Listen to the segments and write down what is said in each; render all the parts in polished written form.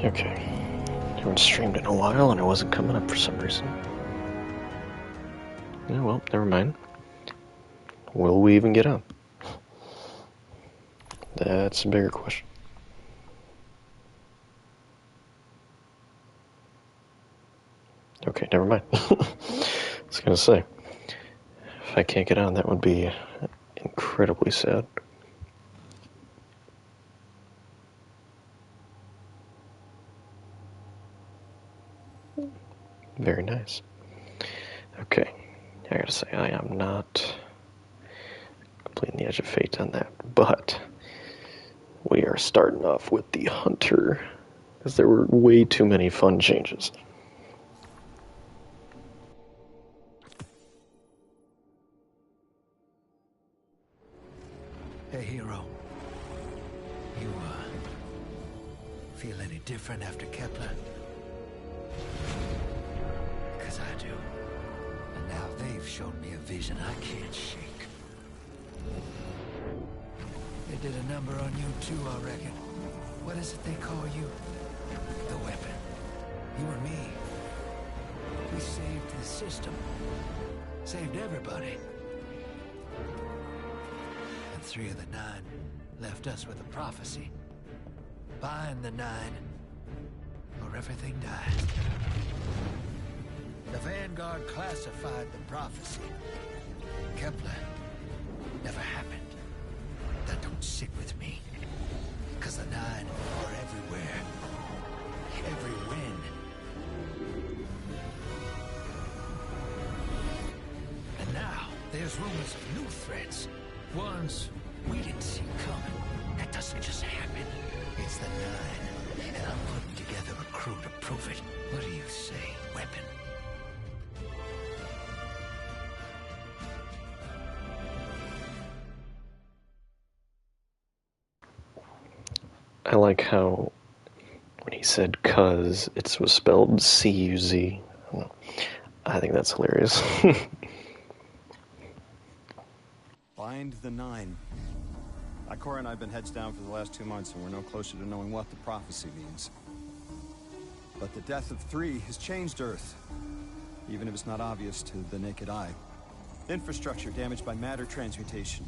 Okay. I haven't streamed in a while and it wasn't coming up for some reason. Yeah, well, never mind. Will we even get on? That's a bigger question. Okay, never mind. I was gonna say, if I can't get on, that would be incredibly sad. Very nice. Okay, I gotta say, I am not completing the Edge of Fate on that, but we are starting off with the Hunter, because there were way too many fun changes. Hey, hero. You, feel any different after Kepler? Because I do. And now they've shown me a vision I can't shake. They did a number on you too, I reckon. What is it they call you? The weapon. You and me. We saved the system. Saved everybody. And 3 of the 9 left us with a prophecy. Find the 9, or everything dies. The Vanguard classified the prophecy. Kepler never happened. That don't sit with me. Cause the 9 are everywhere. Every win. And now, there's rumors of new threats. Ones we didn't see coming. That doesn't just happen. It's the 9, and I'm putting together a crew to prove it. What do you say, weapon? I like how when he said "cuz," it was spelled C-U-Z. I think that's hilarious. Find the 9. Ikora and I have been heads down for the last 2 months, and we're no closer to knowing what the prophecy means. But the death of 3 has changed Earth, even if it's not obvious to the naked eye. Infrastructure damaged by matter transmutation.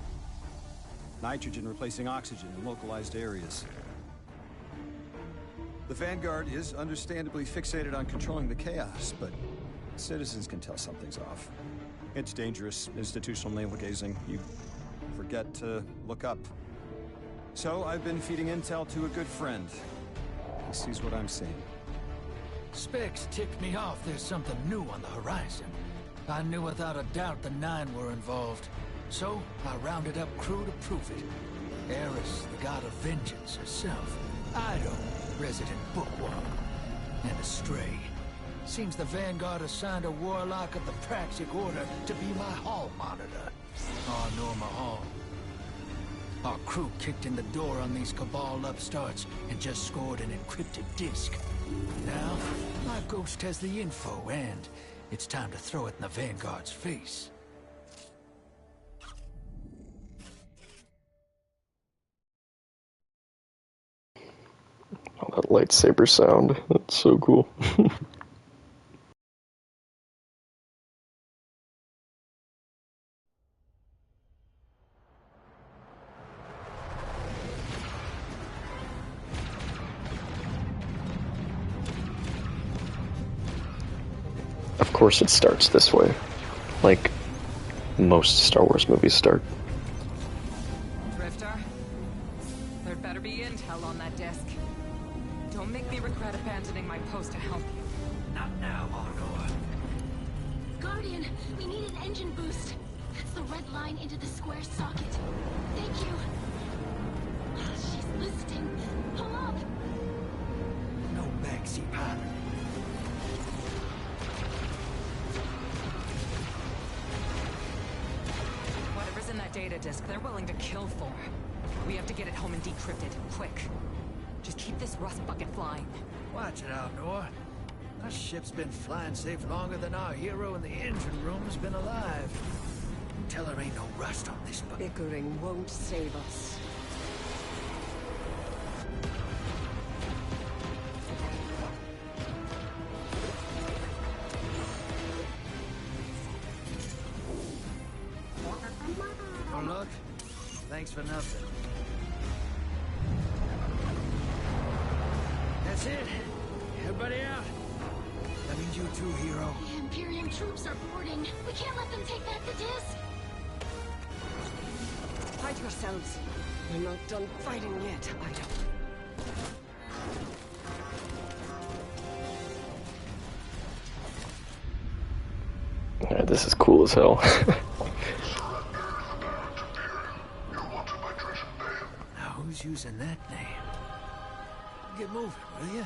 Nitrogen replacing oxygen in localized areas. The Vanguard is understandably fixated on controlling the chaos, but citizens can tell something's off. It's dangerous, institutional navel-gazing. You forget to look up. So I've been feeding intel to a good friend. He sees what I'm seeing. Specs ticked me off there's something new on the horizon. I knew without a doubt the 9 were involved. So I rounded up crew to prove it. Eris, the god of vengeance herself. Ido, resident bookworm. And Astray. Seems the Vanguard assigned a warlock of the Praxic Order to be my hall monitor. Norma Hall. Our crew kicked in the door on these Cabal upstarts and just scored an encrypted disk. Now, my ghost has the info and it's time to throw it in the Vanguard's face. Oh, that lightsaber sound. That's so cool. Of course it starts this way. Like most Star Wars movies start. Drifter, there'd better be intel on that disc. Don't make me regret abandoning my post to help you. Not now, Honor. Guardian, we need an engine boost. That's the red line into the square socket. Thank you. She's listening. Pull up. No backseat pilot. Whatever's in that data disk, they're willing to kill for. We have to get it home and decrypt it, quick. Just keep this rust bucket flying. Watch it out, Noah. Our ship's been flying safe longer than our hero in the engine room's been alive. Tell her ain't no rust on this bucket. Bickering won't save us. luck. Thanks for nothing. That's it. Everybody out. That means you too, hero. The Imperium troops are boarding. We can't let them take back the disc. Hide yourselves. We're not done fighting yet, Ida. Alright, this is cool as hell. Now who's using that name? Get moving, will you?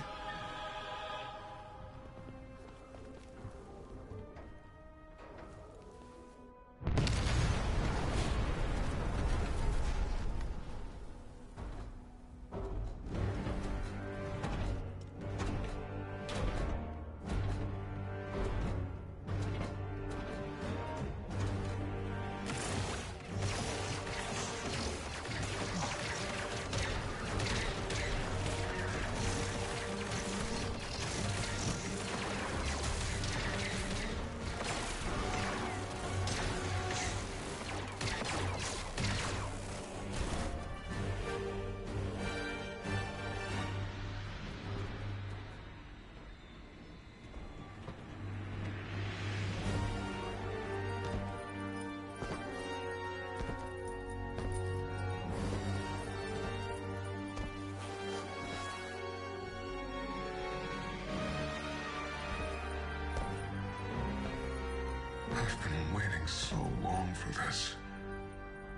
I've been waiting so long for this.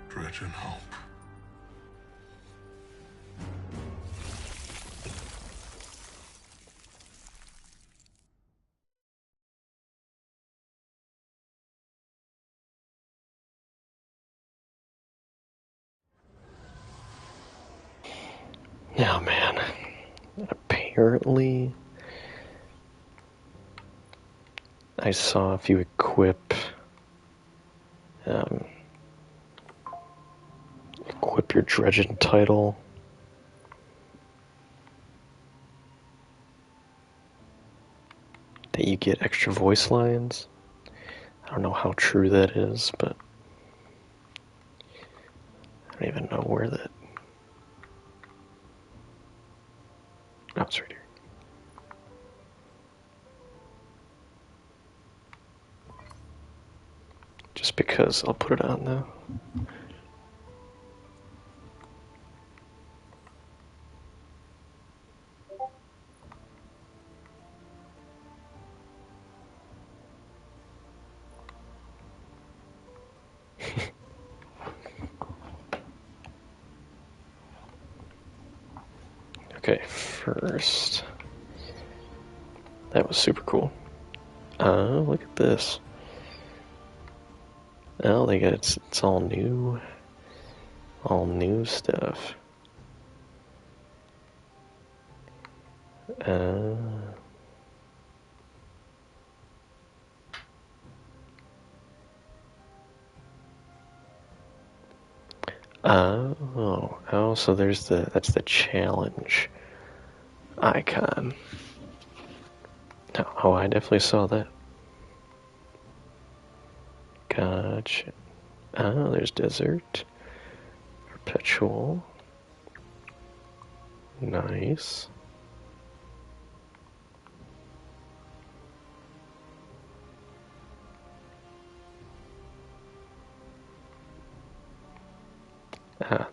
Dredge and hope. Oh man. Apparently, I saw if you equip your dredging title, that you get extra voice lines. I don't know how true that is, but I don't even know where that. Oh, it's right here. Just because I'll put it on though. Okay, first. That was super cool. Look at this. Oh, they got it's all new stuff. Oh, so that's the challenge icon. Oh, I definitely saw that. Gotcha. Oh, there's desert. Perpetual. Nice.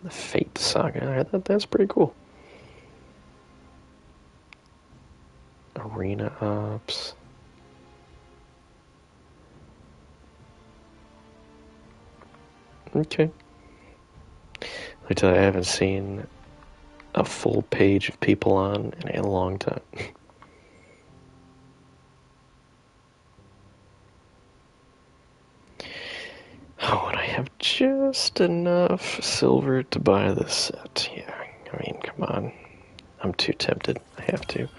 The Fate Saga. That's pretty cool. Arena Ops. Okay. Let me tell you, I haven't seen a full page of people on in a long time. Oh, and I have just enough silver to buy this set. Yeah, I mean, come on. I'm too tempted. I have to.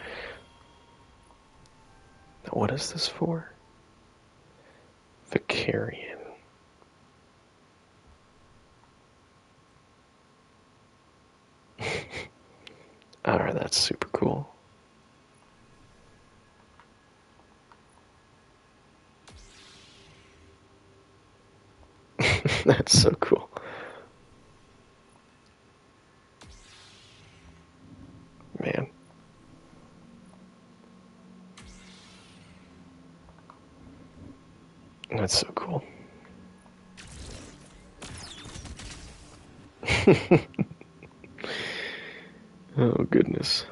Now, what is this for? Vicarian. Alright, that's super cool. That's so cool. man. That's so cool. Oh, goodness.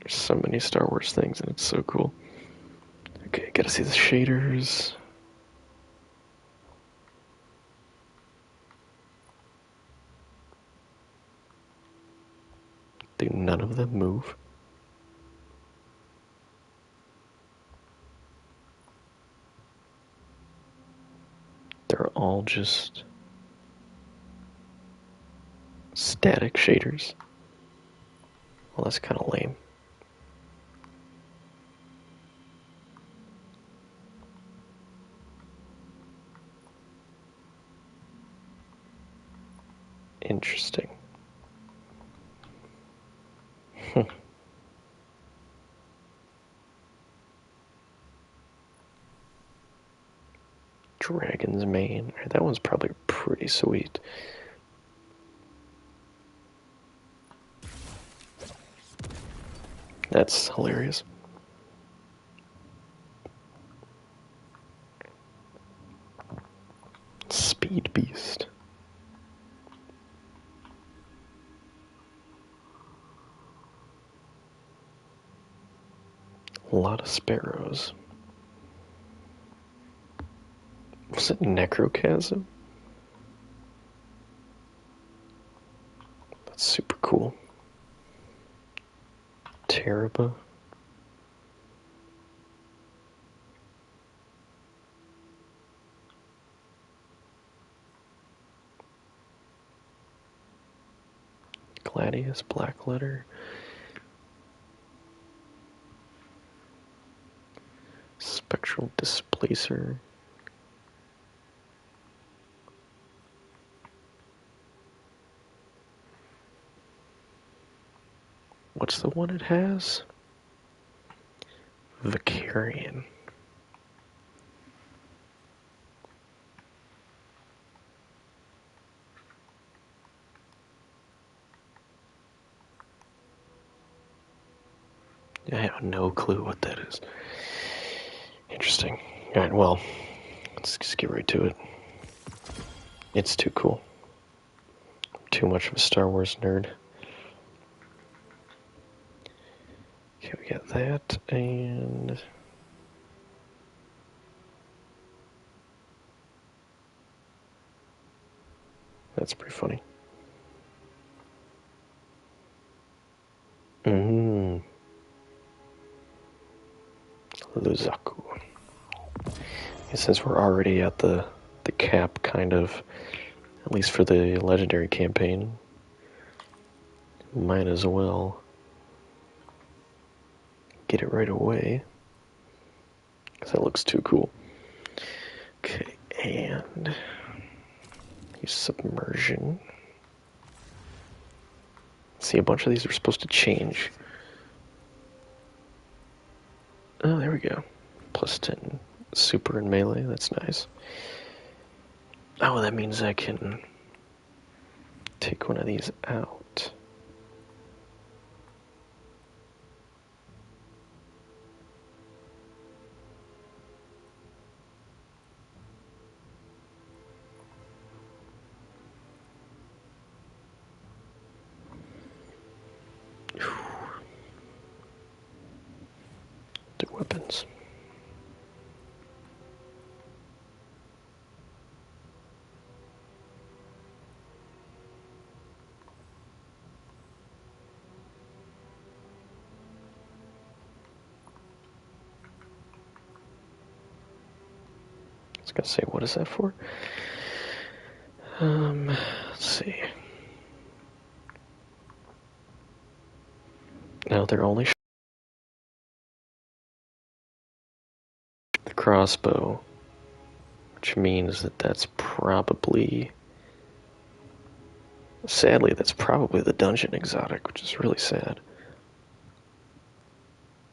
There's so many Star Wars things, and it's so cool. Okay, gotta see the shaders. Do none of them move? They're all just static shaders. Well, that's kind of lame. Interesting. Dragon's Mane. That one's probably pretty sweet. That's hilarious. Speed Beast. A lot of sparrows. Was it Necrochasm? That's super cool. Terriba. Gladius, Blackletter. Spectral Displacer. What's the one it has? Vicarian. I have no clue what that is. Interesting. Alright, well, let's just get right to it. It's too cool. I'm too much of a Star Wars nerd. Okay, we got that, and... that's pretty funny. Luzaku. And since we're already at the cap, kind of, at least for the legendary campaign, might as well get it right away, because that looks too cool. Okay, and use submersion. See, a bunch of these are supposed to change. Oh, there we go. Plus 10 super and melee, that's nice. Oh, that means I can take one of these out. The weapons. I was gonna say, what is that for? Let's see. Now they're only the crossbow, which means that that's probably, sadly, that's probably the dungeon exotic, which is really sad.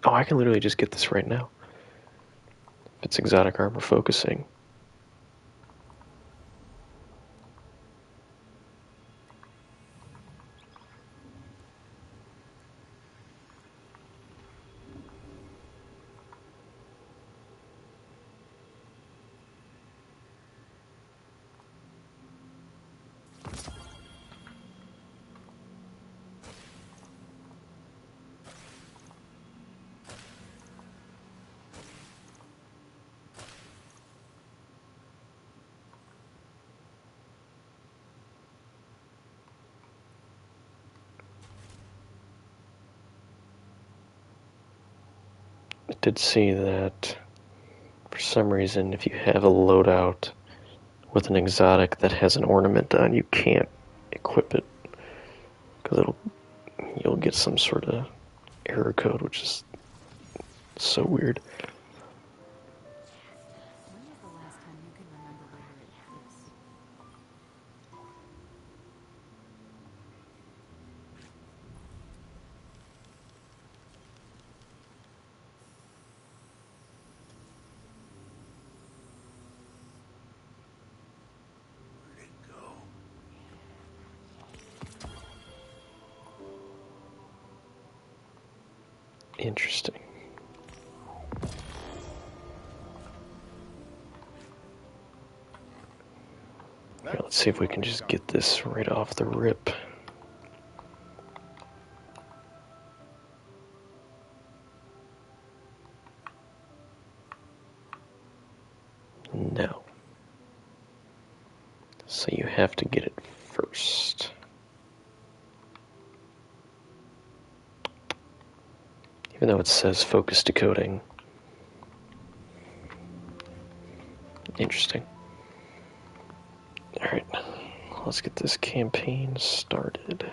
Oh, I can literally just get this right now. It's exotic armor focusing. did see that for some reason, if you have a loadout with an exotic that has an ornament on, you can't equip it because you'll get some sort of error code, which is so weird. When was the last time you can remember we were at peace? Where'd it go? Interesting. Here, let's see if we can just get this right off the rip. No. So you have to get it first. Even though it says focus decoding. Interesting. Alright, let's get this campaign started.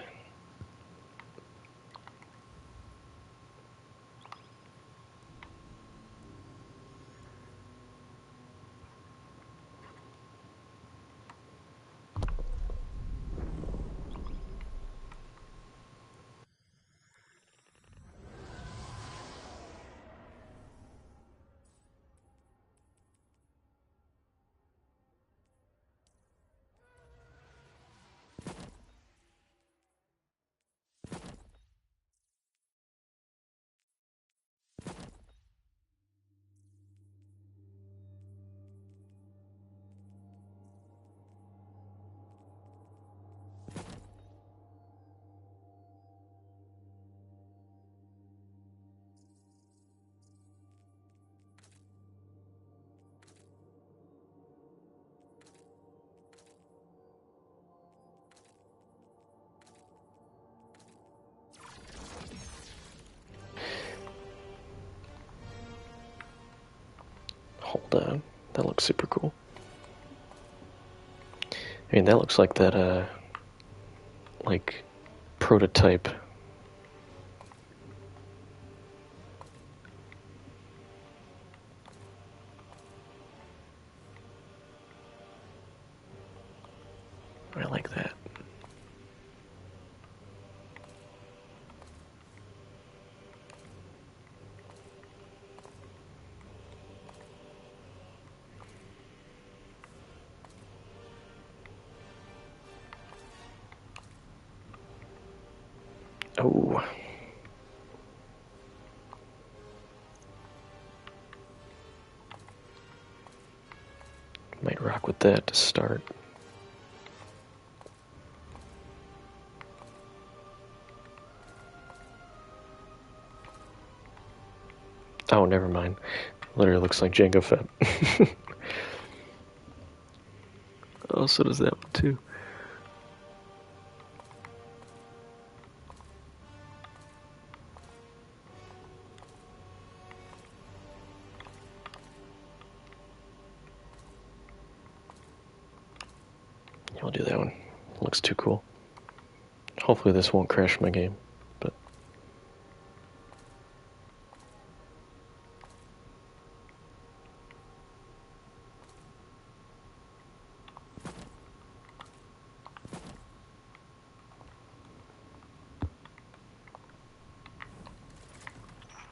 Hold on, that looks super cool. I mean, that looks like that, like, prototype. I like that. Oh. Might rock with that to start. Oh, never mind. Literally looks like Jango Fett. Oh, so does that one too. I'll do that one. Looks too cool. Hopefully this won't crash my game, but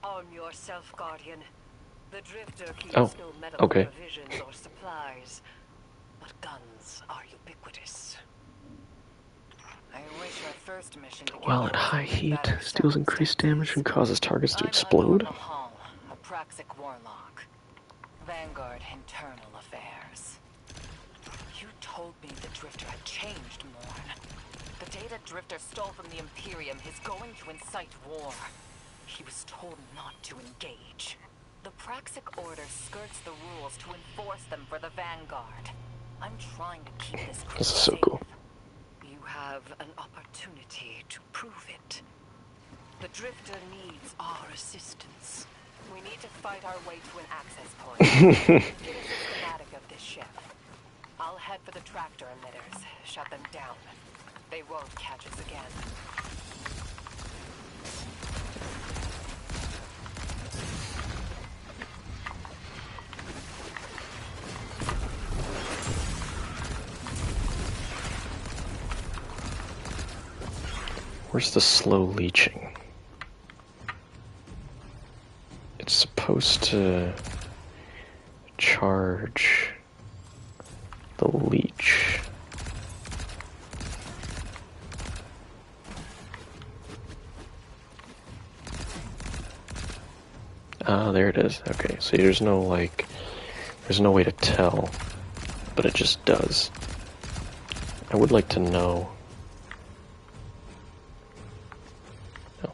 Arm yourself, Guardian. The Drifter keeps Oh, no medical okay. provisions or supplies, but guns are ubiquitous. I wish our first mission to while at high heat, steals increased damage and causes targets to I'm explode. Admiral Mahal, a Praxic warlock. Vanguard Internal Affairs. You told me the Drifter had changed, Morn. The data Drifter stole from the Imperium is going to incite war. He was told not to engage. The Praxic Order skirts the rules to enforce them for the Vanguard. I'm trying to keep this crew This is so safe. cool. You have an opportunity to prove it. The Drifter needs our assistance. We need to fight our way to an access point. Get us a schematic of this ship. I'll head for the tractor emitters. Shut them down. They won't catch us again. Where's the slow leaching? It's supposed to charge the leech. Ah, there it is. Okay, so there's no way to tell, but it just does. I would like to know. No.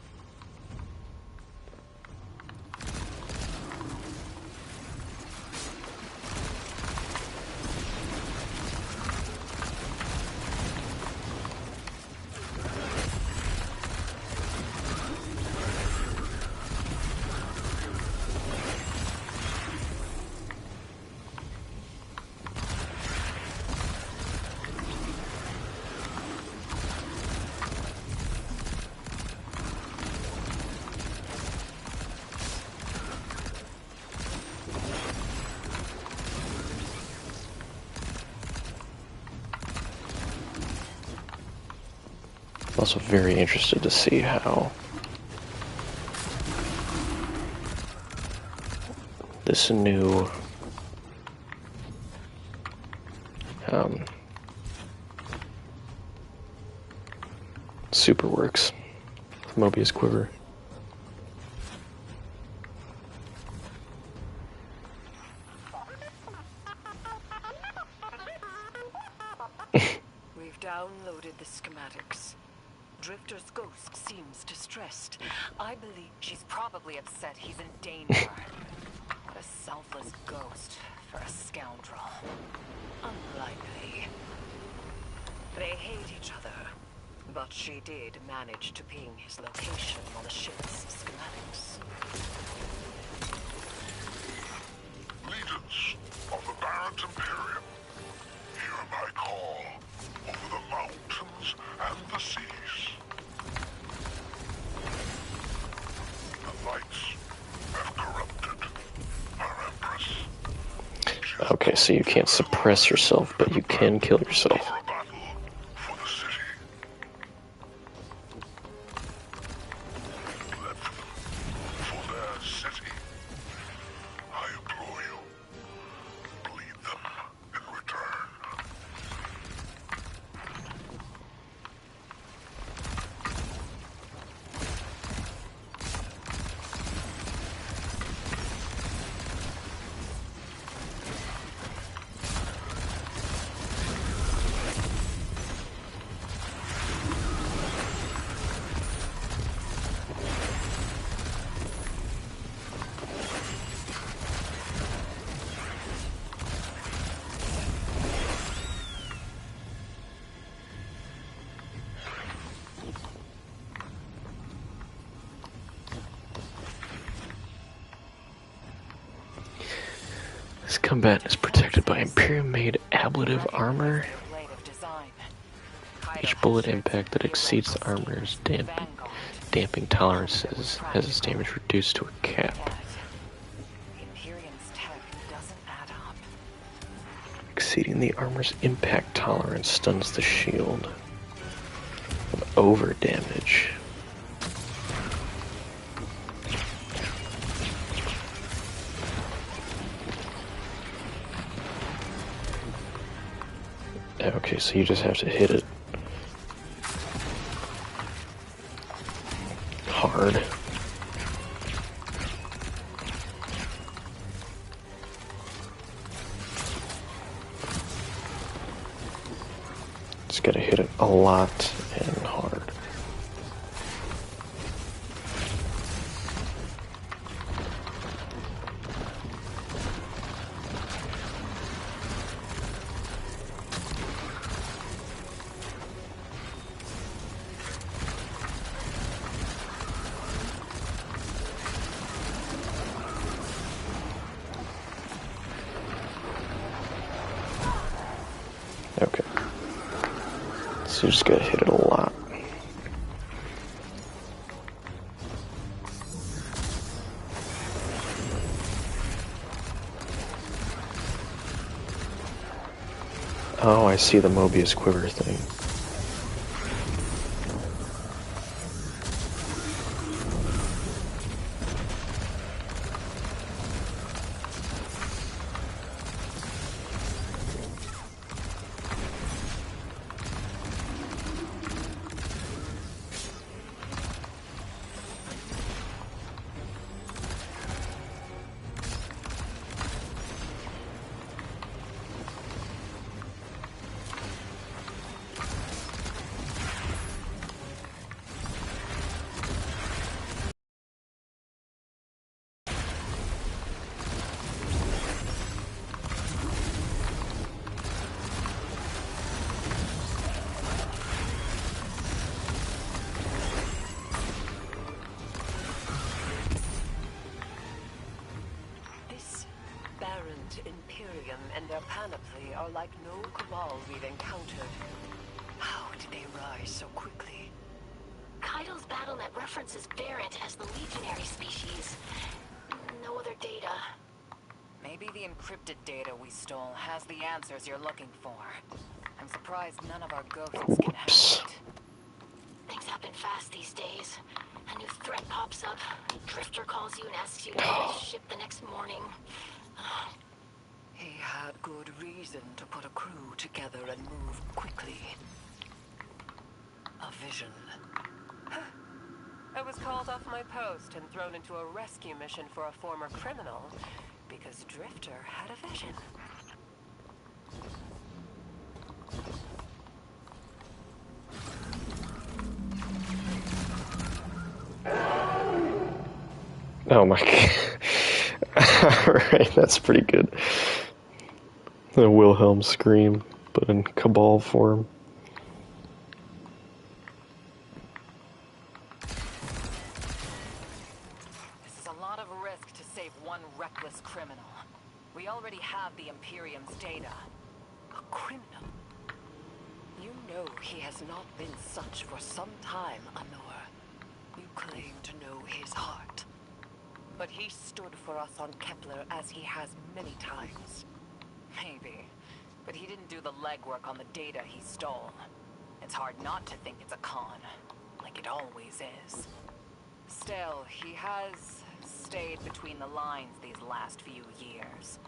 I'm also very interested to see how this new super works. Mobius quiver. We've downloaded the schematics. Drifter's ghost seems distressed. I believe she's probably upset he's in danger. What a selfless ghost for a scoundrel. Unlikely. They hate each other, but she did manage to ping his location on the ship's schematics. Legions of the Baron's Imperium, hear my call over the mountains and the seas. The lights have corrupted our Empress. Okay, so you can't suppress yourself, but you can kill yourself. For a battle for the city. Left them for their city. I implore you, bleed them in return. This combat is protected by Imperium-made ablative armor. Blade of design. Each bullet impact that exceeds the armor's damping tolerances has its damage reduced to a cap. Imperium's tech doesn't add up. Exceeding the armor's impact tolerance stuns the shield. Over damage. Okay, so you just have to hit it hard. Just gotta hit it a lot and hard. Okay. So you just gotta hit it a lot. Oh, I see the Mobius quiver thing. Imperium and their panoply are like no Cabal we've encountered. How did they rise so quickly? Kaido's BattleNet references Barrett as the legionary species. No other data. Maybe the encrypted data we stole has the answers you're looking for. I'm surprised none of our ghosts can Whoops. have it. Things happen fast these days. A new threat pops up. Drifter calls you and asks you to meet his ship the next morning. He had good reason to put a crew together and move quickly. A vision. I was called off my post and thrown into a rescue mission for a former criminal because Drifter had a vision. Oh my god. Alright, that's pretty good. The Wilhelm scream, but in Cabal form. This is a lot of risk to save one reckless criminal. We already have the Imperium's data. A criminal? You know he has not been such for some time, Anor. You claim to know his heart. But he stood for us on Kepler as he has many times. Maybe. But he didn't do the legwork on the data he stole. It's hard not to think it's a con. Like it always is. Still, he has stayed between the lines these last few years.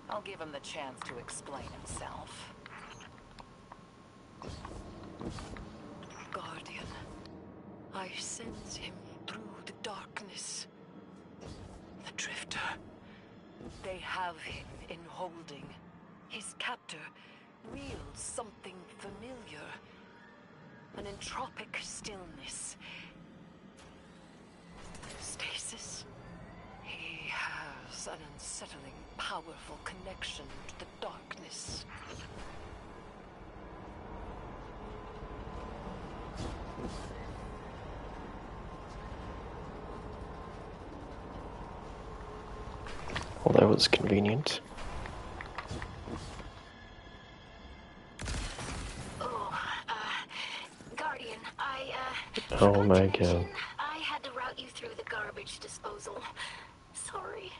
I'll give him the chance to explain himself. Guardian, I sense him through the darkness. The Drifter. They have him in holding. His captor wields something familiar. An entropic stillness. Stasis. He has an unsettling, powerful connection to the darkness. Well, that was convenient. Guardian, Oh my forgot to mention, god. I had to route you through the garbage disposal. Sorry.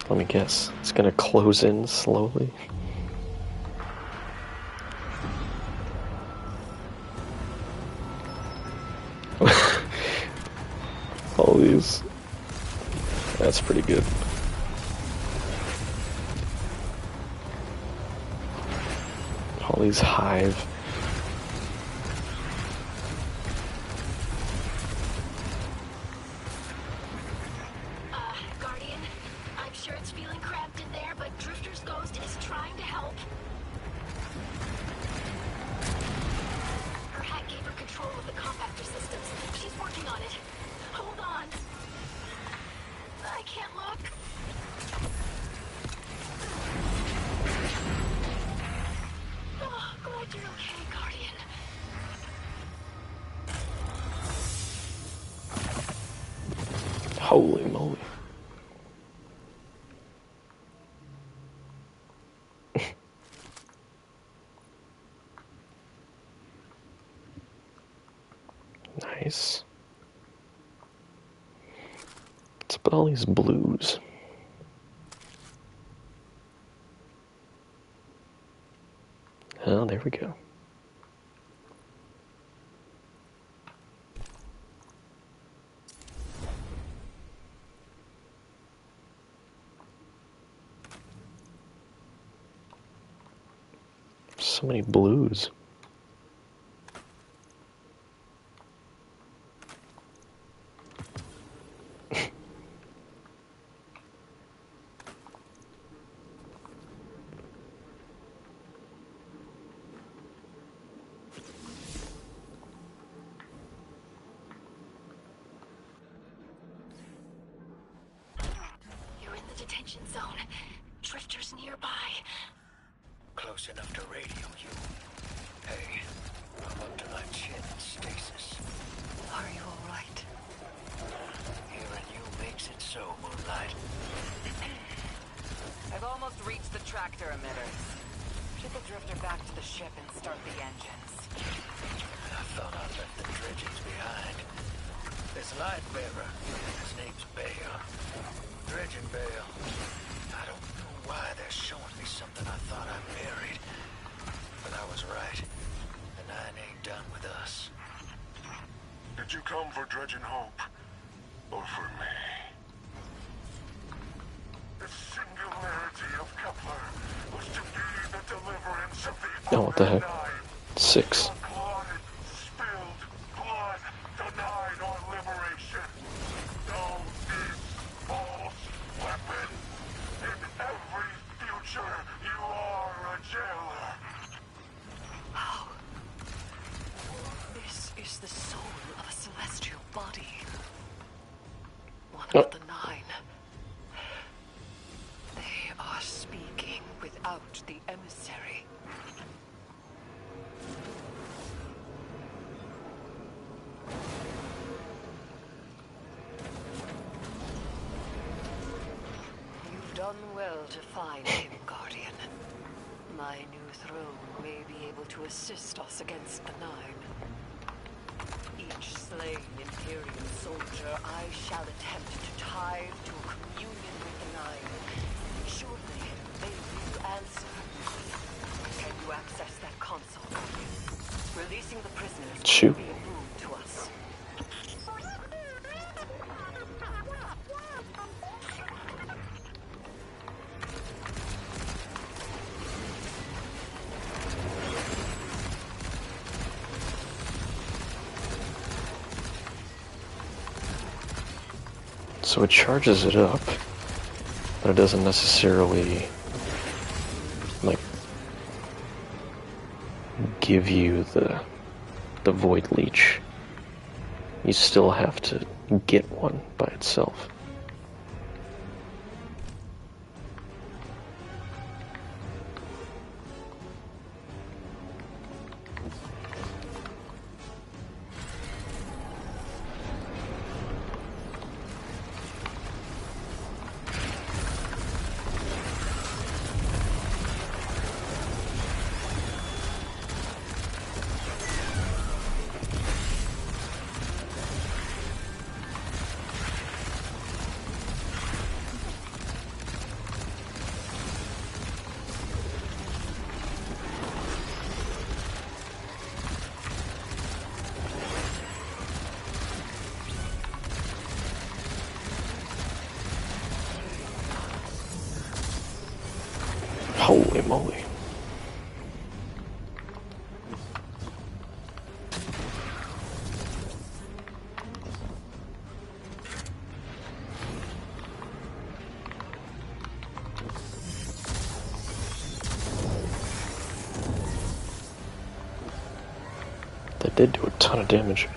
Let me guess. It's gonna close in slowly. All these. That's pretty good. All these hive. Guardian, I'm sure it's feeling cramped in there, but Drifter's ghost is trying to help. Her hack gave her control of the compactor systems. She's working on it. Hold on. I can't look. Oh, glad you're okay, Guardian. Holy moly. Nice. Let's put all these blues. Oh, there we go. So many blues. You're in the detention zone. Drifters nearby. Close enough to radio you. Hey, I'm up to my chin in stasis. Are you all right? Hearing you makes it so, Moonlight. I've almost reached the tractor emitters. Get the drifter back to the ship and start the engines. I thought I left the dredgings behind. This light bearer, his name's Bale. Dredging Bale. I don't know why they're showing me something I thought I buried. But I was right. The Nine ain't done with us. Did you come for Dredging Hope? Or for me? The singularity of Kepler was to be the deliverance of the Oh, what the heck? Nine. 6. Blood, spilled blood, denied our liberation. Now this false weapon. In every future, you are a jailer. How? This is the soul of a celestial body. One of the Nine. They are speaking without the emissary. You've done well to find him, Guardian. My new throne may be able to assist us against the Nine. Each slain Imperial soldier I shall attempt to tie to a communion with the Nine. Surely they will answer. Can you access that console, Guardian? Releasing the prisoners Shoot. will be a boon to us. So it charges it up, but it doesn't necessarily, like, give you the Void Leech. You still have to get one by itself. Holy moly. That did do a ton of damage.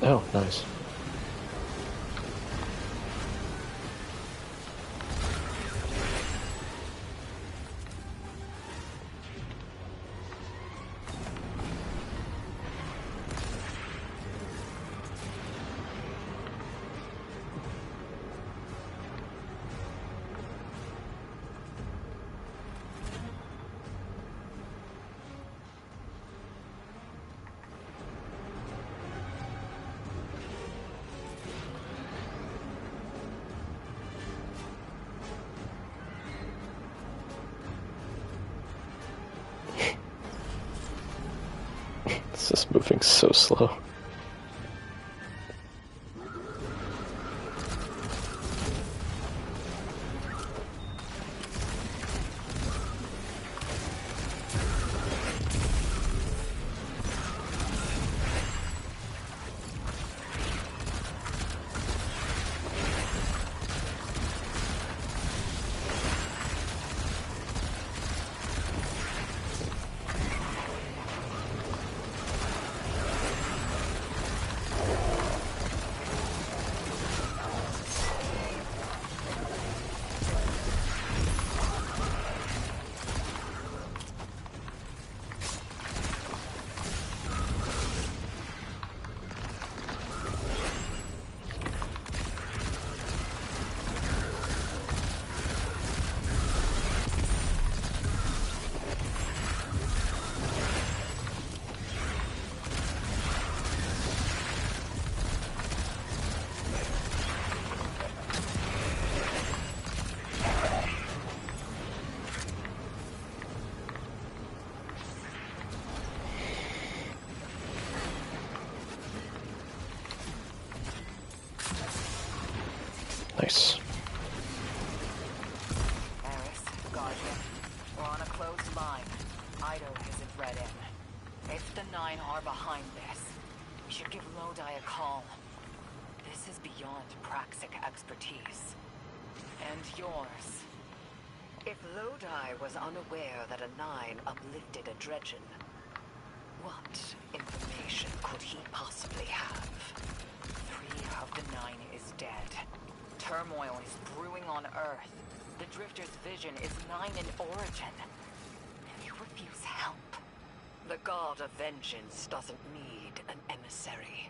Oh, nice. It's just moving so slow. Nice. Eris, Guardian, we're on a closed line. Ido isn't read in. If the Nine are behind this, we should give Lodi a call. This is beyond Praxic expertise. And yours. If Lodi was unaware that a Nine uplifted a Dredgen, what information could he possibly have? 3 of the 9 is dead. Turmoil is brewing on Earth. The Drifter's vision is 9 in origin. And you refuse help. The God of Vengeance doesn't need an emissary.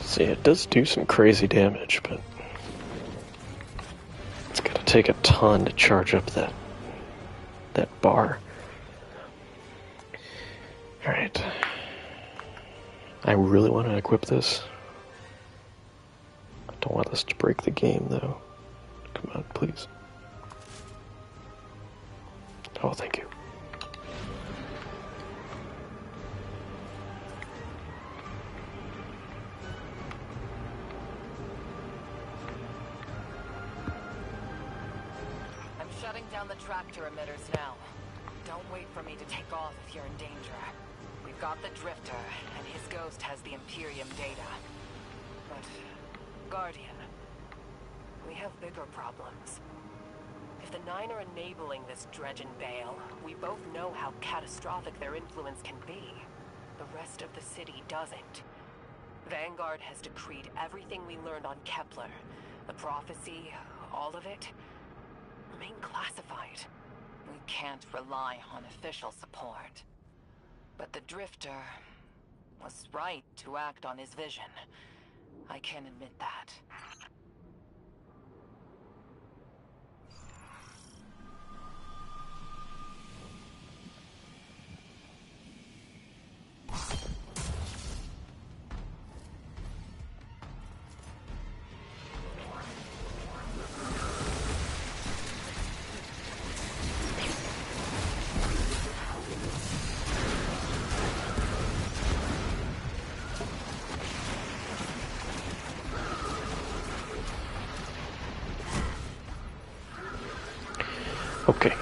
See, it does do some crazy damage, but it's gonna take a ton to charge up that bar. Alright. I really want to equip this. I don't want this to break the game, though. Come on, please. Oh, thank you. Shutting down the tractor emitters now. Don't wait for me to take off if you're in danger. We've got the Drifter, and his ghost has the Imperium data. But, Guardian, we have bigger problems. If the Nine are enabling this Dredgen Bale, we both know how catastrophic their influence can be. The rest of the city doesn't. Vanguard has decreed everything we learned on Kepler, the prophecy, all of it, remain classified. We can't rely on official support. But the Drifter was right to act on his vision. I can admit that. Okay.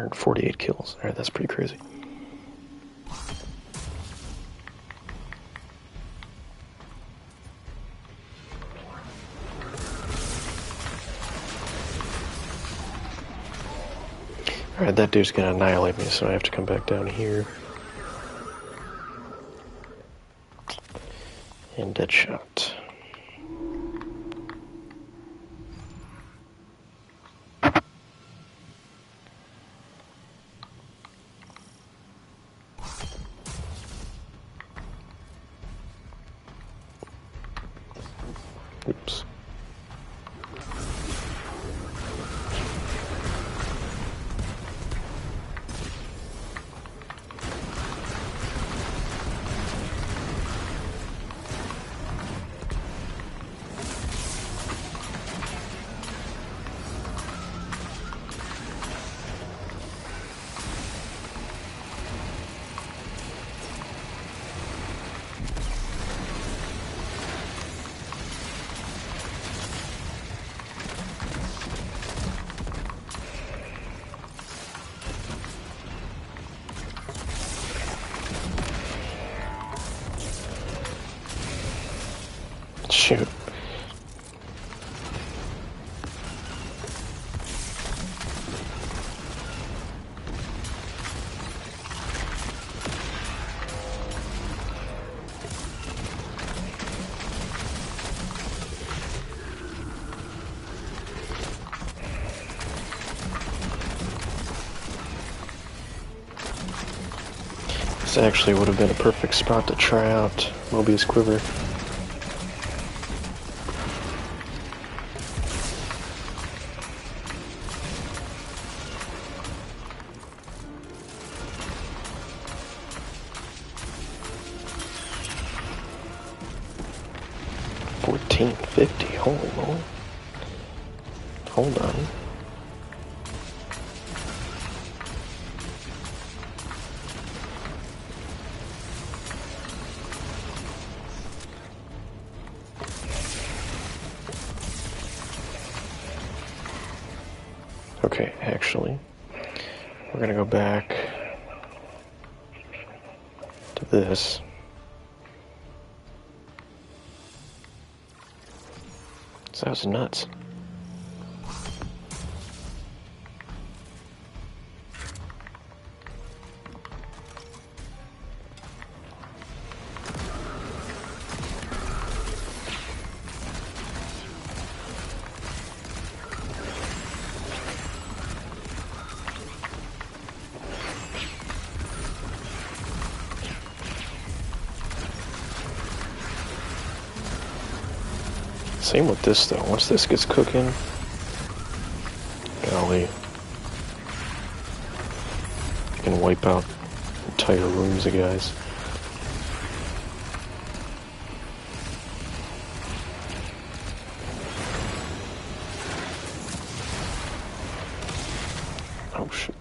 148 kills. Alright, that's pretty crazy. Alright, that dude's gonna annihilate me, so I have to come back down here. And Deadshot. Oops. Shoot. This actually would have been a perfect spot to try out Mobius Quiver. $14.50. Hold on. Okay, actually, we're gonna go back to this. So that was nuts. Same with this though. Once this gets cooking, golly, you can wipe out entire rooms of guys. Oh shit.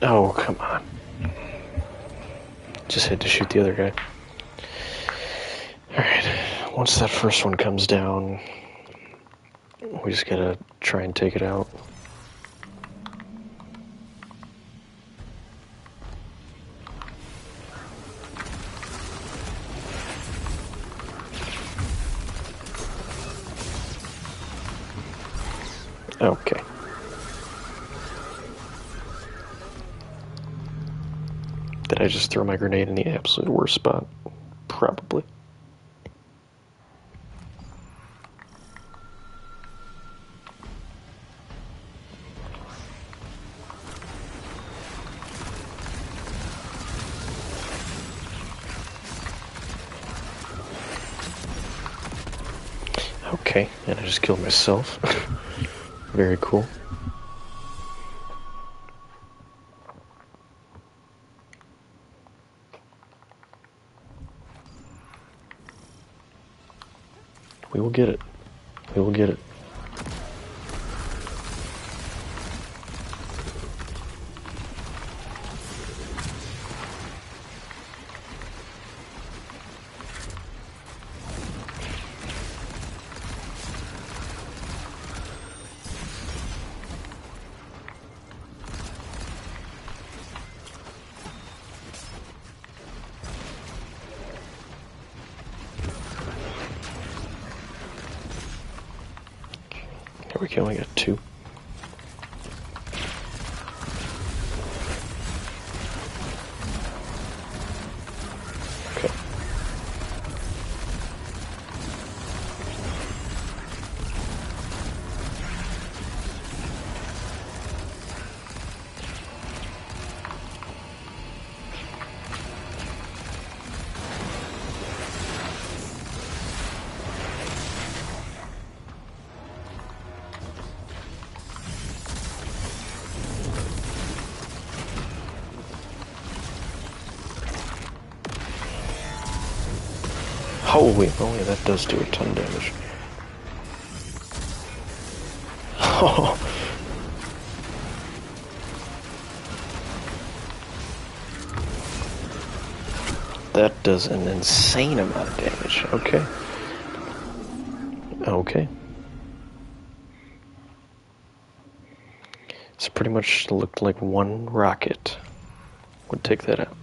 Oh, come on. Just had to shoot the other guy. Alright, once that first one comes down, we just gotta try and take it out. Okay. Did I just throw my grenade in the absolute worst spot? Probably. Okay, and I just killed myself. Very cool. We will get it. We will get it. we can only get 2. Okay. Holy moly, that does do a ton of damage. Oh. That does an insane amount of damage. Okay. Okay. It's pretty much looked like one rocket would take that out.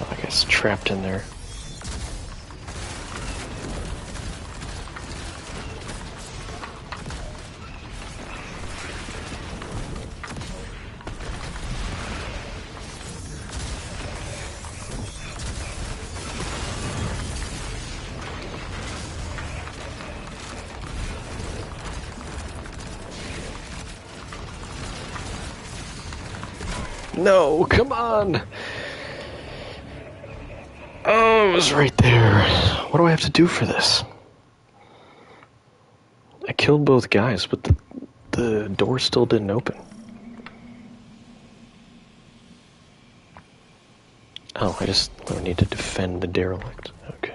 I guess trapped in there. No, come on! Oh, it was right there. What do I have to do for this? I killed both guys, but the door still didn't open. Oh, I need to defend the derelict. Okay.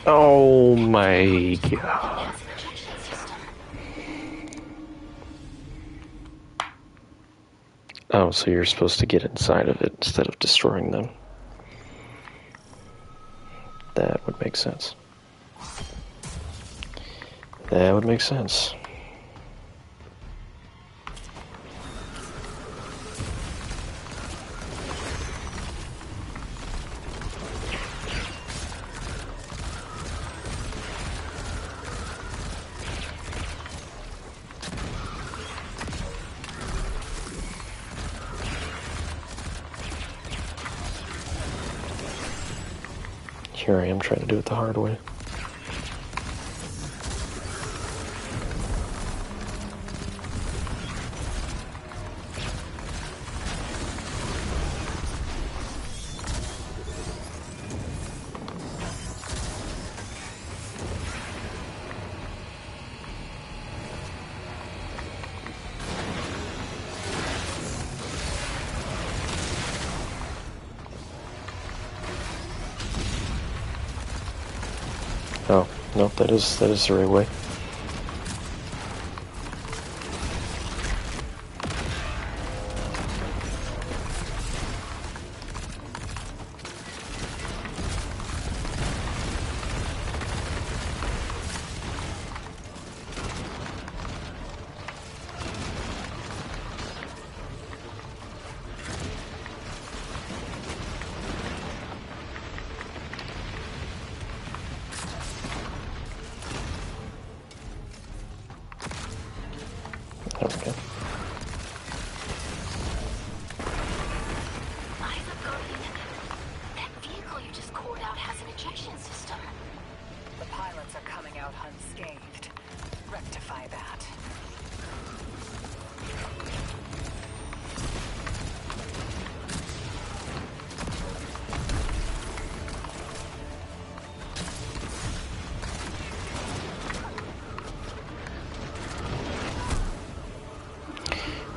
Oh my god. Oh, so you're supposed to get inside of it instead of destroying them. That would make sense. That would make sense. Here I am trying to do it the hard way. Nope, that is the right way. There we go. Eyes up, Guardian. That vehicle you just called out has an ejection system. The pilots are coming out unscathed. Rectify that.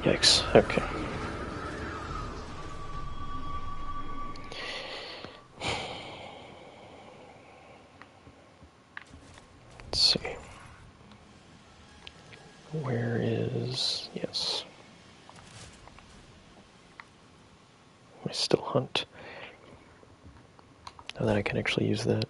Yikes. Okay. Let's see. Where is... Yes. I still hunt. Now that I can actually use that.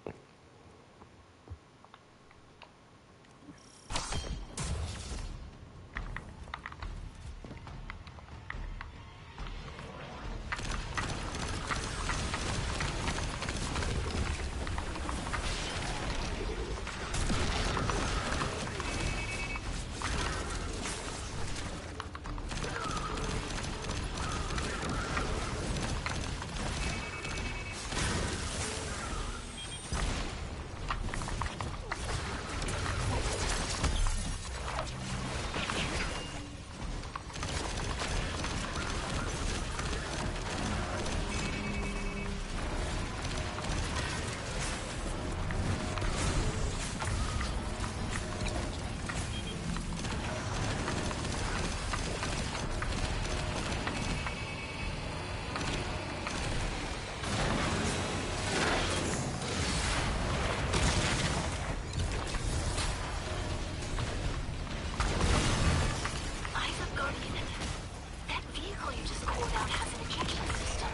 Eyes up, Guardian. That vehicle you just called out has an ejection system.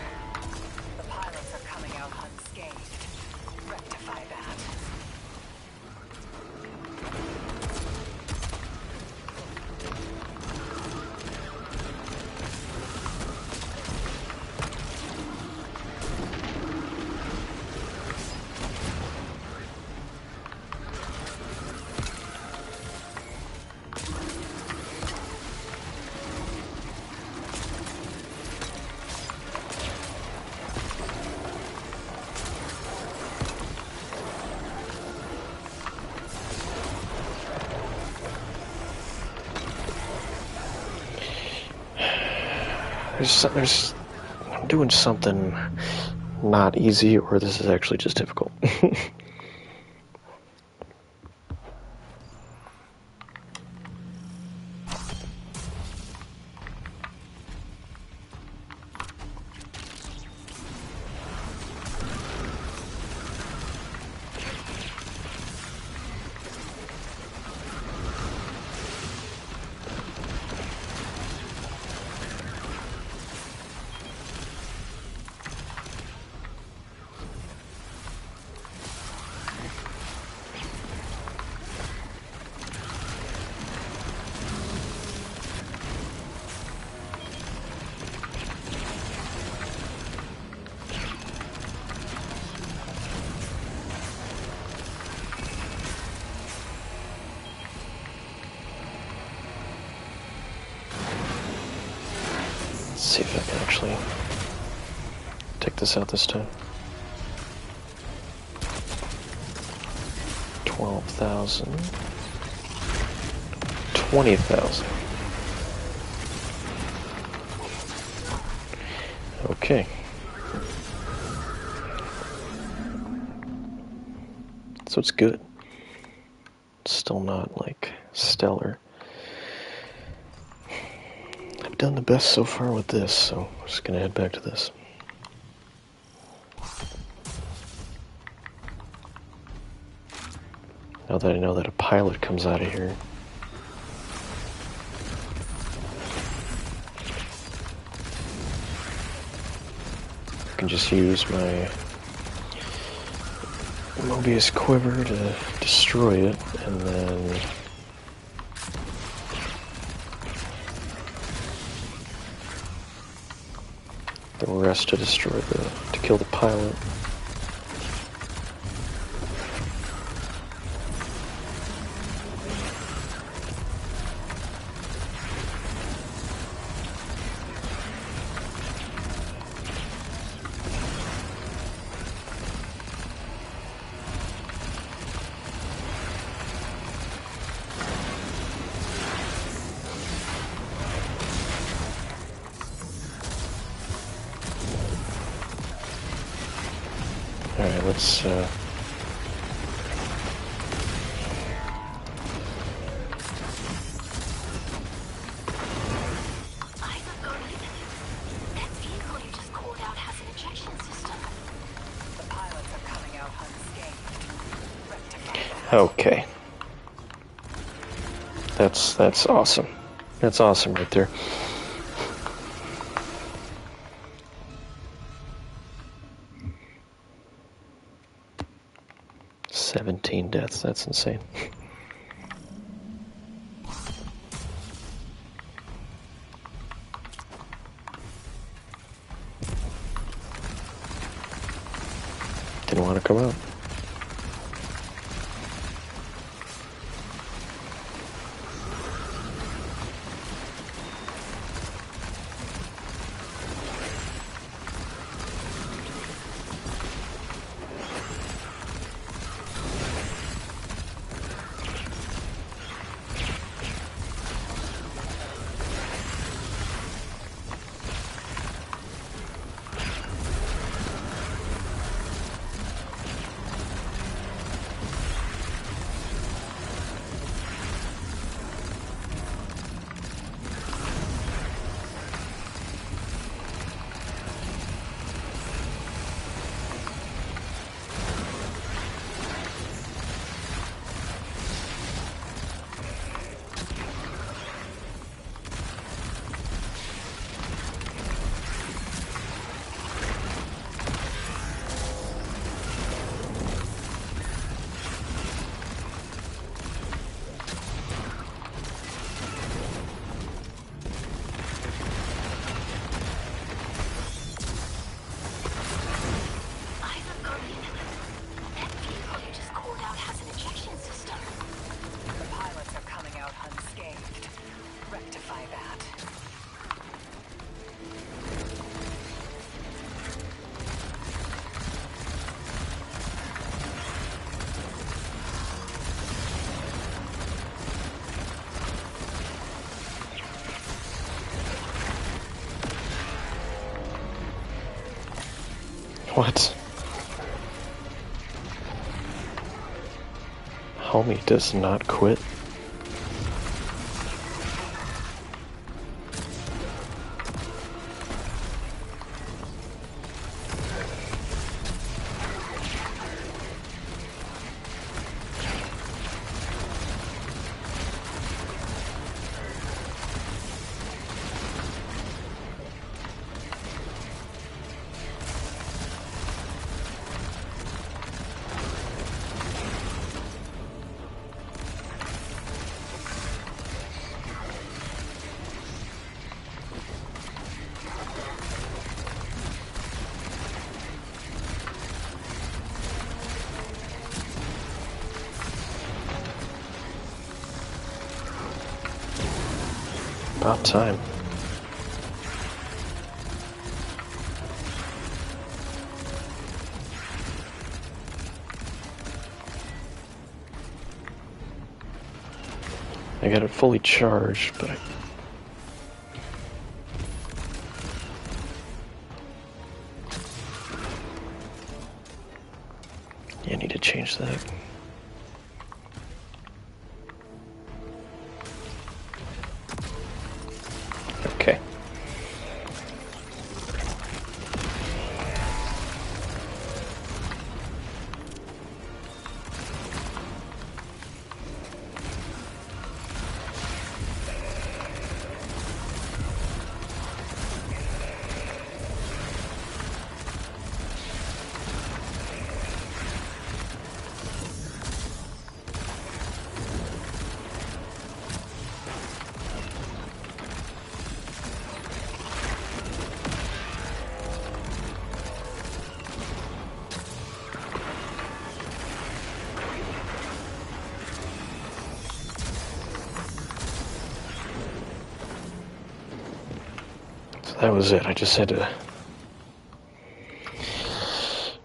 The pilots are coming out unscathed. Rectify that. I'm doing something not easy, or this is actually just difficult. Let's see if I can actually take this out this time. 12,000. 20,000. Okay. So it's good. It's still not, like, stellar. I've done the best so far with this, so I'm just gonna head back to this. Now that I know that a pilot comes out of here. I can just use my Mobius quiver to destroy it, and then the rest to kill the pilot. Alright, let's, That vehicle you just called out has an ejection system. The pilots are coming out unscathed. Rectify that. Okay. That's awesome. That's awesome right there. "17 deaths, that's insane. Didn't want to come out. That vehicle you just called out has an ejection system. The pilots are coming out unscathed. Rectify that. What? Homie does not quit. About time. I got it fully charged, but I need to change that. Okay. that was it. I just had to...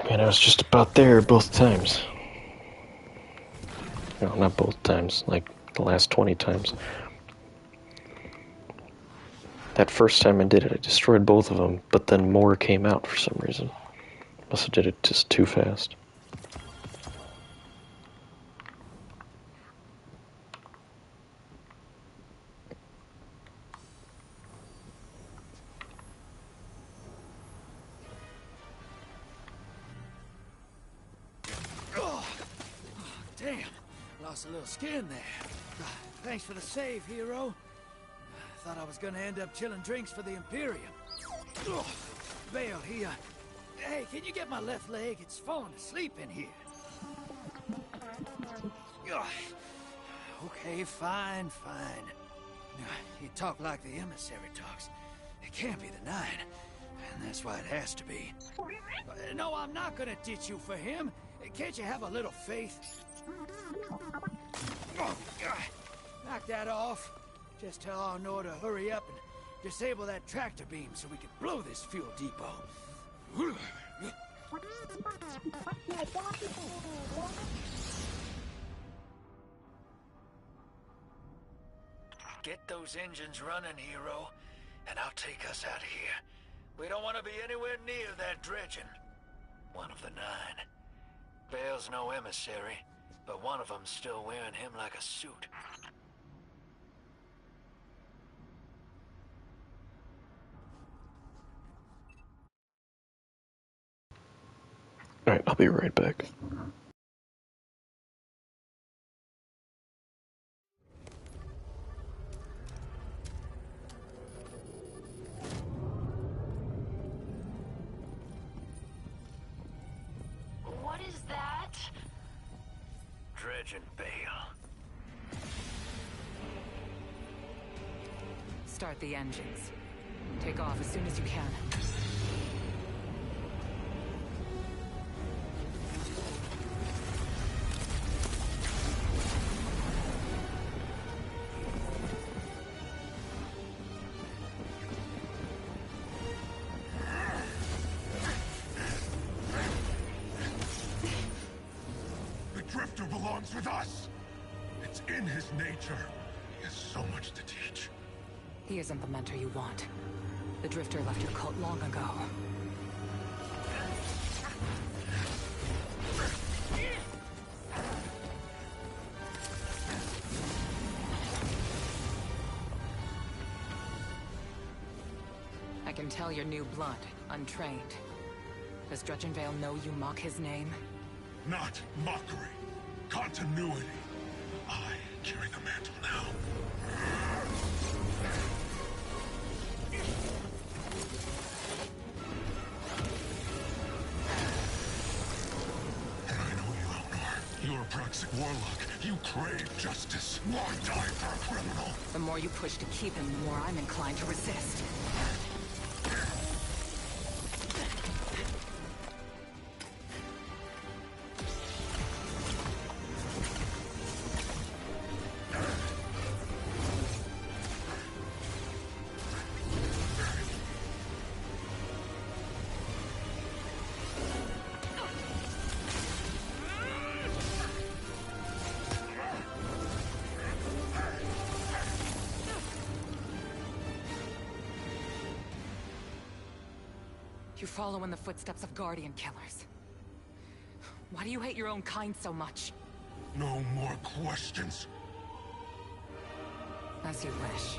Man, I was just about there both times. No, not both times. Like, the last 20 times. That first time I did it, I destroyed both of them, but then more came out for some reason. Must have did it just too fast. Damn, lost a little skin there. Thanks for the save, hero. Thought I was gonna end up chilling drinks for the Imperium. Vale, hey, can you get my left leg? It's falling asleep in here. Okay, fine. You talk like the emissary talks. It can't be the Nine, and that's why it has to be. No, I'm not gonna ditch you for him. Can't you have a little faith? Knock that off. Just tell Arnor to hurry up and disable that tractor beam so we can blow this fuel depot. Get those engines running, hero, and I'll take us out of here. We don't want to be anywhere near that dredging. One of the Nine. Bale's no emissary, but one of them's still wearing him like a suit. Alright, I'll be right back. What is that? Dredging Bale. Start the engines. Take off as soon as you can. The Drifter belongs with us. It's in his nature. He has so much to teach. He isn't the mentor you want. The Drifter left your cult long ago. I can tell you're new blood, untrained. Does Dredgenvale know you mock his name? Not mockery. Continuity. I carry the mantle now. And I know you, Elnor. You're a Praxic warlock. You crave justice. Why die for a criminal? The more you push to keep him, the more I'm inclined to resist. You follow in the footsteps of Guardian killers. Why do you hate your own kind so much? No more questions. As you wish.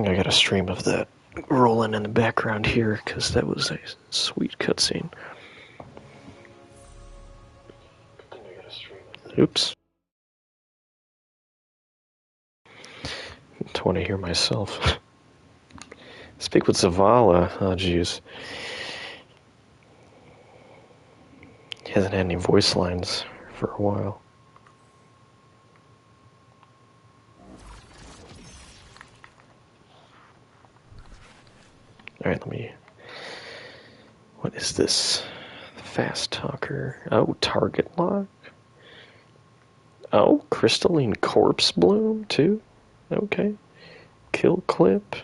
think I got a stream of that rolling in the background here, because that was a sweet cutscene. Oops. Don't want to hear myself. Speak with Zavala. Oh, jeez. He hasn't had any voice lines for a while. Alright, let me... What is this? Fast talker. Oh, target lock? Oh, crystalline corpse bloom, too? Okay. Kill clip.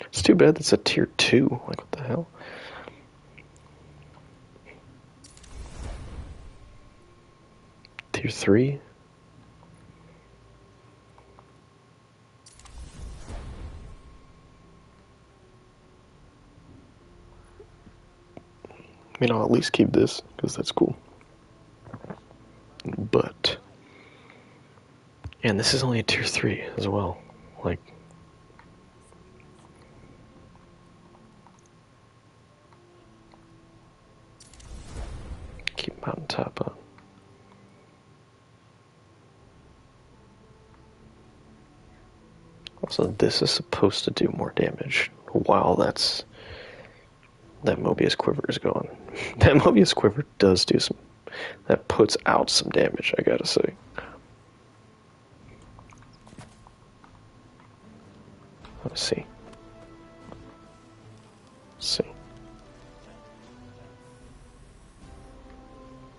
It's too bad that's a tier 2. Like, what the hell? Tier 3? I mean, I'll at least keep this, because that's cool. But... And this is only a tier 3 as well. Like... Keep mountaintop on. Also, this is supposed to do more damage while that Mobius quiver is going. That Mobius quiver does do some... That puts out some damage, I gotta say. Let's see. Let's see.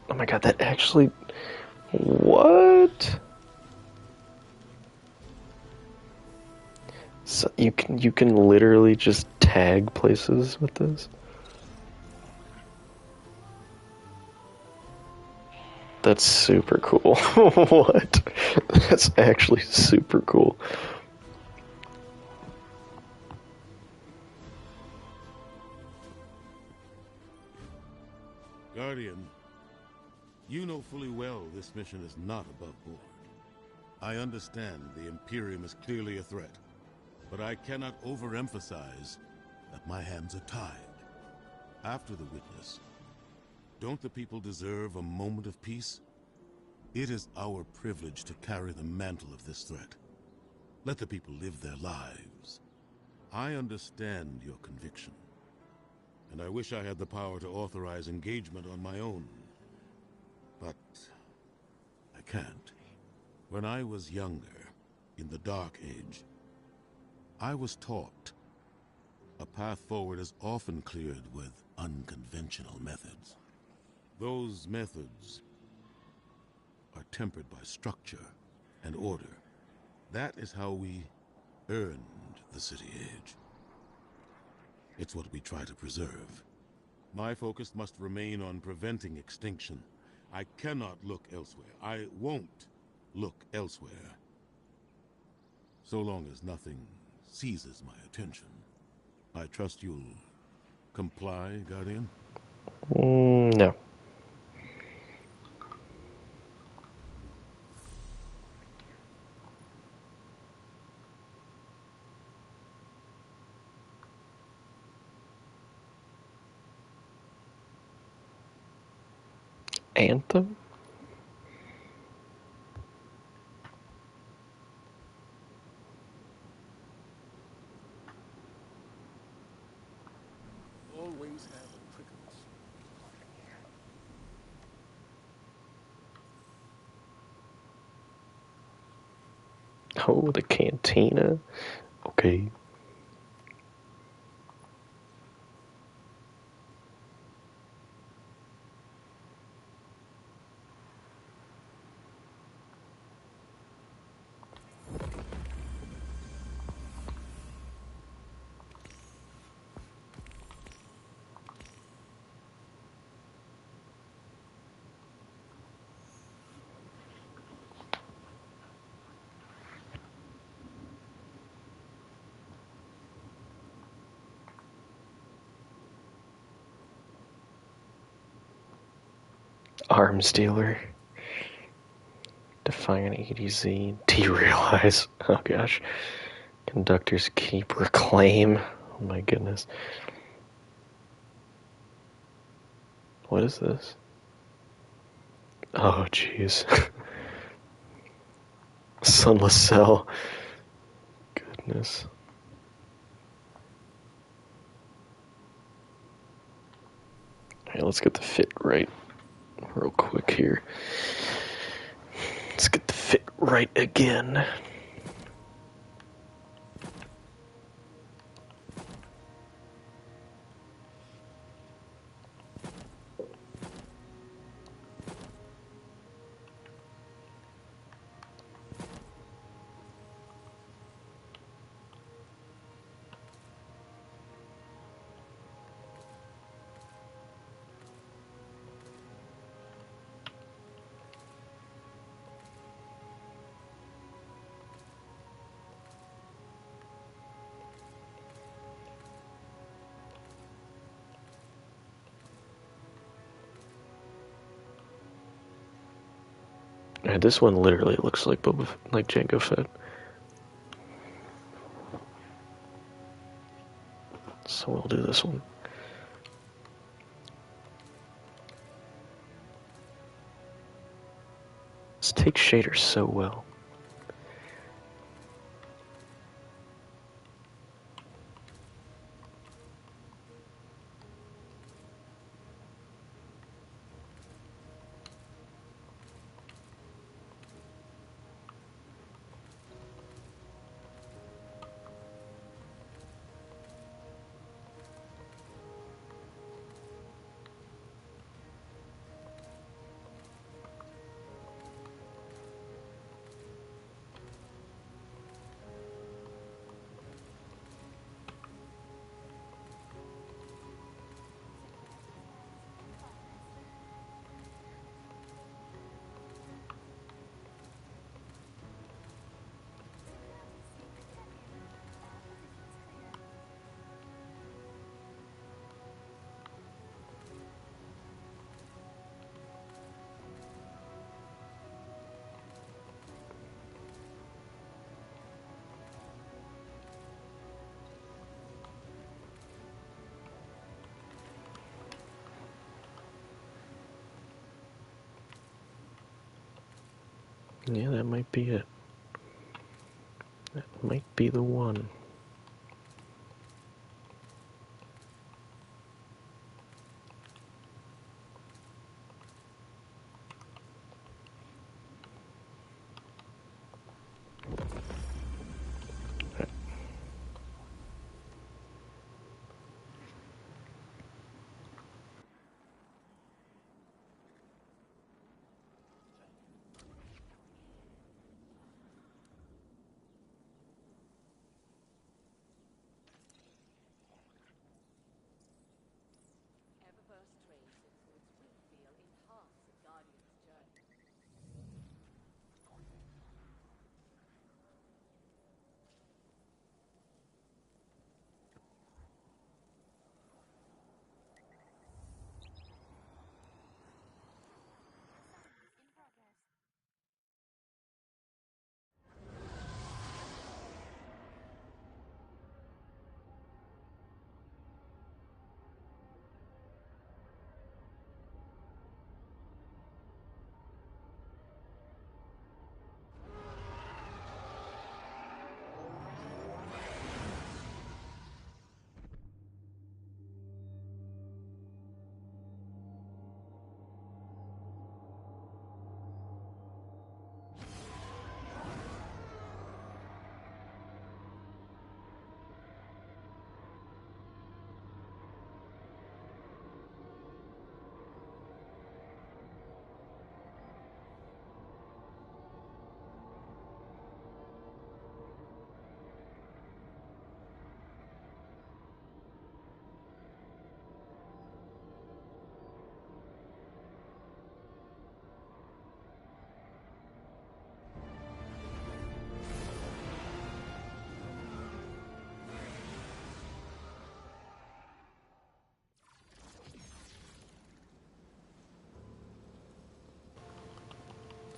Oh my god, that actually... What? So you can literally just tag places with this? That's super cool. What? That's actually super cool. Guardian, you know fully well this mission is not above board. I understand the Imperium is clearly a threat, but I cannot overemphasize that my hands are tied. After the witness, don't the people deserve a moment of peace? It is our privilege to carry the mantle of this threat. Let the people live their lives. I understand your conviction, and I wish I had the power to authorize engagement on my own. But I can't. When I was younger, in the Dark Age, I was taught a path forward is often cleared with unconventional methods. Those methods are tempered by structure and order. That is how we earned the City Age. It's what we try to preserve. My focus must remain on preventing extinction. I cannot look elsewhere. I won't look elsewhere. So long as nothing seizes my attention. I trust you'll comply, Guardian? No. Anthem? Always have crickets. Oh, the cantina. Okay. Arms dealer. Defiant ADZ. Do you realize? Oh gosh. Conductors keep reclaim. Oh my goodness. What is this? Oh jeez. Sunless cell. Goodness. Alright, let's get the fit right real quick here. Let's get the fit right again. Alright, this one literally looks like like Jango Fett. So we'll do this one. This takes shaders so well. Yeah, that might be it. That might be the one.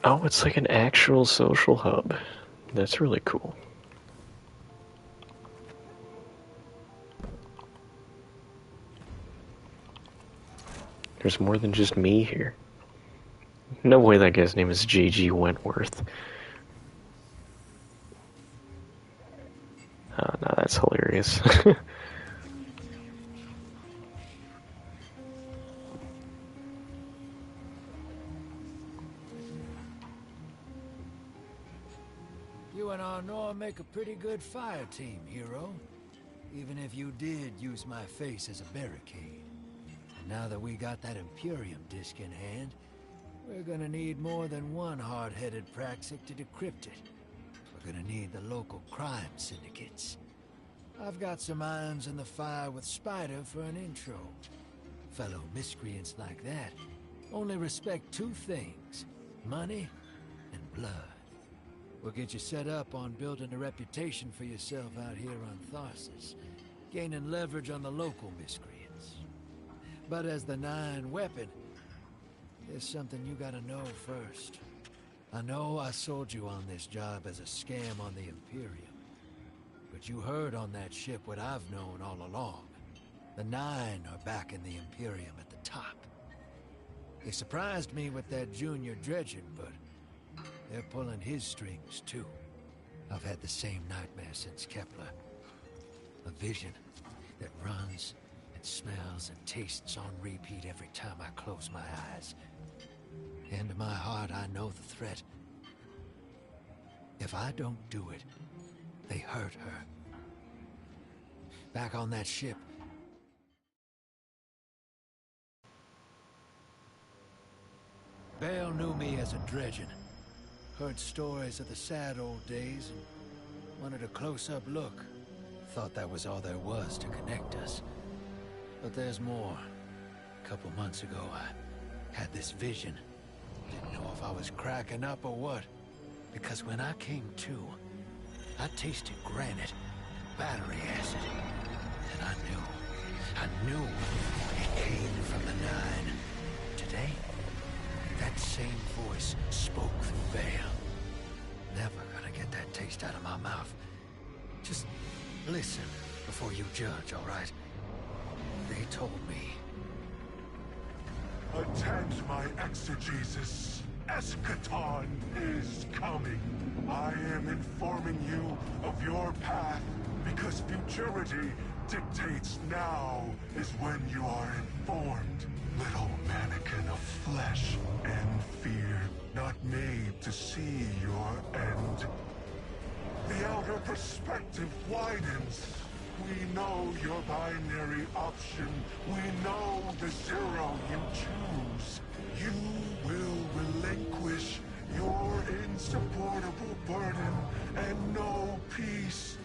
Oh, it's like an actual social hub. That's really cool. There's more than just me here. No way that guy's name is J.G. Wentworth. Oh, no, that's hilarious. You and Arnor make a pretty good fire team, hero. Even if you did use my face as a barricade. Now that we got that Imperium disc in hand, we're gonna need more than one hard-headed Praxic to decrypt it. We're gonna need the local crime syndicates. I've got some irons in the fire with Spider for an intro. Fellow miscreants like that only respect two things: money and blood. We'll get you set up on building a reputation for yourself out here on Tharsis, gaining leverage on the local miscreants. But as the Nine weapon, there's something you gotta know first. I know I sold you on this job as a scam on the Imperium, but you heard on that ship what I've known all along. The Nine are back in the Imperium at the top. They surprised me with that junior dredging, but they're pulling his strings too. I've had the same nightmare since Kepler. A vision that runs and smells and tastes on repeat every time I close my eyes. In my heart, I know the threat. If I don't do it, they hurt her. Back on that ship, Bale knew me as a dredgen. Heard stories of the sad old days and wanted a close-up look. Thought that was all there was to connect us. But there's more. A couple months ago, I had this vision. Didn't know if I was cracking up or what. Because when I came to, I tasted granite, battery acid. And I knew it came from the Nine. Today, that same voice spoke through Bale. Never gonna get that taste out of my mouth. Just listen before you judge, all right? They told me. Attend my exegesis. Eschaton is coming. I am informing you of your path because futurity dictates now is when you are informed. Little mannequin of flesh and fear, not made to see your end. The outer perspective widens. We know your binary option. We know the zero you choose. You will relinquish your insupportable burden and know peace.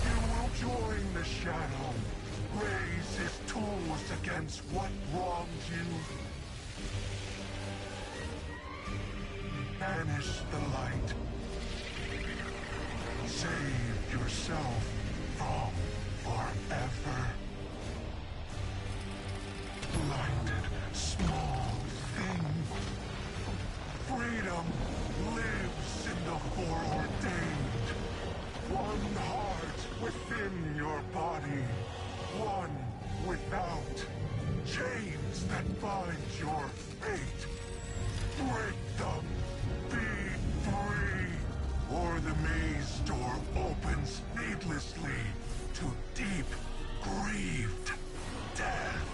You will join the shadow, raise his tools against what wronged you. Banish the light. Save yourself from forever. Blinded, small thing. Freedom lives in the foreordained. One heart within your body. One without. Chains that bind your fate. Break them. Be free. Or the maze door opens needlessly to deep, grieved death.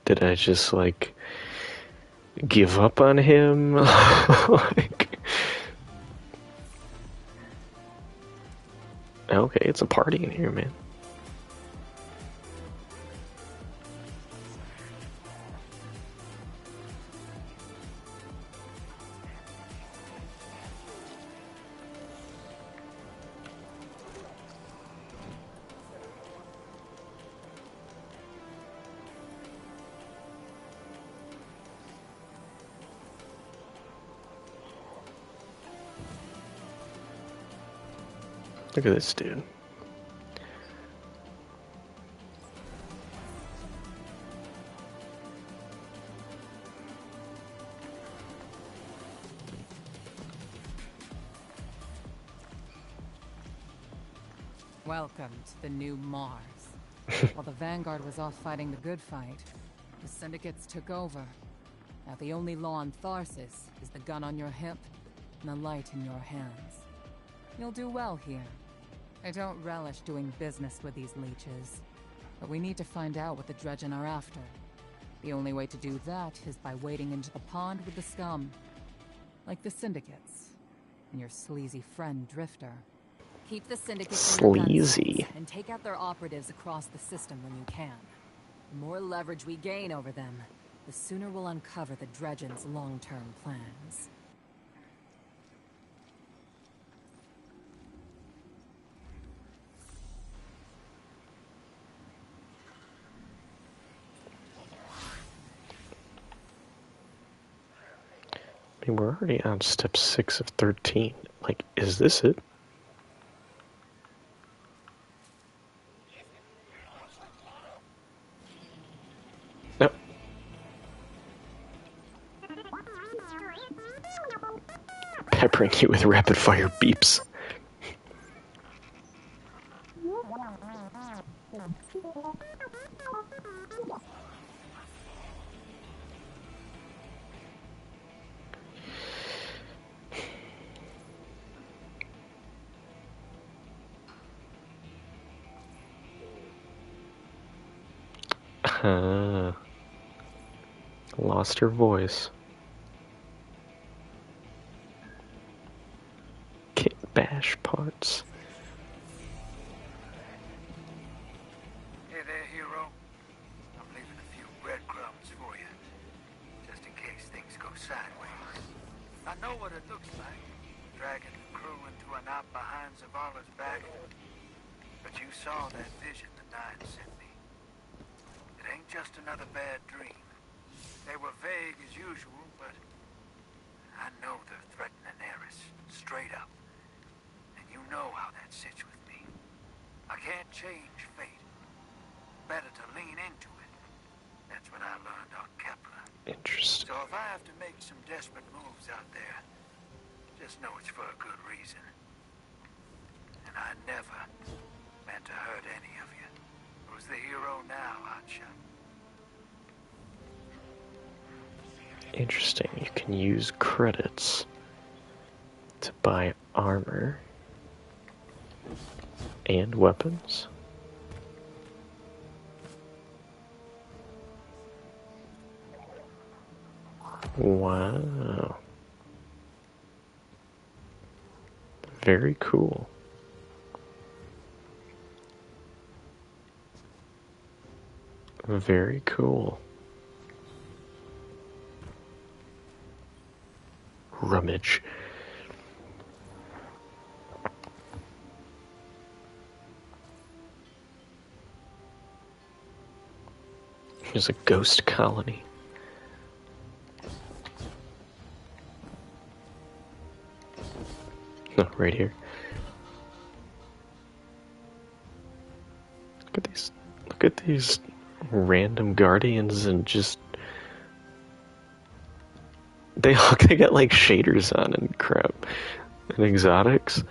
Did I just, like, give up on him? Like... Okay, it's a party in here, man. Look at this dude. Welcome to the new Mars. While the Vanguard was off fighting the good fight, the Syndicates took over. Now the only law on Tharsis is the gun on your hip and the light in your hands. You'll do well here. I don't relish doing business with these leeches, but we need to find out what the Dredgen are after. The only way to do that is by wading into the pond with the scum. Like the Syndicates. And your sleazy friend, Drifter. Keep the Syndicates in your gun Sleazy. sights and take out their operatives across the system when you can. The more leverage we gain over them, the sooner we'll uncover the Dredgen's long-term plans. I mean, we're already on step 6 of 13. Like, is this it? No. Peppering you with rapid-fire beeps. Lost her voice. Kit bash parts. Hey there, hero. I'm leaving a few breadcrumbs for you, just in case things go sideways. I know what it looks like, dragging the crew into an op behind Zavala's back. But you saw that vision the Nine sent me. It ain't just another bad dream. They were vague as usual, but I know they're threatening Eris, straight up. And you know how that sits with me. I can't change fate. Better to lean into it. That's what I learned on Kepler. Interesting. So if I have to make some desperate moves out there, just know it's for a good reason. And I never meant to hurt any of you. Who's the hero now, Hotshot? Interesting. You can use credits to buy armor and weapons. Wow. Very cool. Very cool. Rummage. There's a ghost colony. No, right here. Look at these random guardians and just they got like shaders on and crap and exotics.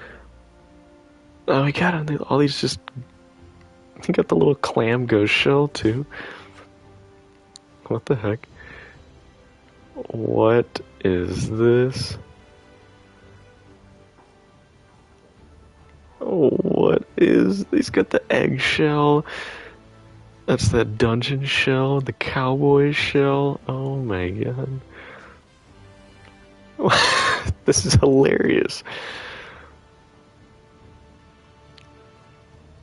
Oh my god, and all these just you got the little clam ghost shell too. What the heck? What is this? Oh, what is... He's got the eggshell. That's that dungeon shell, the cowboy shell. Oh my god. This is hilarious.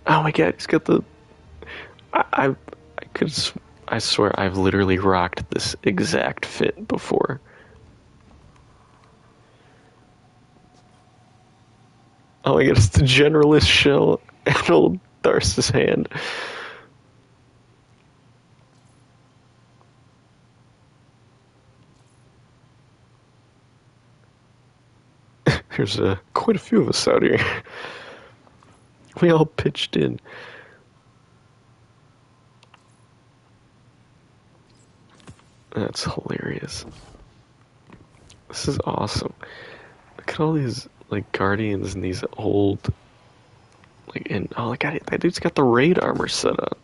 Oh my god, he's got the... I swear I've literally rocked this exact fit before. Oh my god, it's the generalist shell and old Darce's hand. There's quite a few of us out here. We all pitched in. That's hilarious. This is awesome. Look at all these like guardians and these old Like, and oh, look at it, that dude's got the raid armor set on.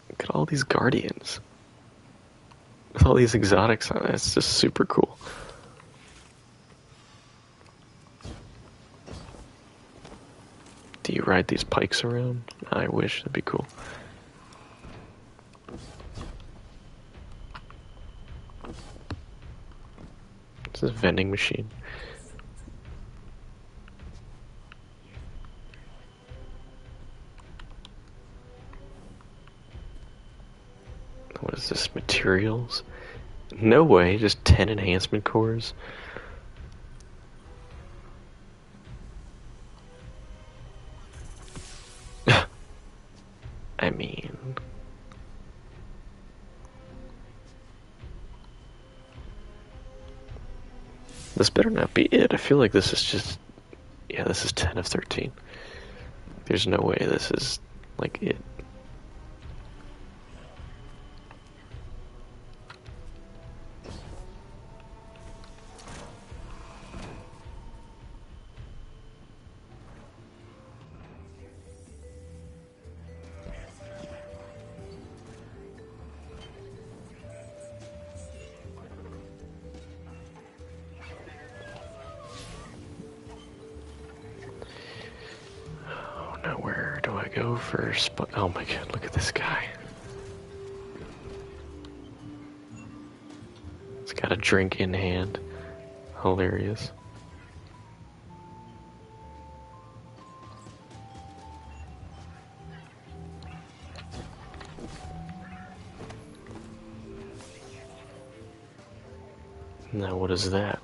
Look at all these guardians with all these exotics on it. It's just super cool. Do you ride these pikes around? I wish, that'd be cool. It's a vending machine. What is this? Materials? No way, just 10 enhancement cores. I mean, this better not be it. I feel like this is just, yeah, this is 10 of 13. There's no way this is like it. Now where do I go first? Oh my god, look at this guy. He's got a drink in hand. Hilarious. Now what is that?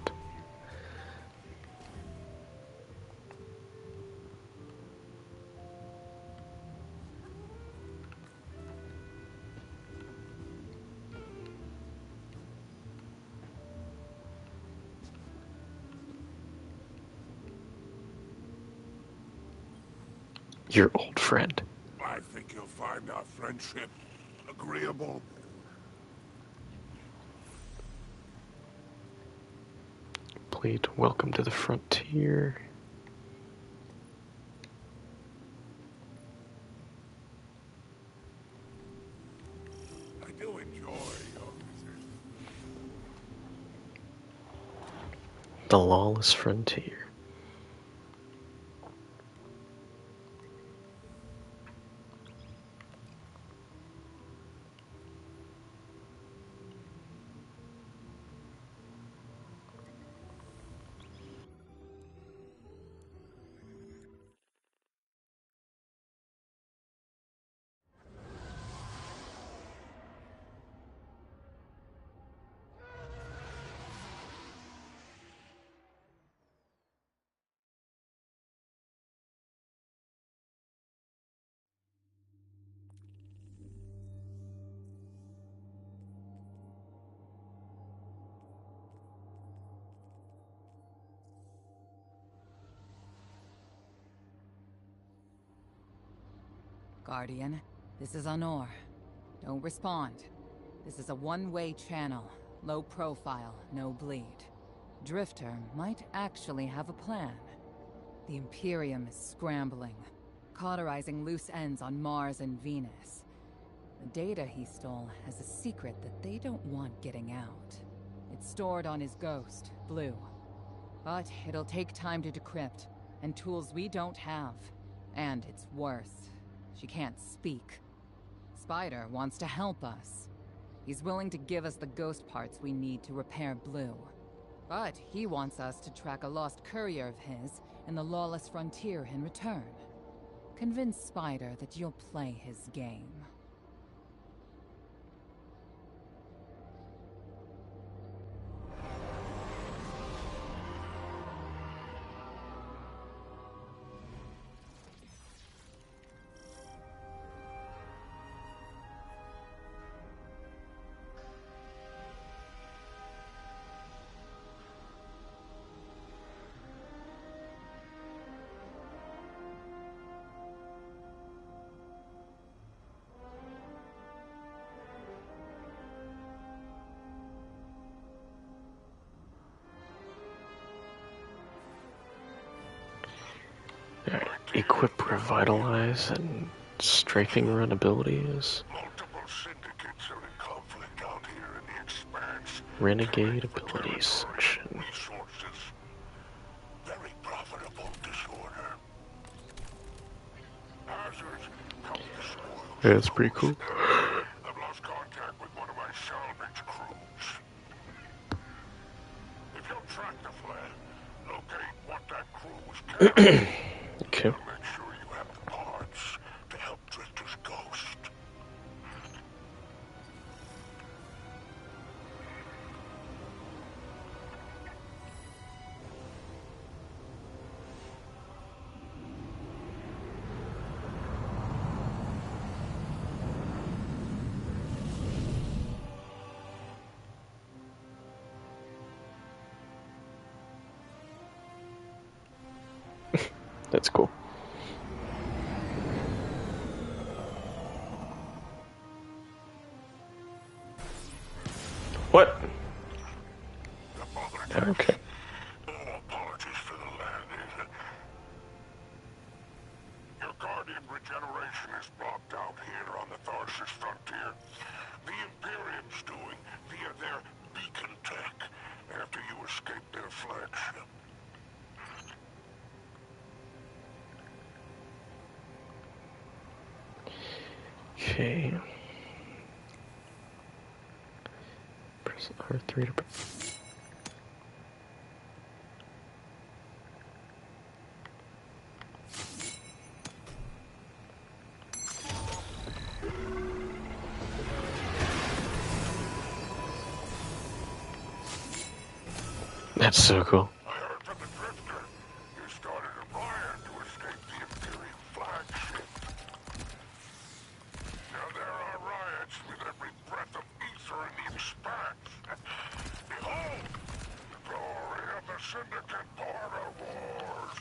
Your old friend. I think you'll find our friendship agreeable. Complete. Welcome to the frontier. I do enjoy your visit. The lawless frontier. Guardian, this is Honor. Don't respond. This is a one-way channel. Low profile, no bleed. Drifter might actually have a plan. The Imperium is scrambling, cauterizing loose ends on Mars and Venus. The data he stole has a secret that they don't want getting out. It's stored on his ghost, Blue. But it'll take time to decrypt, and tools we don't have. And it's worse. She can't speak. Spider wants to help us. He's willing to give us the ghost parts we need to repair Blue. But he wants us to track a lost courier of his in the lawless frontier in return. Convince Spider that you'll play his game. equip Revitalize and Strafing Run abilities. Multiple syndicates are in conflict out here in the Expanse. Renegade abilities section. Resources. Very profitable disorder. Hazards come to spoil. Yeah, that's pretty cool. I've lost contact with one of my salvage crews. If you'll track the flare, locate what that crew was carrying. Okay. Make sure you have the parts to help Drifter's ghost. That's cool. What? Okay. Apologies for the landing. Your Guardian regeneration is blocked out here on the Tharsis frontier. The Imperium's doing via their beacon tech after you escape their flagship. Okay. Press R3 to... That's so cool. I heard from the Drifter. You started a riot to escape the Imperium flagship. Now there are riots with every breath of ether in the Expanse. Behold, the glory of the Syndicate border wars.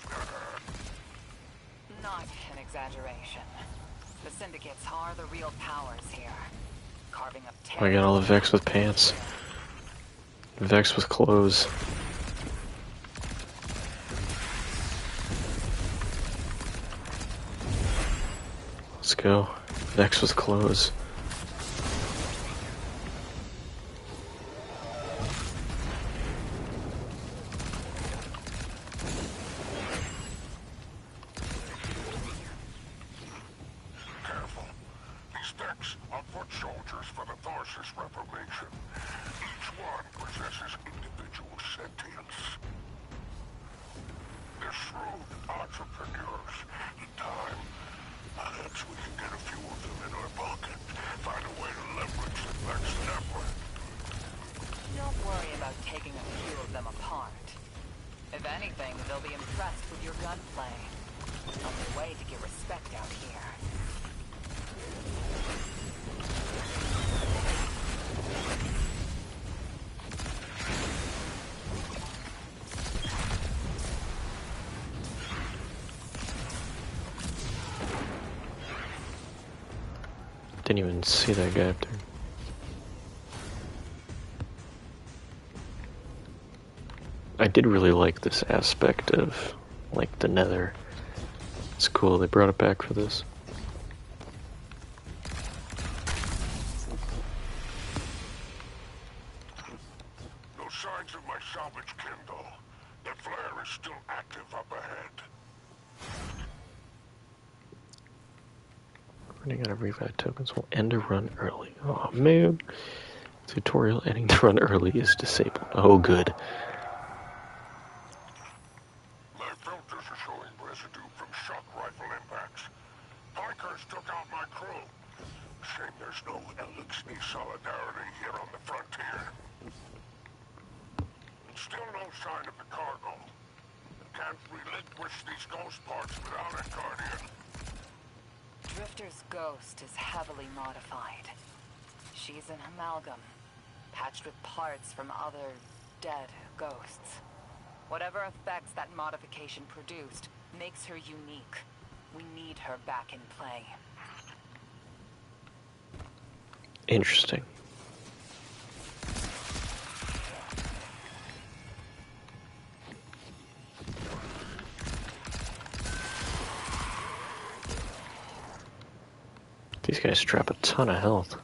Not an exaggeration. The Syndicates are the real powers here. Carving up I got all the Vex with pants. Vex with clothes. Let's go. Vex with clothes. Careful. These decks are foot soldiers for the Tharsis Reformation. Each one possesses individual sentience. They're shrewd entrepreneurs. In time, perhaps we can get a few of them in our pocket. Find a way to leverage the Vex network. Don't worry about taking a few of them apart. If anything, they'll be impressed with your gunplay. Only way to get respect out here. Didn't even see that guy up there. I did really like this aspect of, like, the Nether. It's cool, they brought it back for this. No signs of my salvage kindle. The flare is still active up ahead. Running out of revive tokens will end a run early. Oh man. Tutorial ending the run early is disabled. Oh good. My filters are showing residue from shock rifle impacts. Pikers took out my crew. Shame there's no Elixir solidarity here on the frontier. And still no sign of the cargo. Can't relinquish these ghost parts without it, Guardian. Drifter's ghost is heavily modified. She's an amalgam, patched with parts from other dead ghosts. Whatever effects that modification produced makes her unique. We need her back in play. Interesting. These guys drop a ton of health.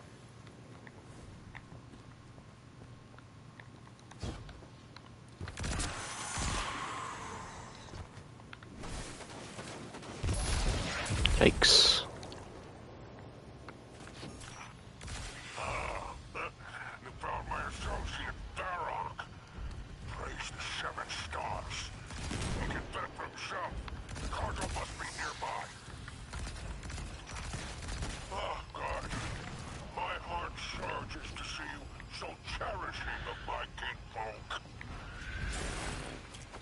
Yikes. You found my associate, Darok. Praise the 7 stars. He can fend for himself. The cargo must be nearby. Oh, God. My heart surges to see you so cherishing of my kinfolk.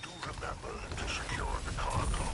Do remember to secure the cargo.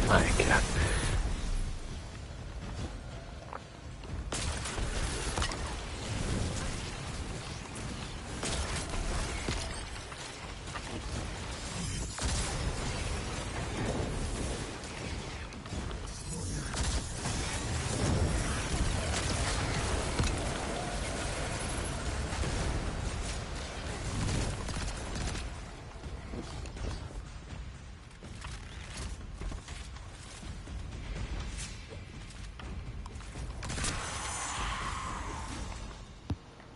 My God.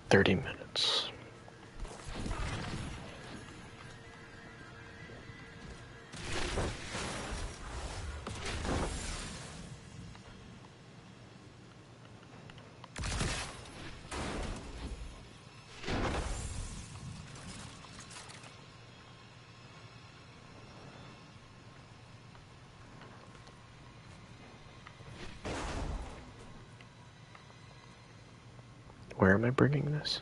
"30 minutes. Where am I bringing this?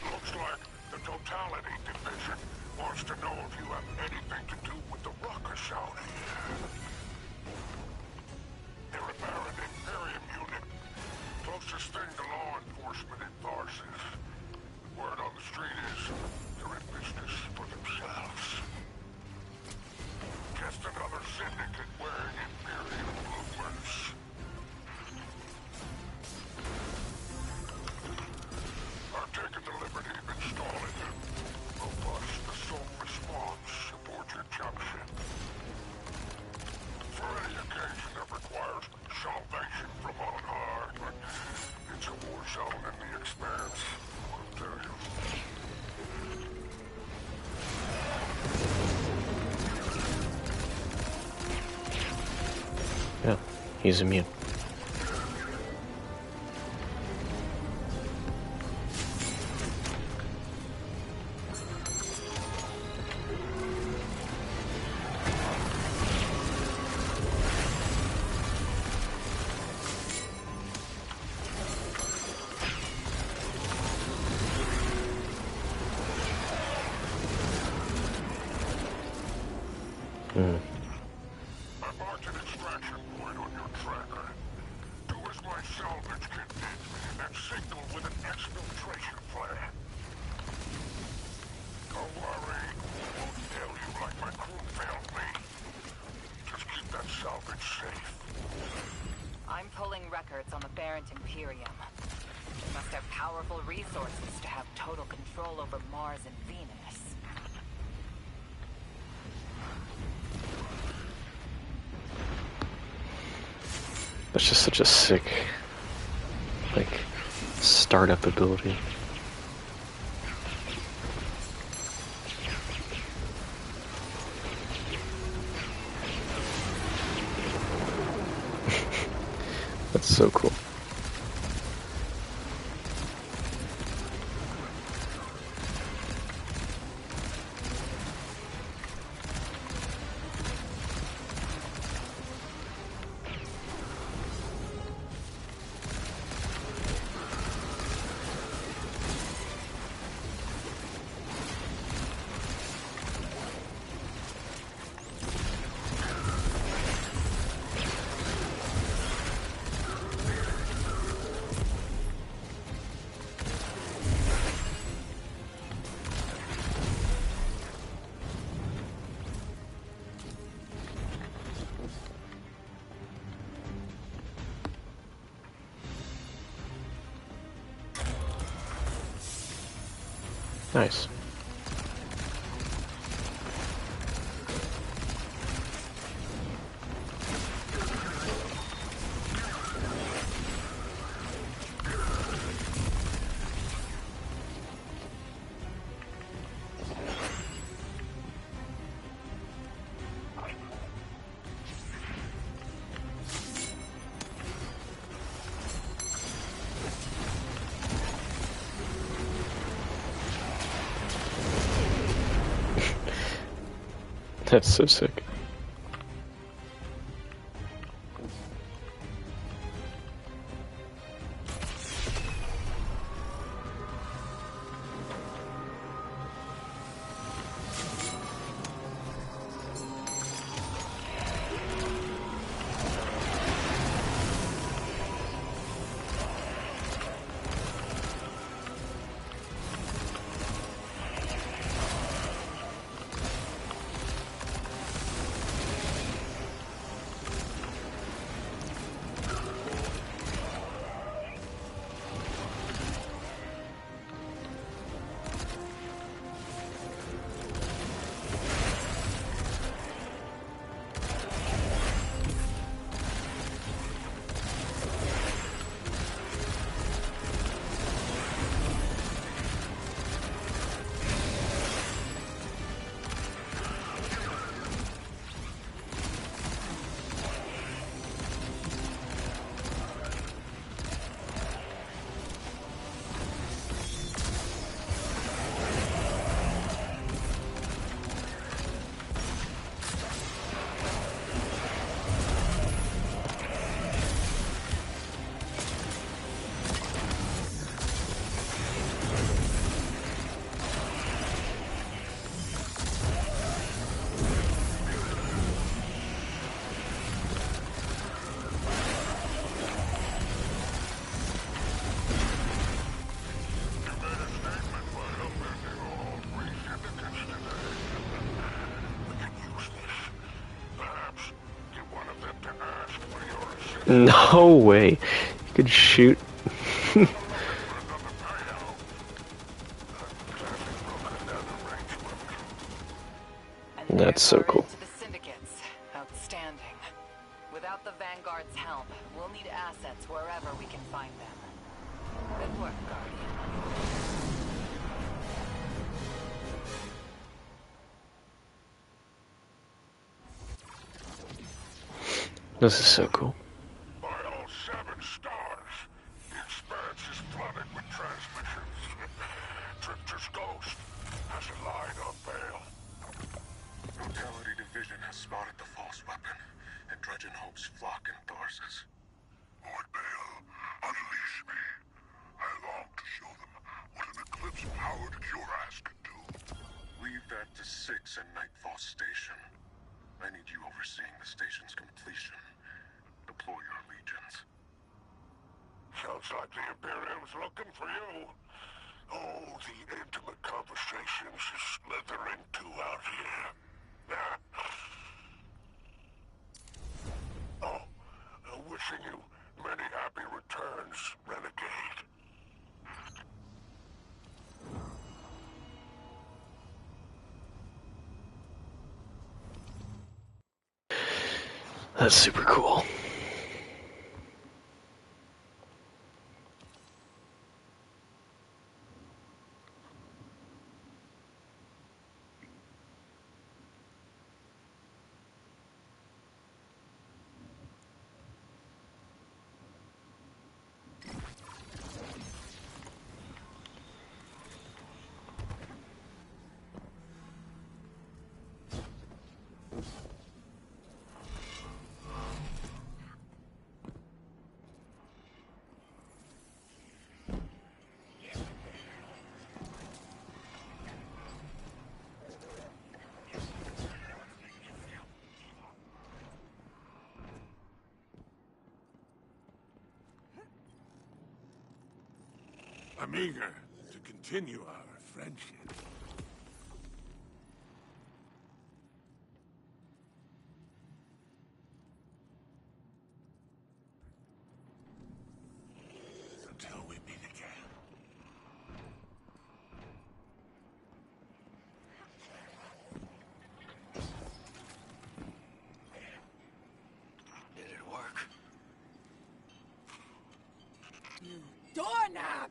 Looks like the Totality Division wants to know if you have anything to do with the Ruckus out here. They're a Baron Imperium unit. Closest thing to law enforcement in Tharsis. Word on the street is they're in business for themselves. Just another syndicate wearing Imperium bloomers. I've taken the liberty of installing a robust assault response aboard your jumpship. For any occasion that requires salvation from on high, but it's a war zone in the expanse, I'll tell you. Yeah, he's immune. I marked an extraction point on your tracker. Do as my salvage kit did, and signal with an exfiltration plan. Don't worry, I won't fail you like my crew failed me. Just keep that salvage safe. I'm pulling records on the Barrent Imperium. They must have powerful resources to have total control over Mars and Venus. That's just such a sick, like, startup ability. That's so cool. Nice. That's so sick. No way. You could shoot. That's so cool. Into the syndicates. Outstanding. Without the Vanguard's help, we'll need assets wherever we can find them. Good work, Guardian. This is so cool. By all 7 stars, the expanse is flooded with transmissions. Drifter's ghost has a line on bail. Brutality Division has spotted the false weapon, and Dredgen hopes flock in Tharsis. Lord Bale, unleash me. I long to show them what an Eclipse-powered cuirass can do. Leave that to 6 and Nightfall Station. I need you overseeing the station's completion. Deploy your legions. Sounds like the Imperium's looking for you. Oh, the intimate conversations you slither into out here. Oh, wishing you many happy returns, Renegade. That's super cool. I'm eager to continue our friendship. Until we meet again. Did it work? You doorknob!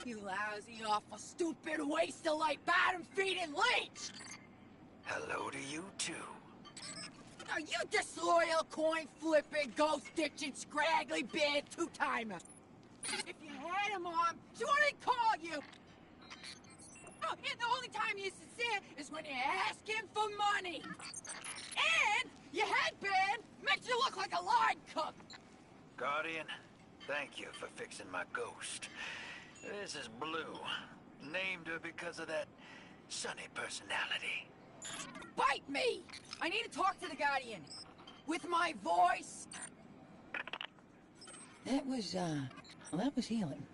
You lousy, awful, stupid, waste of light, bottom-feeding leech! Hello to you, too. Are you disloyal, coin-flipping, ghost-ditching, scraggly, bad two-timer? If you had a mom, she wouldn't call you! Oh, and the only time you're sincere is when you're asking for money! And your headband makes you look like a line cook! Guardian, thank you for fixing my ghost. This is Blue. Named her because of that sunny personality. Bite me! I need to talk to the Guardian. With my voice. That was healing.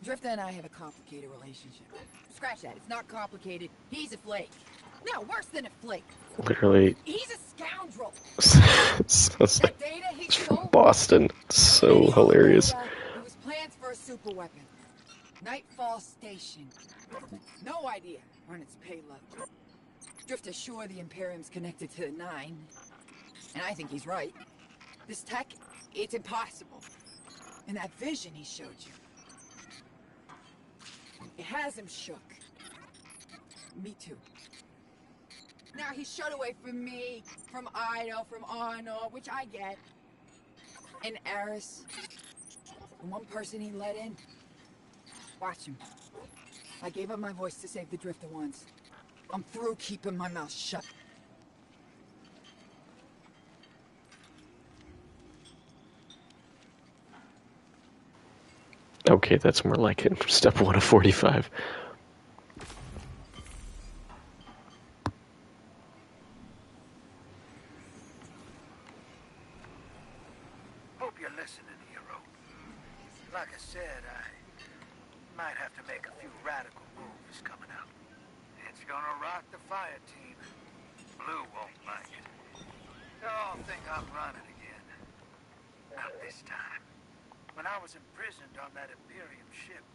Drifter and I have a complicated relationship. Scratch that, it's not complicated. He's a flake. No, worse than a flake. Literally. He's a scoundrel. Sounds That like data he it's from stole? Boston. So Any old hilarious. data, it was plans for a super weapon. Nightfall Station. No idea on its payload. Drifter's sure the Imperium's connected to the Nine. And I think he's right. This tech, it's impossible. And that vision he showed you, it has him shook. Me too. Now he's shut away from me, from Ido, from Arno, which I get. And Eris. And one person he let in. Watch him. I gave up my voice to save the Drifter once. I'm through keeping my mouth shut. Okay, that's more like it. Step 1 of 45. Hope you're listening, hero. Like I said, I might have to make a few radical moves coming up. It's gonna rock the fire team. Blue won't like it. They'll all think I'm running again. Not this time. When I was imprisoned on that Imperium ship,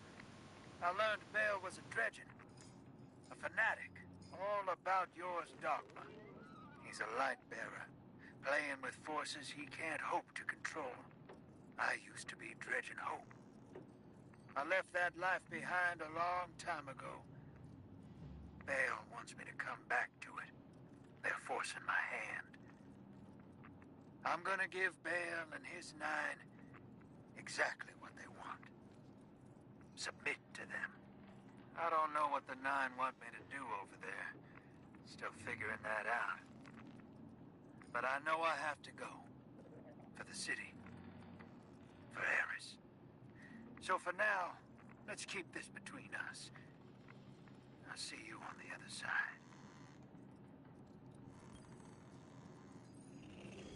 I learned Bale was a dredgen. A fanatic. All about yours dogma. He's a light bearer. Playing with forces he can't hope to control. I used to be dredging hope. I left that life behind a long time ago. Bale wants me to come back to it. They're forcing my hand. I'm gonna give Bale and his Nine exactly what they want. Submit to them. I don't know what the Nine want me to do over there. Still figuring that out. But I know I have to go. For the city. For Eris. So for now, let's keep this between us. I'll see you on the other side.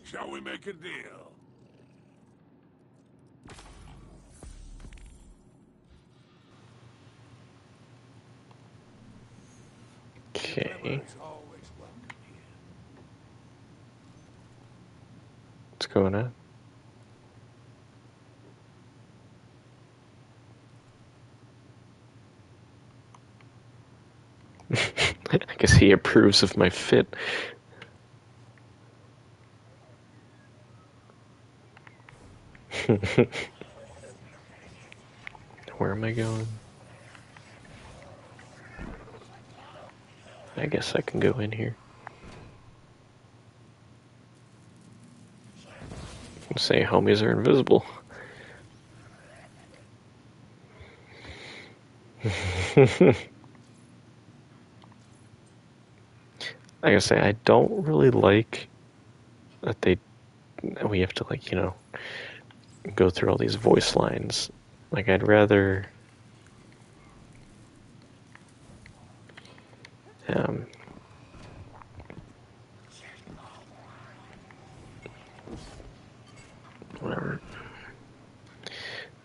Shall we make a deal? Okay. It's always welcome here. What's going on? I guess he approves of my fit. Where am I going? I guess I can go in here. Say homies are invisible. I gotta say, I don't really like that we have to, like, go through all these voice lines. Like, I'd rather whatever.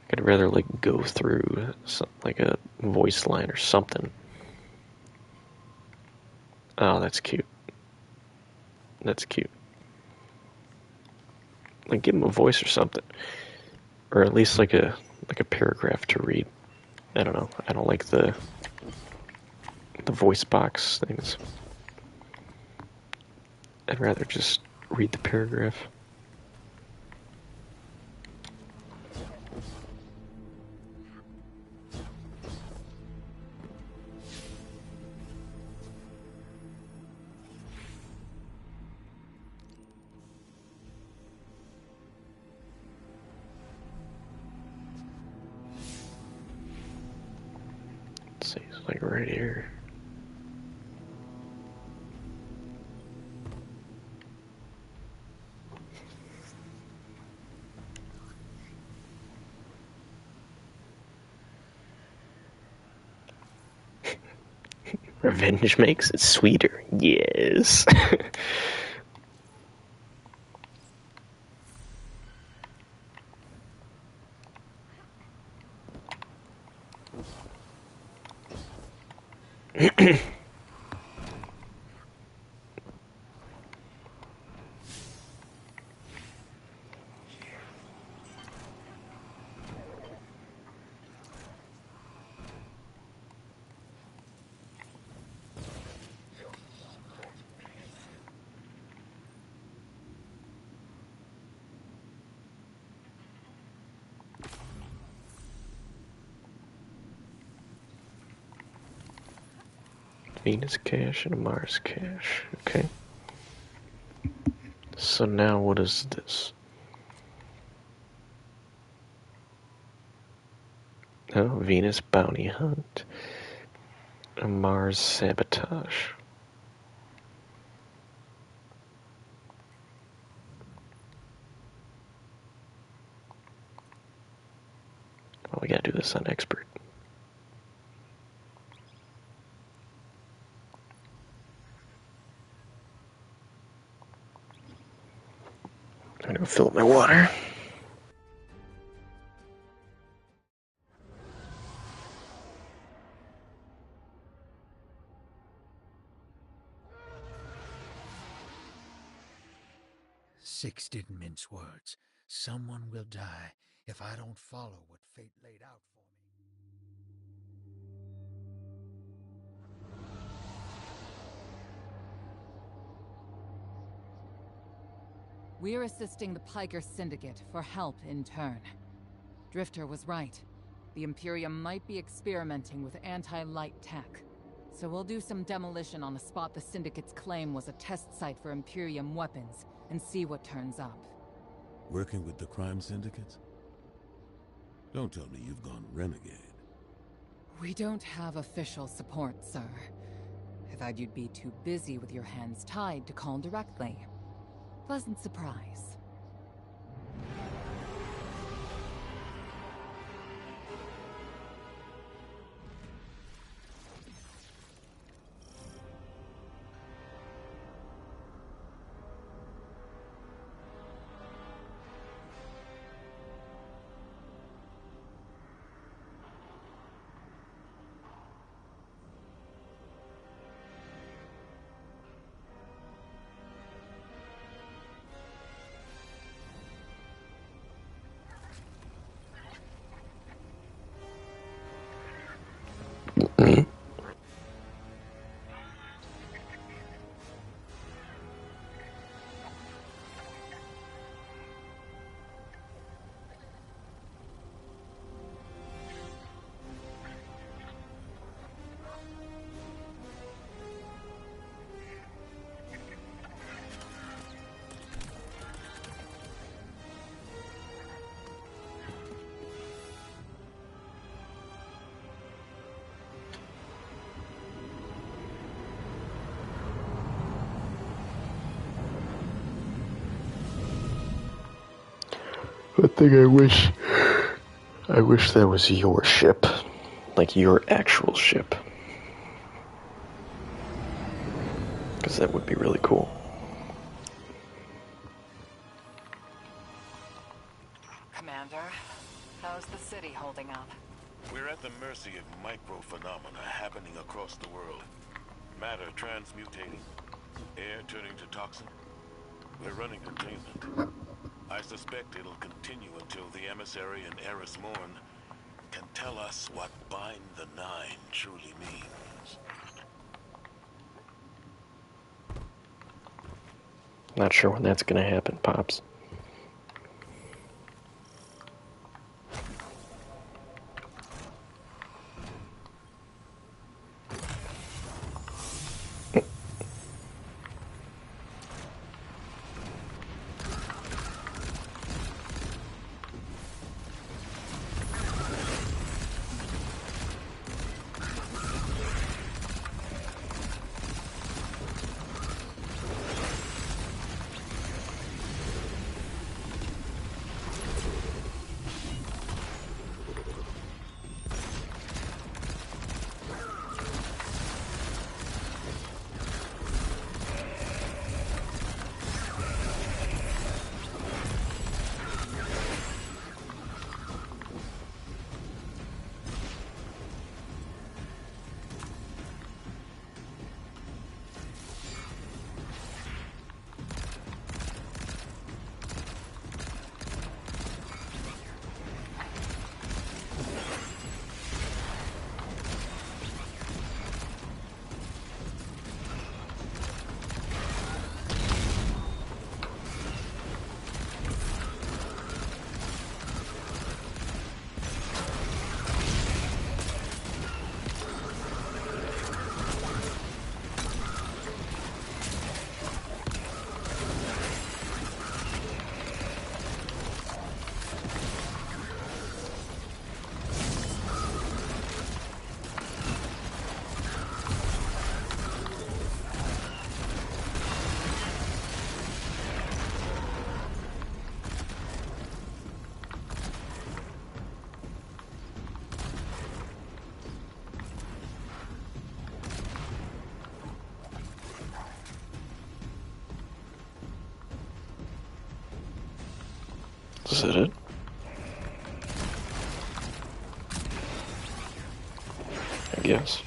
I'd rather like go through like a voice line or something. Oh, that's cute. That's cute. Like give him a voice or something, or at least like a paragraph to read. I don't know. I don't like the voice box things. I'd rather just read the paragraph. Let's see, it's like right here. Revenge makes it sweeter. Yes. Venus cache and a Mars cache. Okay. So now what is this? Oh, Venus bounty hunt. A Mars sabotage. Well, we gotta do this on expert. I'm gonna go fill up my water. Six didn't mince words. Someone will die if I don't follow what fate laid out for me. We're assisting the Piker Syndicate for help in turn. Drifter was right. The Imperium might be experimenting with anti-light tech. So we'll do some demolition on a spot the Syndicate's claim was a test site for Imperium weapons, and see what turns up. Working with the crime syndicates? Don't tell me you've gone renegade. We don't have official support, sir. I thought you'd be too busy with your hands tied to call directly. Pleasant surprise. One thing I wish that was your ship. Like your actual ship. Because that would be really cool. Commander, how How's the city holding up? We're at the mercy of micro-phenomena happening across the world. Matter transmutating, air turning to toxin. We're running containment. I suspect it'll continue until the emissary and Eris Morn can tell us what Bind the Nine truly means. Not sure when that's gonna happen, Pops. Is that it? I guess.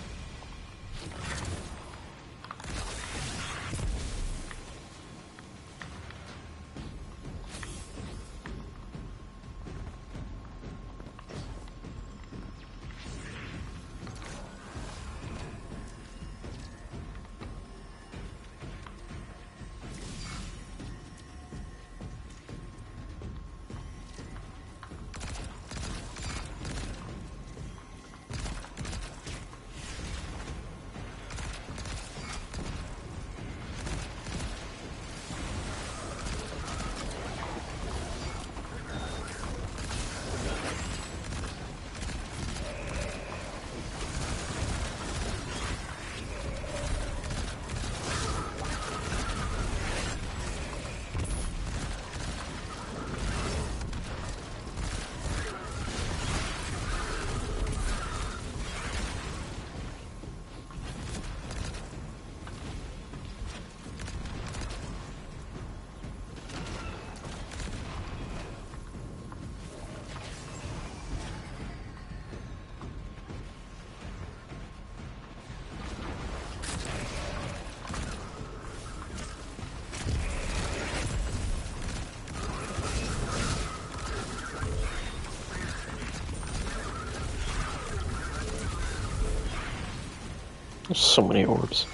There's so many orbs.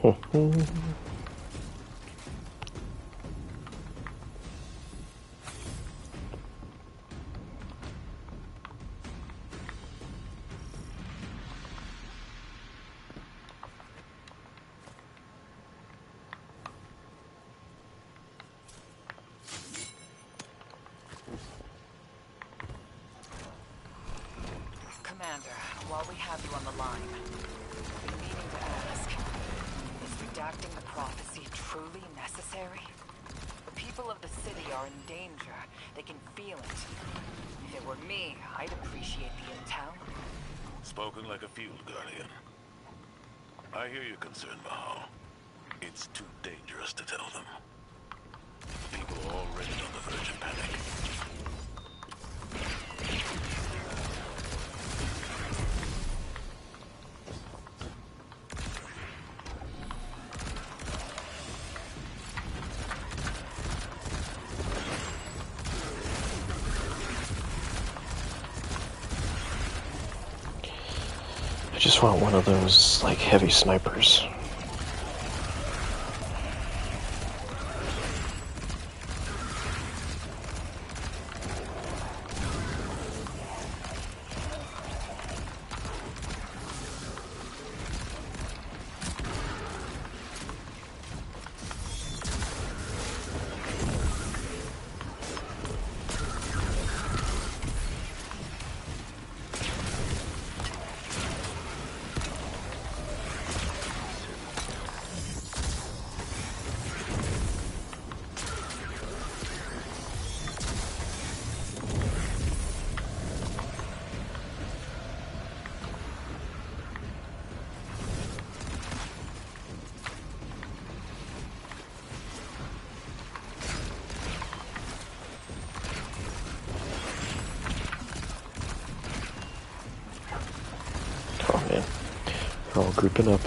Commander, while we have you on the line, I've been meaning to ask, is redacting the prophecy truly necessary? The people of the city are in danger. They can feel it. If it were me, I'd appreciate the intel. Spoken like a field guardian. I hear your concern, Mahal. It's too dangerous to tell them. People are already on the verge of panic. I just want one of those, like, heavy snipers. They're all grouping up.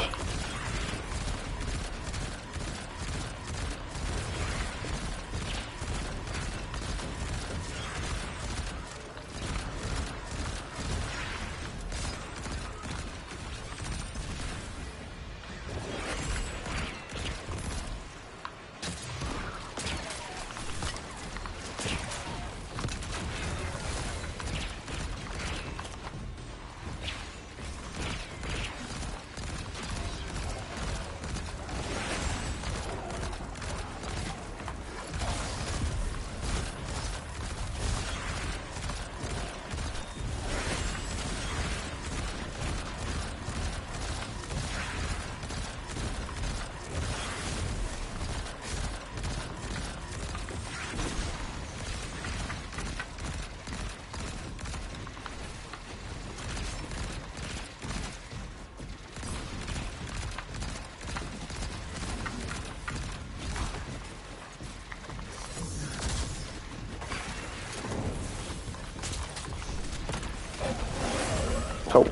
Oh,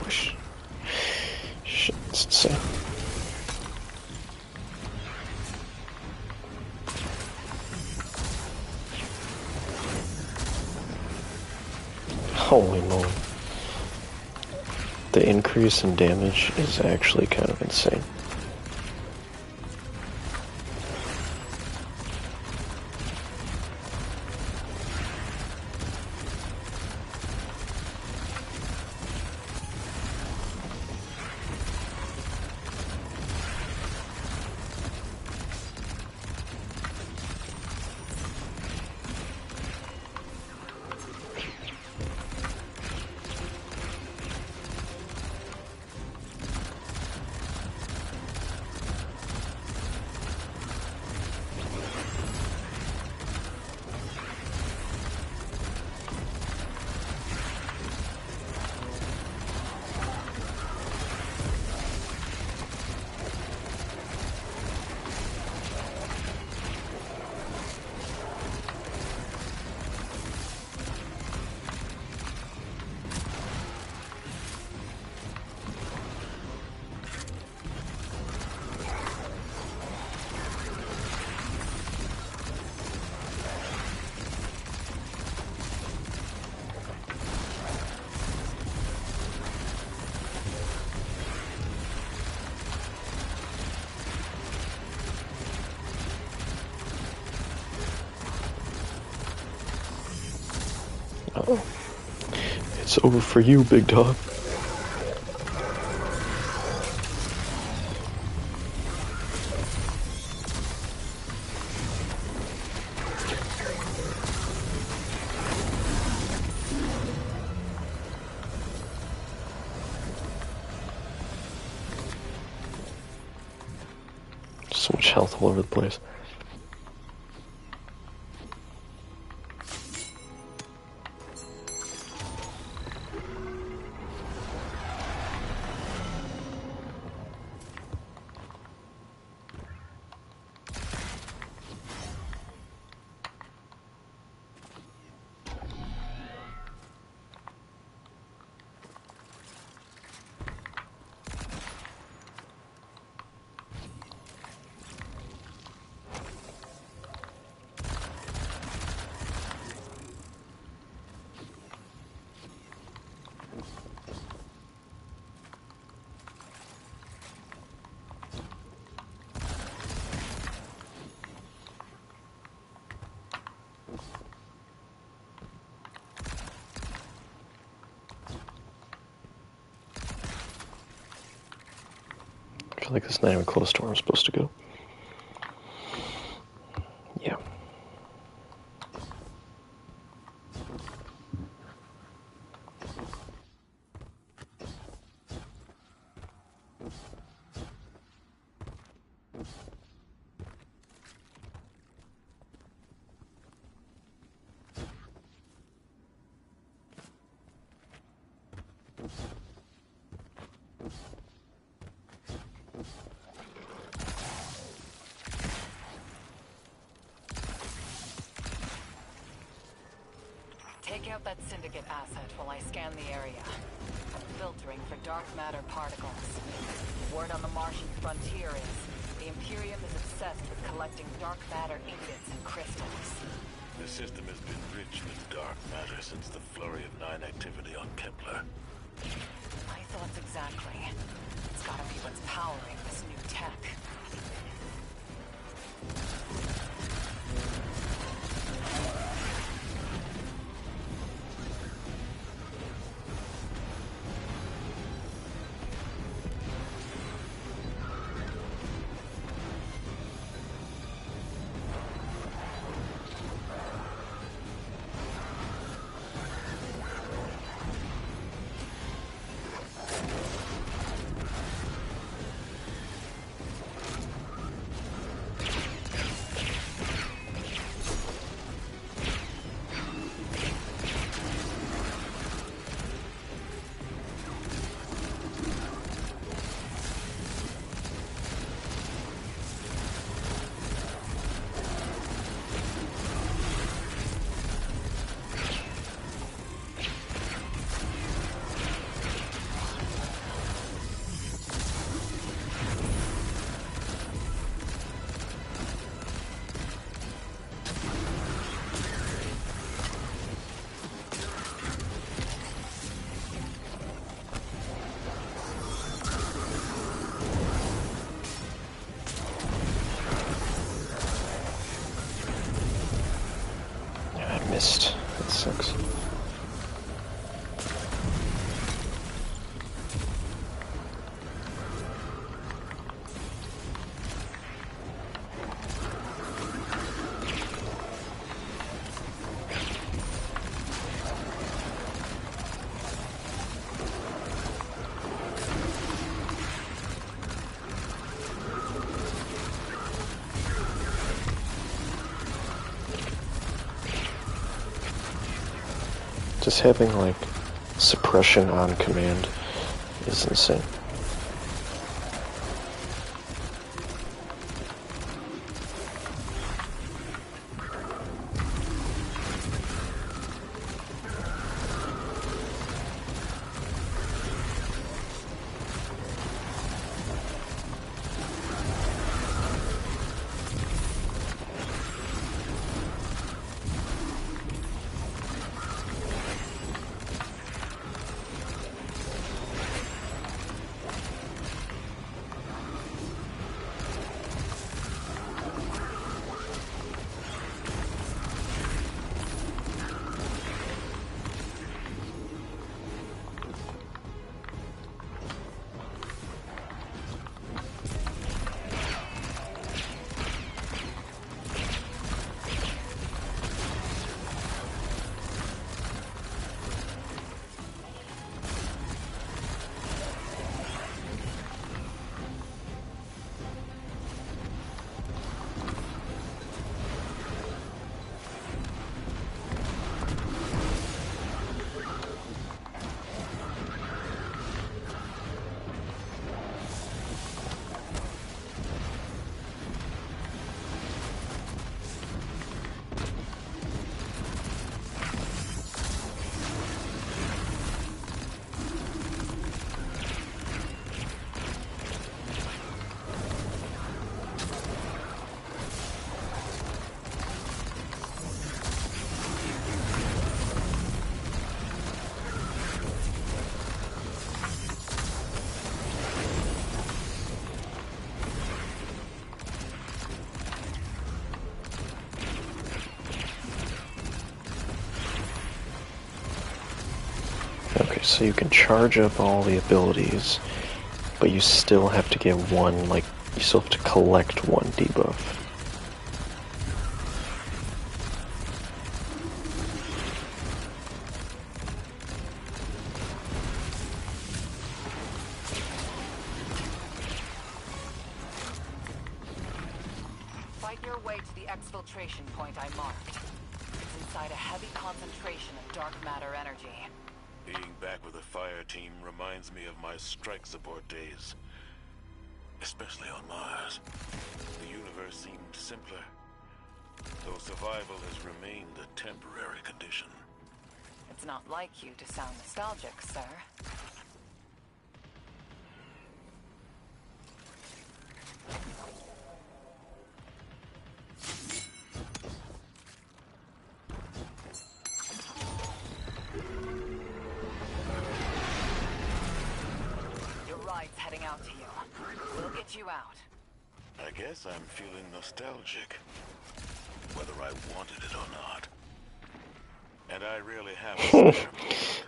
shit, it's insane. Holy moly. The increase in damage is actually kind of insane. It's over for you, big dog. So much health all over the place. I feel like it's not even close to where I'm supposed to go. Yeah. Take out that Syndicate asset while I scan the area. Filtering for dark matter particles. Word on the Martian frontier is, the Imperium is obsessed with collecting dark matter ingots and crystals. The system has been rich with dark matter since the flurry of 9 activity on Kepler. My thoughts exactly. It's gotta be what's powering this new tech. Missed. That sucks. Just having, like, suppression on command is insane. So you can charge up all the abilities, but you still have to get one, like, you still have to collect one debuff. Fight your way to the exfiltration point I marked. It's inside a heavy concentration of dark matter energy. Being back with the fire team reminds me of my strike support days. Especially on Mars. The universe seemed simpler, though survival has remained a temporary condition. It's not like you to sound nostalgic, sir. Your ride's heading out to you. We'll get you out. I guess I'm feeling nostalgic, whether I wanted it or not. And I really have.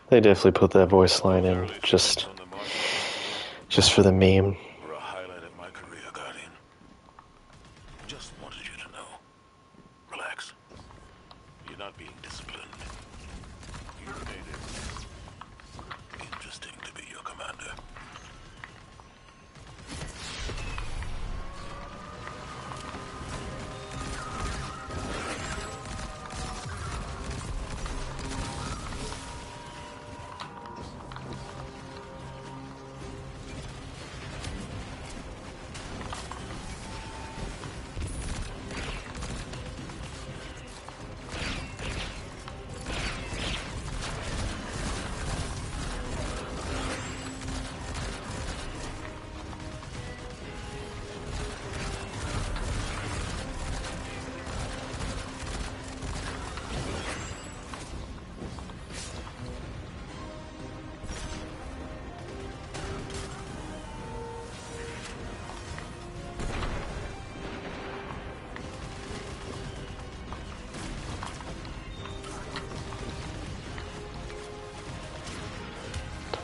They definitely put that voice line in just for the meme. Were a highlight of my career, Guardian. Just wanted you to know. Relax. You're not being disciplined. You made it interesting to be your commander.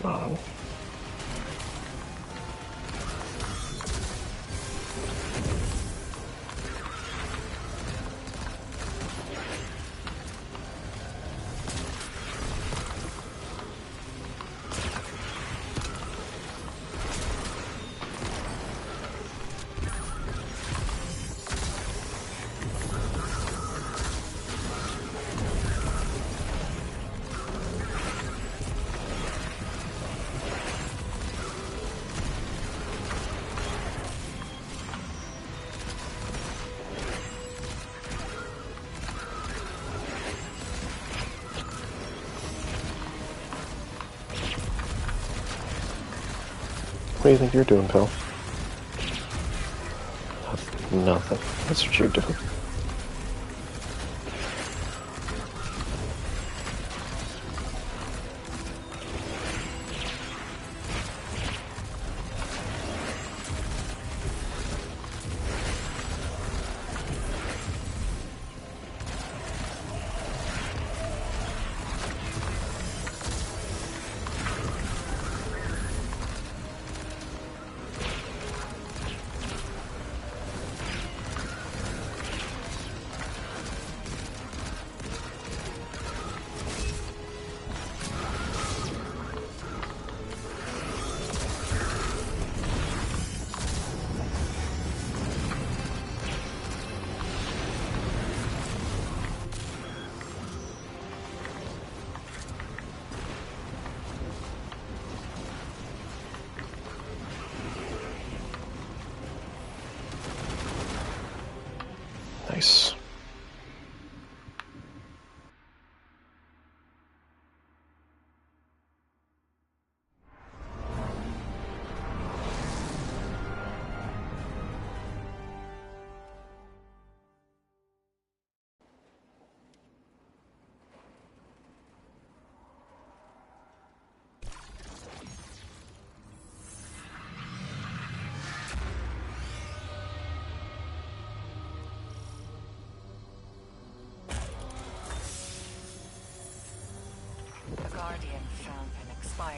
On. What do you think you're doing, pal? Nothing. That's what you're doing. Nice.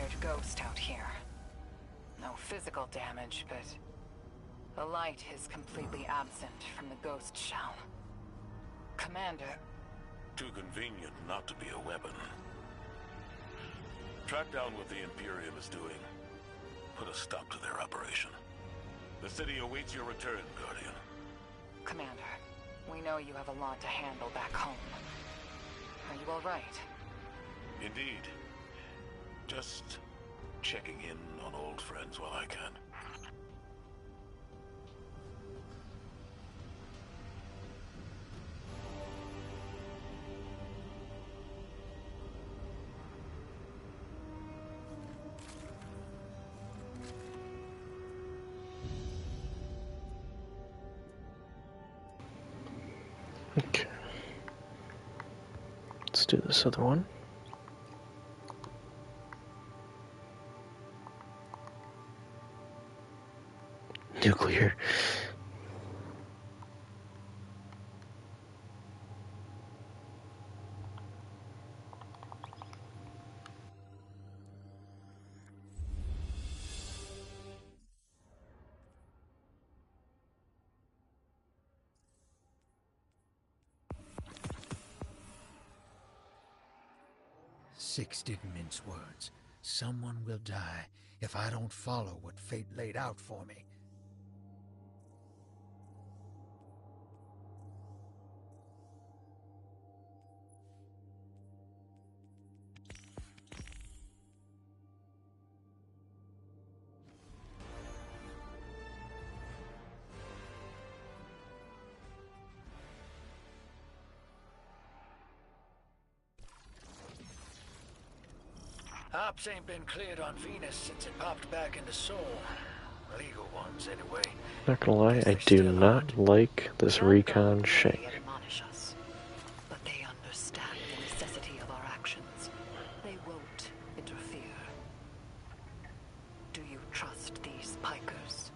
weird ghost out here. No physical damage, but the light is completely absent from the ghost shell. Commander... Too convenient not to be a weapon. Track down what the Imperium is doing. Put a stop to their operation. The city awaits your return, Guardian. Commander, we know you have a lot to handle back home. Are you all right? Indeed. Just checking in on old friends while I can. Okay. Let's do this other one. Nuclear. Six didn't mince words. Someone will die if I don't follow what fate laid out for me. Ops ain't been cleared on Venus since it popped back into Sol. Legal ones, anyway. Not gonna lie, I do not like this recon shank. They admonish us, but they understand the necessity of our actions. They won't interfere. Do you trust these pikers?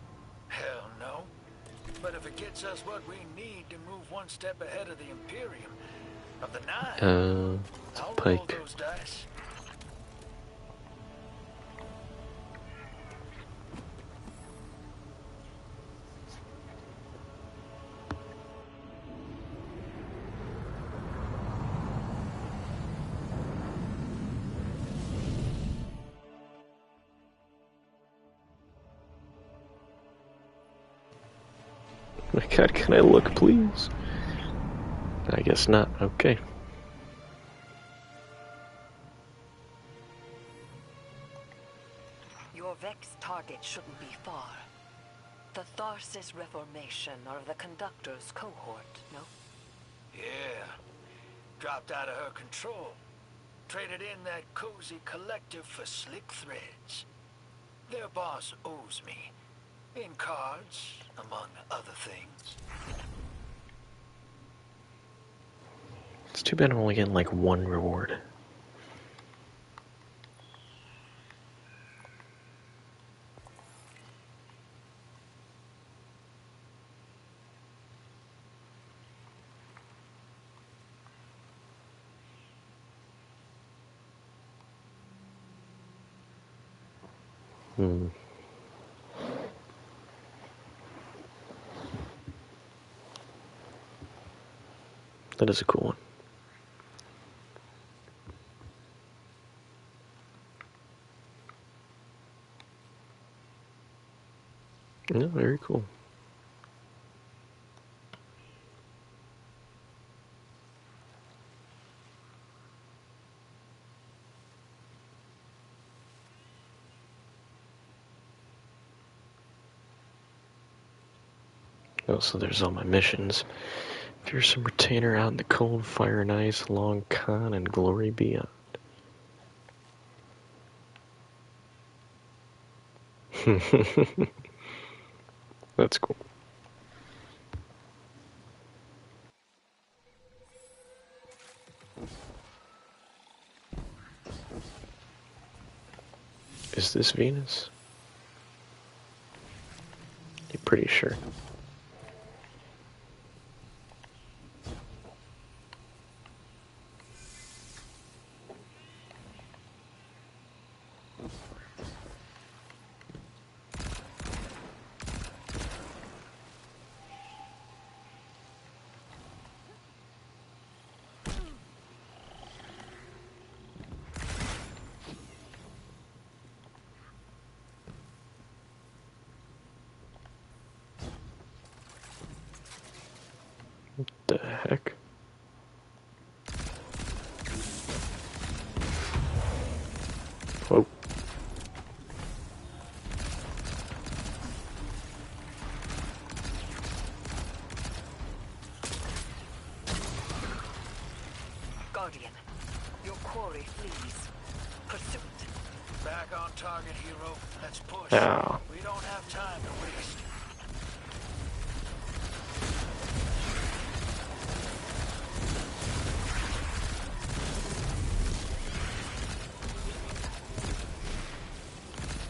Hell no. But if it gets us what we need to move one step ahead of the Imperium, of the Nine, It's a I'll roll pike. those dice. My God, can I look, please? I guess not. Okay. Your Vex target shouldn't be far. The Tharsis Reformation are the Conductor's cohort, no? Yeah. Dropped out of her control. Traded in that cozy collective for slick threads. Their boss owes me. In cards, among other things. It's too bad I'm only getting like one reward. That is a cool one. No, very cool. Oh, so there's all my missions. Fearsome retainer out in the cold, fire and ice, long con, and glory beyond. That's cool. Is this Venus? You're pretty sure. the heck? Whoa. Guardian, your quarry flees. Pursue it. Back on target, hero. Let's push. Ah. We don't have time to waste.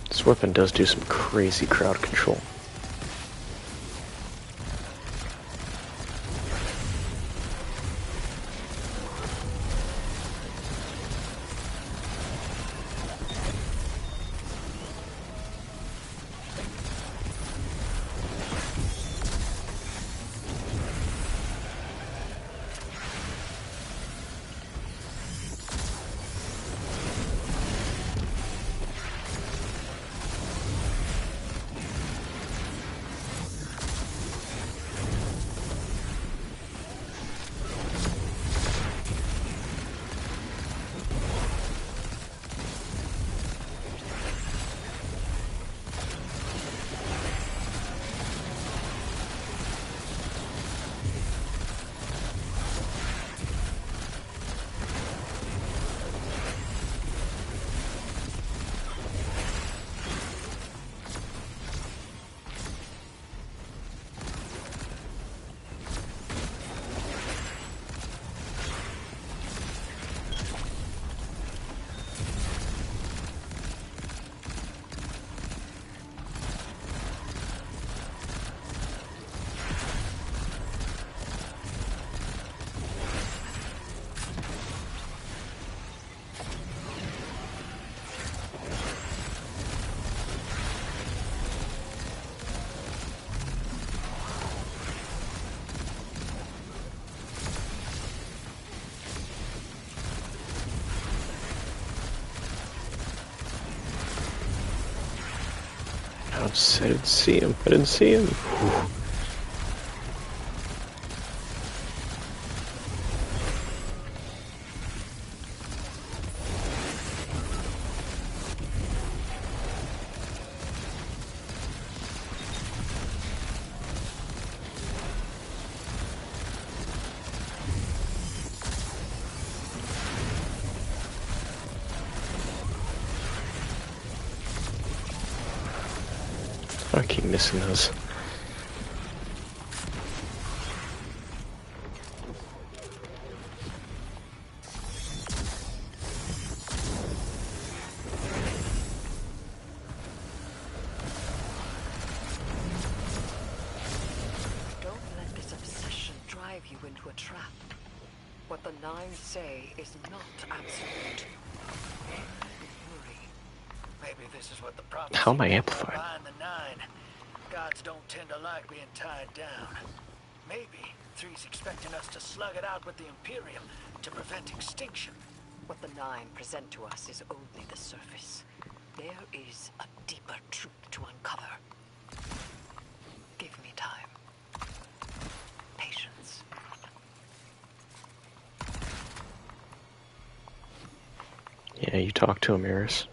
This weapon does do some crazy crowd control. I didn't see him. I didn't see him. Whew. I keep missing those. Don't let this obsession drive you into a trap. What the Nine say is not absolute. Hurry. Maybe this is what the prophecy How am I meant amplified? behind the Nine. Gods don't tend to like being tied down. Maybe Three's expecting us to slug it out with the Imperium to prevent extinction. What the Nine present to us is only the surface. There is a deeper truth to uncover. Give me time. Patience. Yeah, you talk to him, Eris.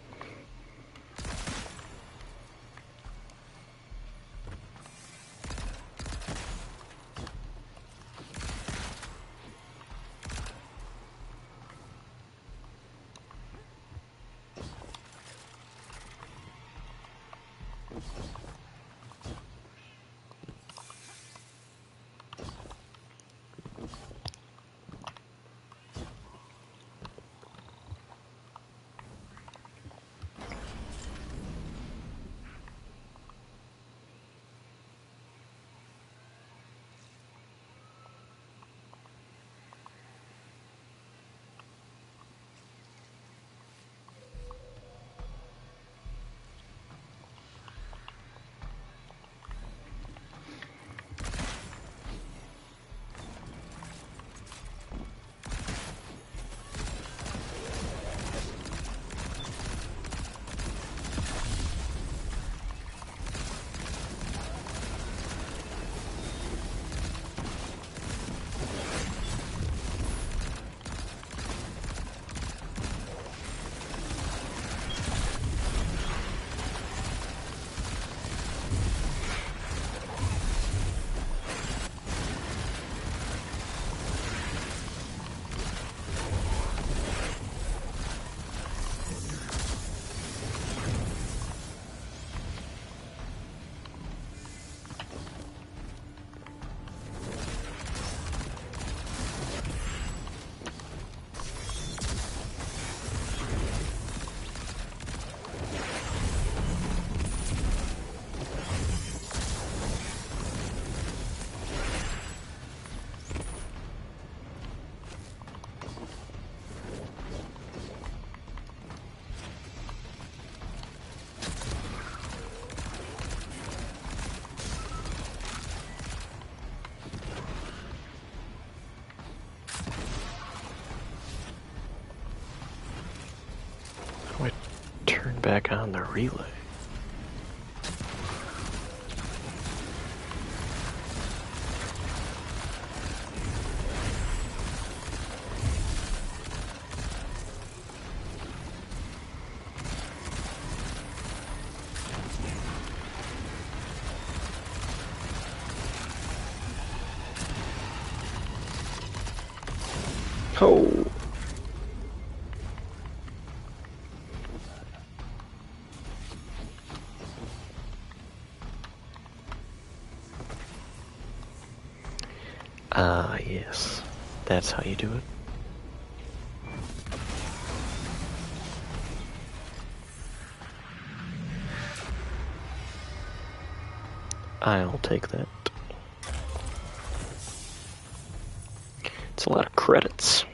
back on the relay. Oh. Ah, yes. That's how you do it. I'll take that. It's a lot of credits.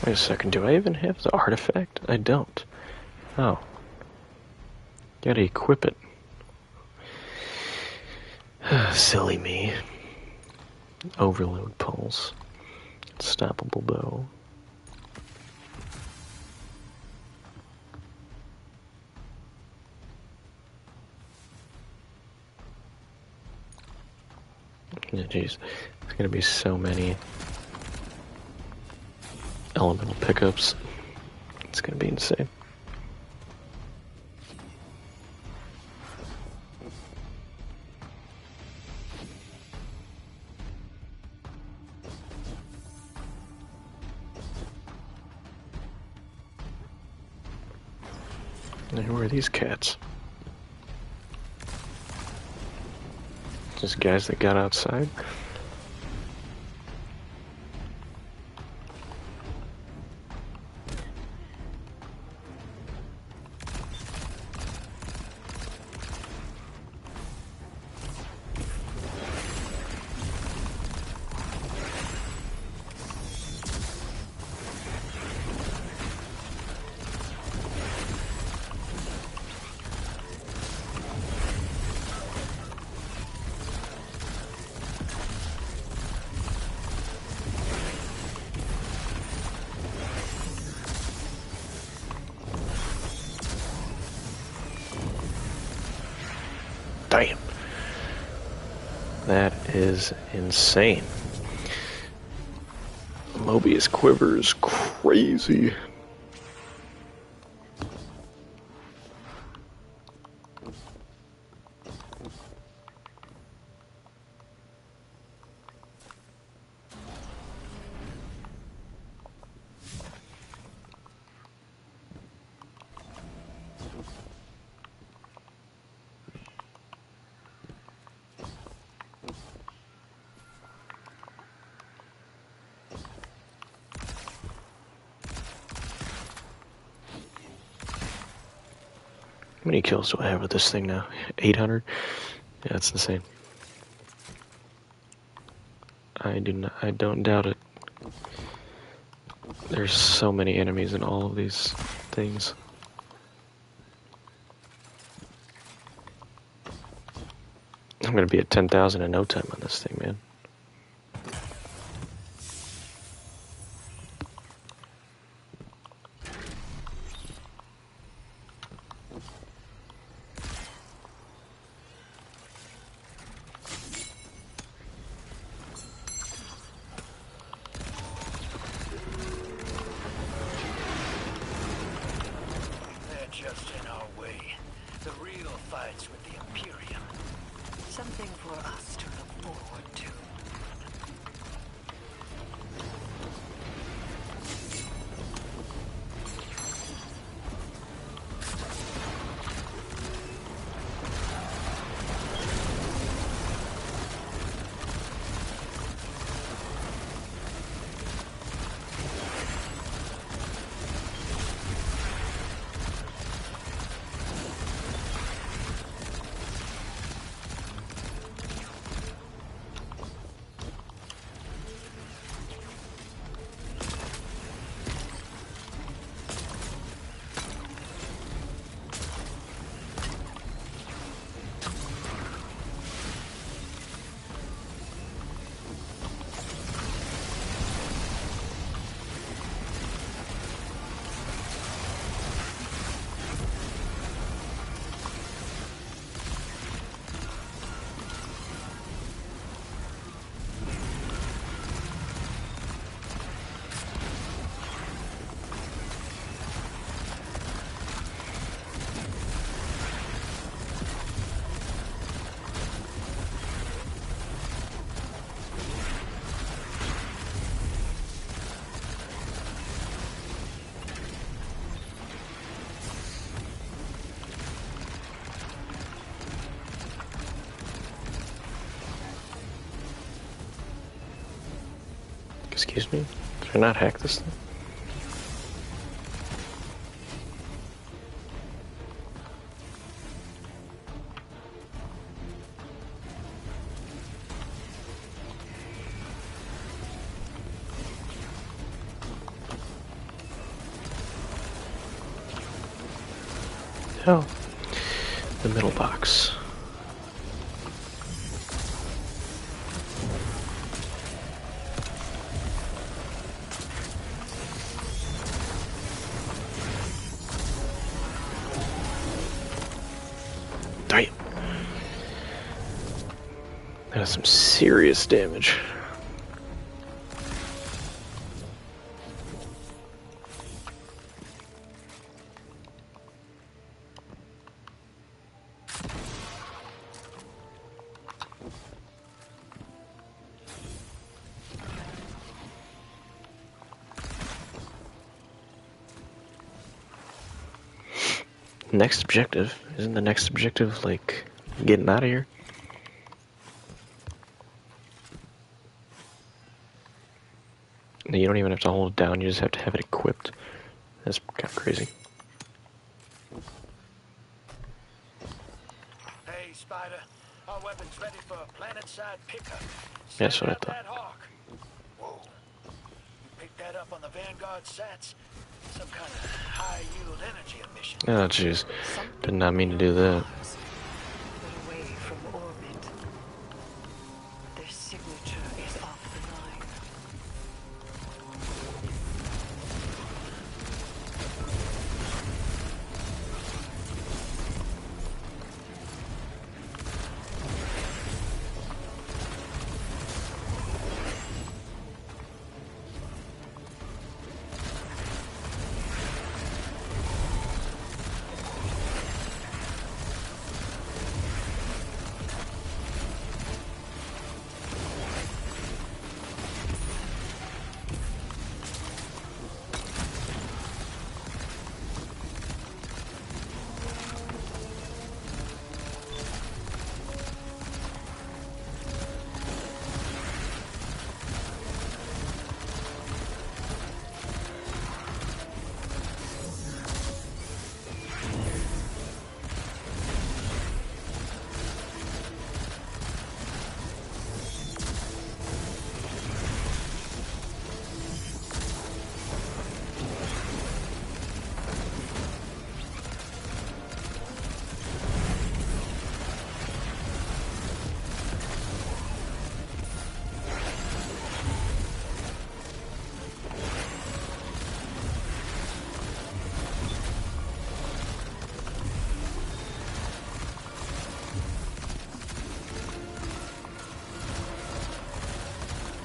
Wait a second, do I even have the artifact? I don't. Oh. Gotta equip it. Silly me. Overload pulse. Unstoppable bow. Yeah, jeez. There's gonna be so many elemental pickups. It's gonna be insane. Now, who are these cats? Just guys that got outside? Damn. That is insane. Mobius quiver is crazy. How many kills do I have with this thing now? 800? Yeah, that's insane. I don't doubt it. There's so many enemies in all of these things. I'm gonna be at 10,000 in no time on this thing, man. Just in our way. The real fight's with the Imperium. Something for us to look forward to. Excuse me? Did I not hack this thing? Oh, the middle box. Damn. That is some serious damage. Next objective? Isn't the next objective, like, getting out of here? You don't even have to hold it down, you just have to have it equipped. That's kind of crazy. Hey, Spider. Our weapon's ready for a planet-side pickup. Yeah, that's what I Send out thought. that hawk. Whoa. You picked that up on the Vanguard sats? Some kind of high-yield energy emission. Oh, jeez. Did not mean to do that. But away from orbit. Their signature is off the line.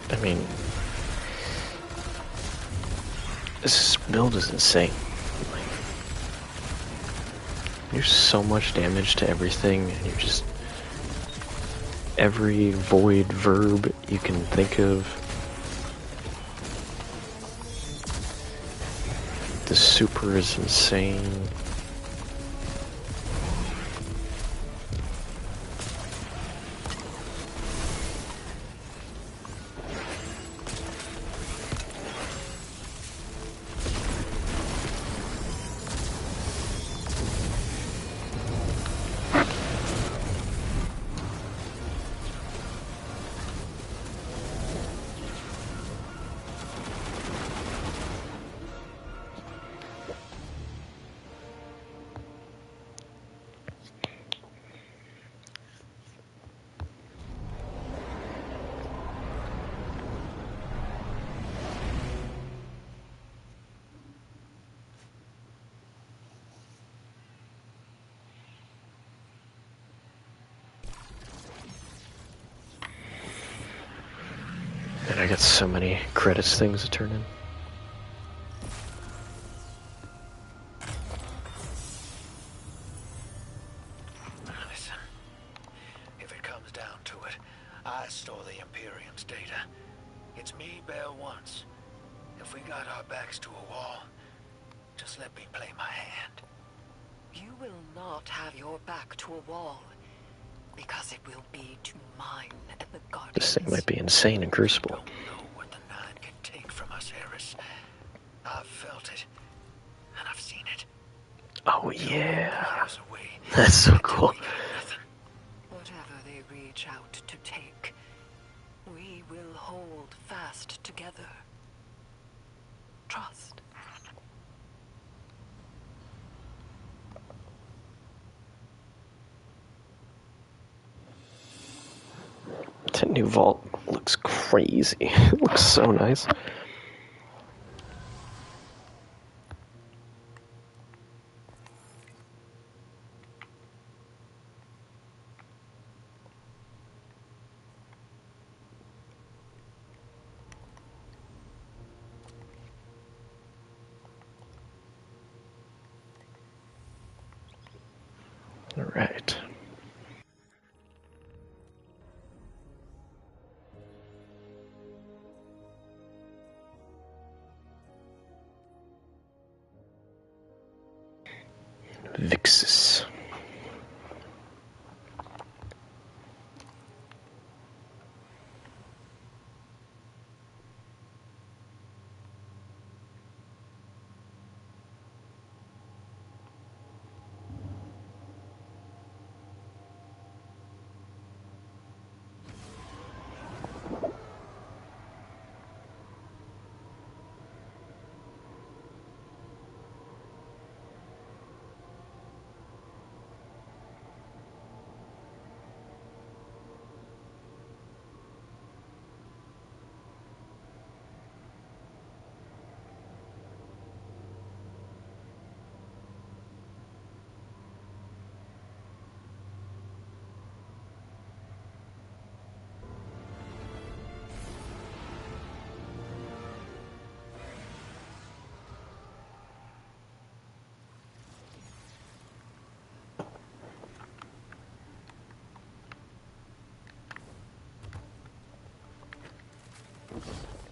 I mean, this build is insane. Like, there's so much damage to everything, and you're just... every void verb you can think of. The super is insane. And I got so many credits things to turn in. Listen, if it comes down to it, I store the Imperium's data. It's me bail once. If we got our backs to a wall, just let me play my hand. You will not have your back to a wall, because it will be to mine and the Guardians. This thing might be insane in Crucible. Don't know what the Nine can I've felt it, and I've seen it. Oh yeah, Years away, that's so cool. Whatever they reach out to take, we will hold fast together. Trust. That new vault looks crazy. It looks so nice. All right. Vixus.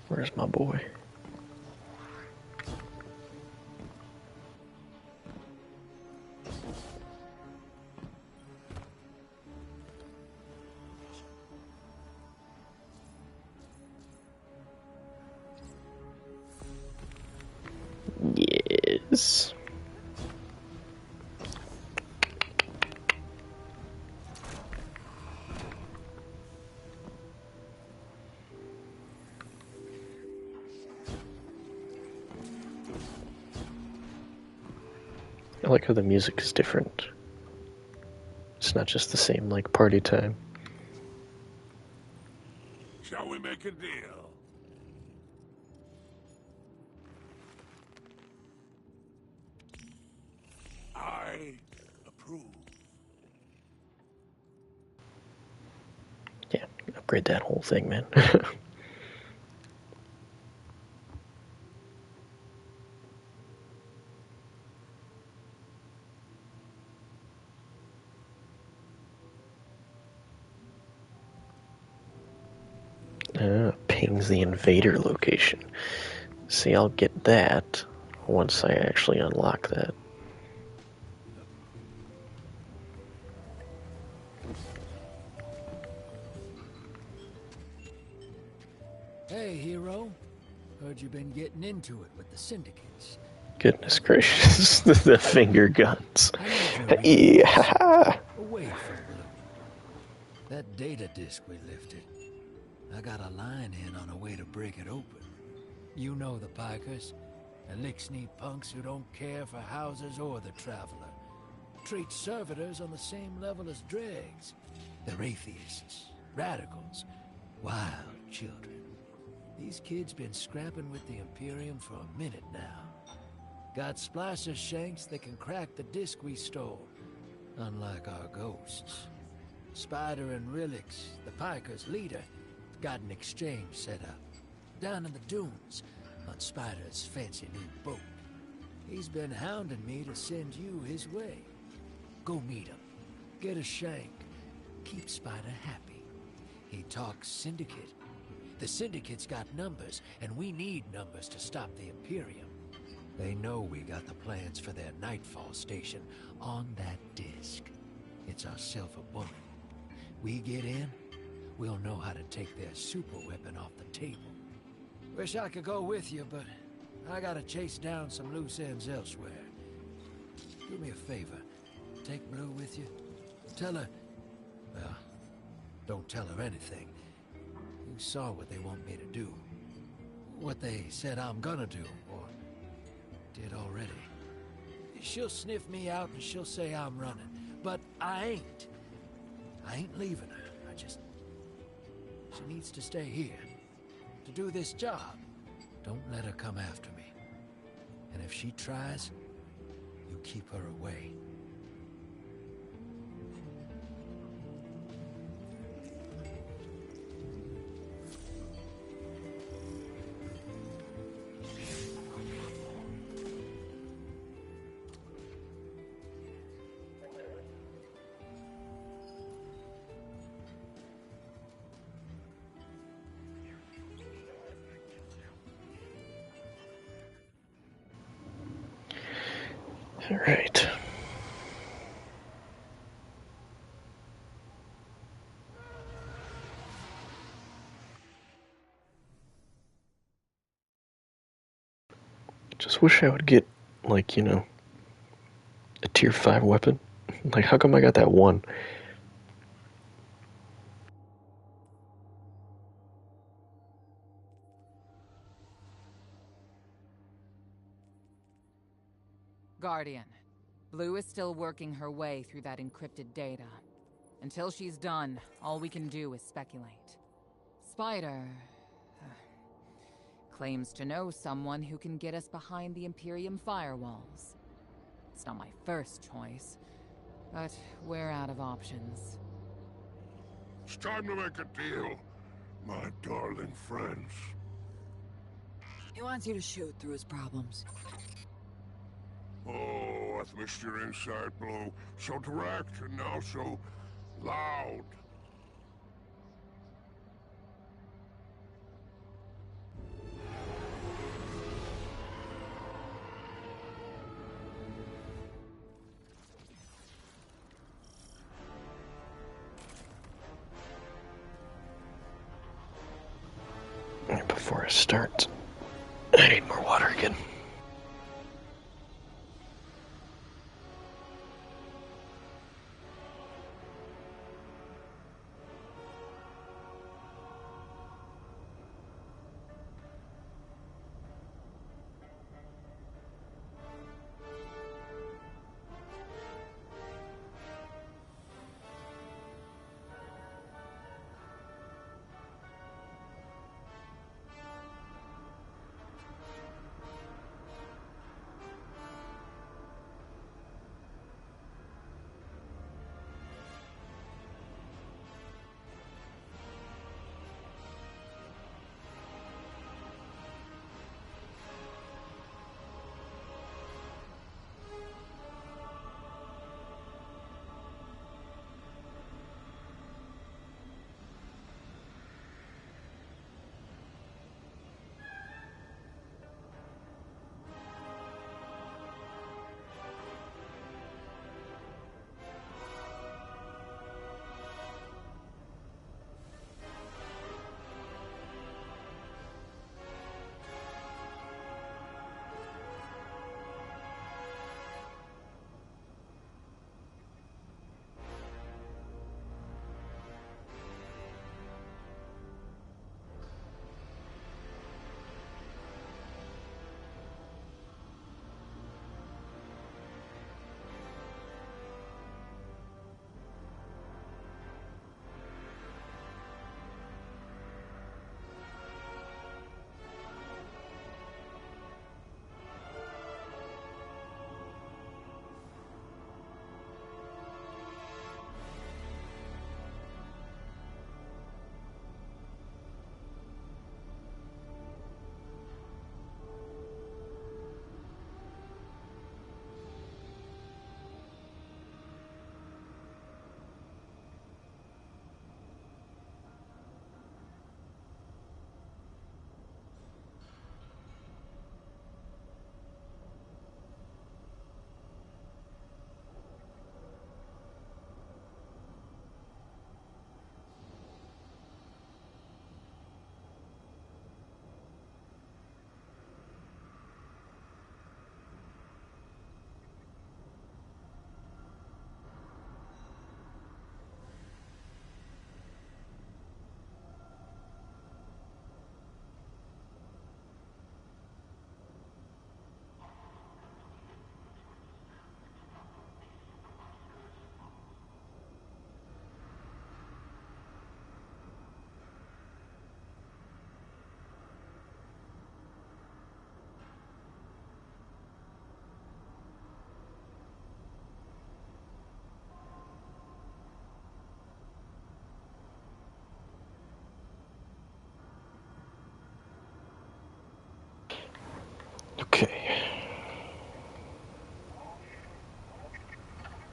Where's my boy? Yes. I like how the music is different. It's not just the same, like, party time. Shall we make a deal? I approve. Yeah, upgrade that whole thing, man. Pings the invader location. See, I'll get that once I actually unlock that. Hey, hero. Heard you've been getting into it with the syndicates. Goodness gracious, the finger guns. I need your Yeah. away from Blue. That data disk we lifted. I got a line in on a way to break it open. You know the Pikers. Elixir punks who don't care for houses or the traveler. Treat servitors on the same level as dregs. They're atheists, radicals, wild children. These kids been scrapping with the Imperium for a minute now. Got splicer shanks that can crack the disc we stole, unlike our ghosts. Spider and Relix, the Pikers' leader, got an exchange set up. Down in the dunes, on Spider's fancy new boat. He's been hounding me to send you his way. Go meet him. Get a shank. Keep Spider happy. He talks Syndicate. The Syndicate's got numbers, and we need numbers to stop the Imperium. They know we got the plans for their Nightfall station on that disc. It's our silver bullet. We get in, we'll know how to take their super weapon off the table. Wish I could go with you, but I gotta chase down some loose ends elsewhere. Do me a favor. Take Blue with you. Tell her... Well, don't tell her anything. You saw what they want me to do. What they said I'm gonna do, or did already. She'll sniff me out and she'll say I'm running. But I ain't. I ain't leaving her. She needs to stay here. To do this job. Don't let her come after me. And if she tries, you keep her away. All right. Just wish I would get, like, a tier 5 weapon. Like, how come I got that one? Guardian, Blue is still working her way through that encrypted data. Until she's done, all we can do is speculate. Spider... claims to know someone who can get us behind the Imperium firewalls. It's not my first choice, but we're out of options. It's time to make a deal, my darling friends. He wants you to shoot through his problems. Oh, I've missed your inside blow. So direct and now so loud. Before I start, I need more water again.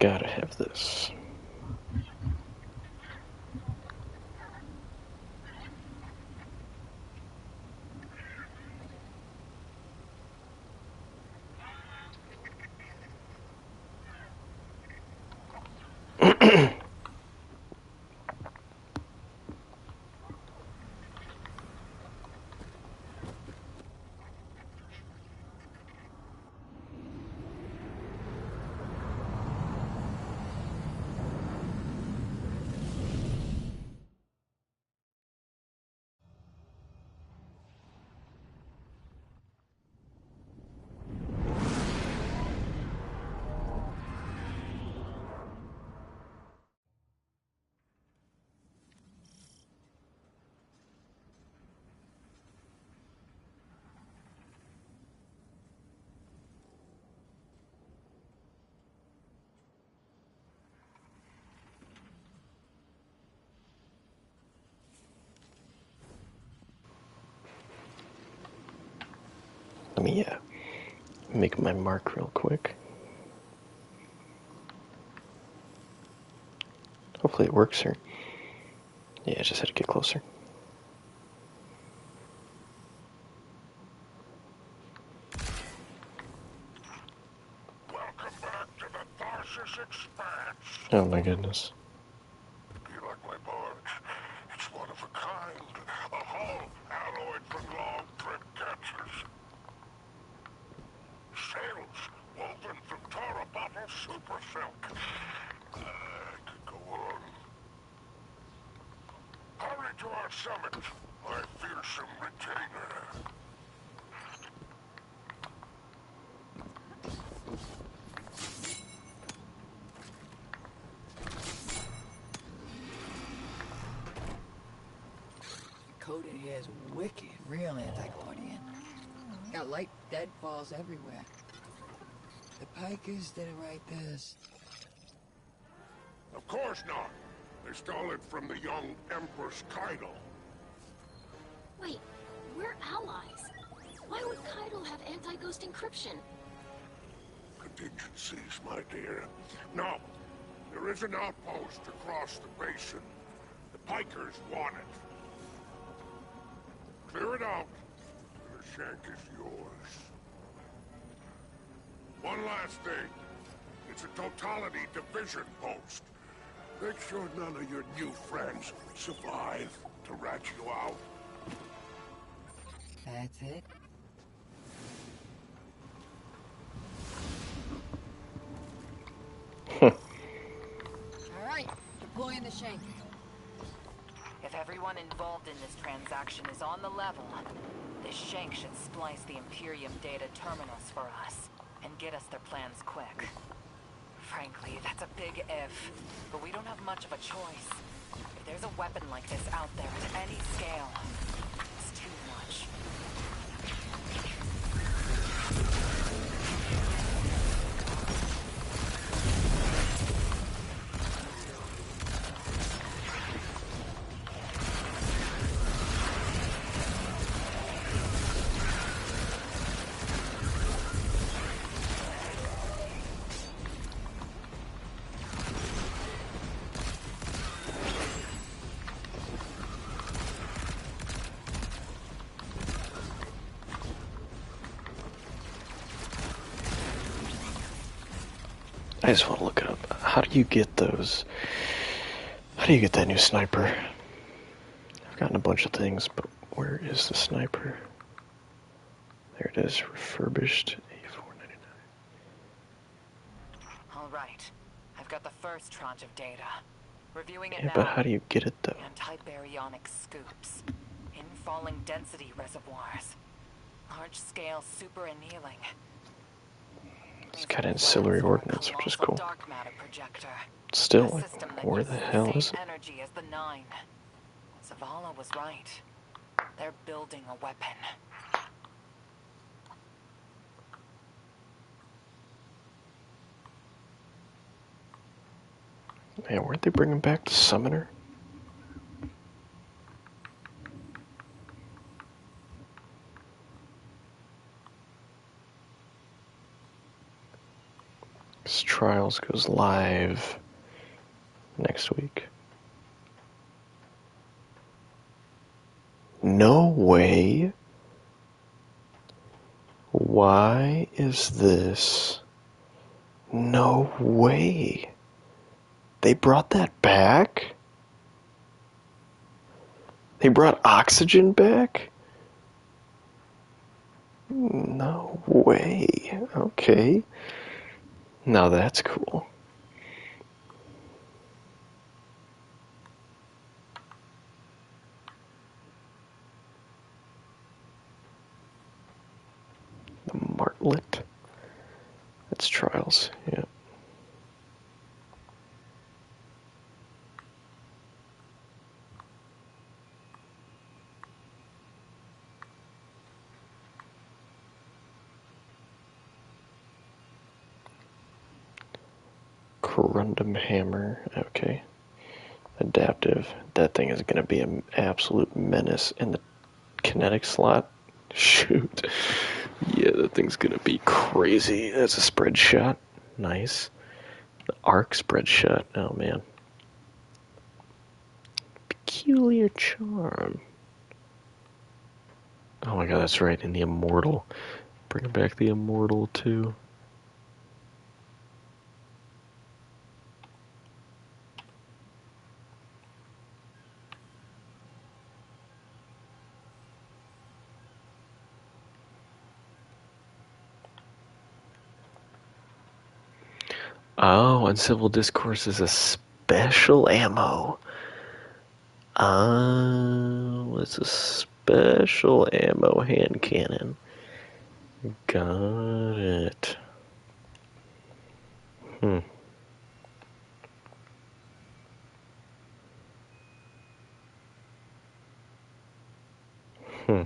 Gotta have this. Let me make my mark real quick. Hopefully it works here. Yeah, I just had to get closer. Welcome back to the Tharsis Expanse. Oh my goodness. You like my barge? It's one of a kind. A hull alloyed from long trip catchers. Sails woven from Tara bottle super silk. I could go on. Hurry to our summit, my fearsome retainer. Code in here is wicked, real anti-Guardian. Got light deadfalls everywhere. The Pikers didn't write this. Of course not. They stole it from the young Empress Keitel. Wait, we're allies. Why would Keitel have anti-ghost encryption? Contingencies, my dear. No, there is an outpost across the basin. The Pikers want it. Clear it out, and the shank is yours. One last thing. It's a totality division post. Make sure none of your new friends survive to rat you out. That's it? Alright, deploying the shank. If everyone involved in this transaction is on the level, this shank should splice the Imperium data terminals for us and get us their plans quick. Frankly, that's a big if, but we don't have much of a choice. If there's a weapon like this out there at any scale, it's too much. I just want to look it up. How do you get those? How do you get that new sniper? I've gotten a bunch of things, but where is the sniper? There it is, refurbished A499. All right. I've got the first tranche of data. Reviewing it Yeah, now. but how do you get it though? Anti-baryonic scoops. In-falling density reservoirs. Large-scale super annealing. It's got ancillary ordnance, which is cool. Dark matter projector. Still, A like, system that where uses the hell same is it? energy as the Nine. Zavala was right. They're building a weapon. Yeah, weren't they bringing back the summoner? This Trials goes live next week. No way. Why is this? No way. They brought that back? They brought Oxygen back? No way. Okay. Now that's cool. The Martlet. That's Trials, yeah. Corundum Hammer, okay. Adaptive. That thing is going to be an absolute menace in the kinetic slot. Shoot. Yeah, that thing's going to be crazy. That's a spread shot. Nice. The arc spread shot. Oh, man. Peculiar Charm. Oh my god, that's right. And the Immortal. Bring back the Immortal, too. Oh, Uncivil Discourse is a special ammo. Oh, it's a special ammo hand cannon. Got it. Hmm. Hmm.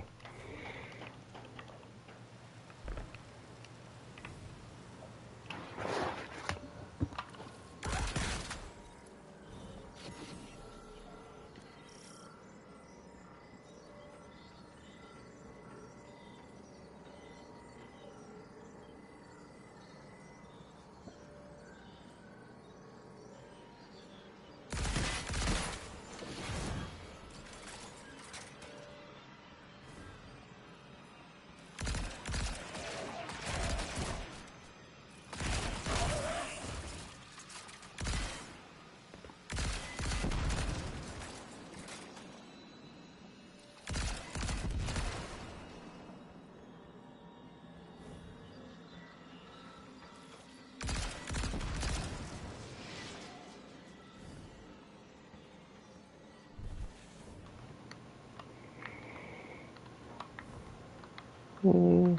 I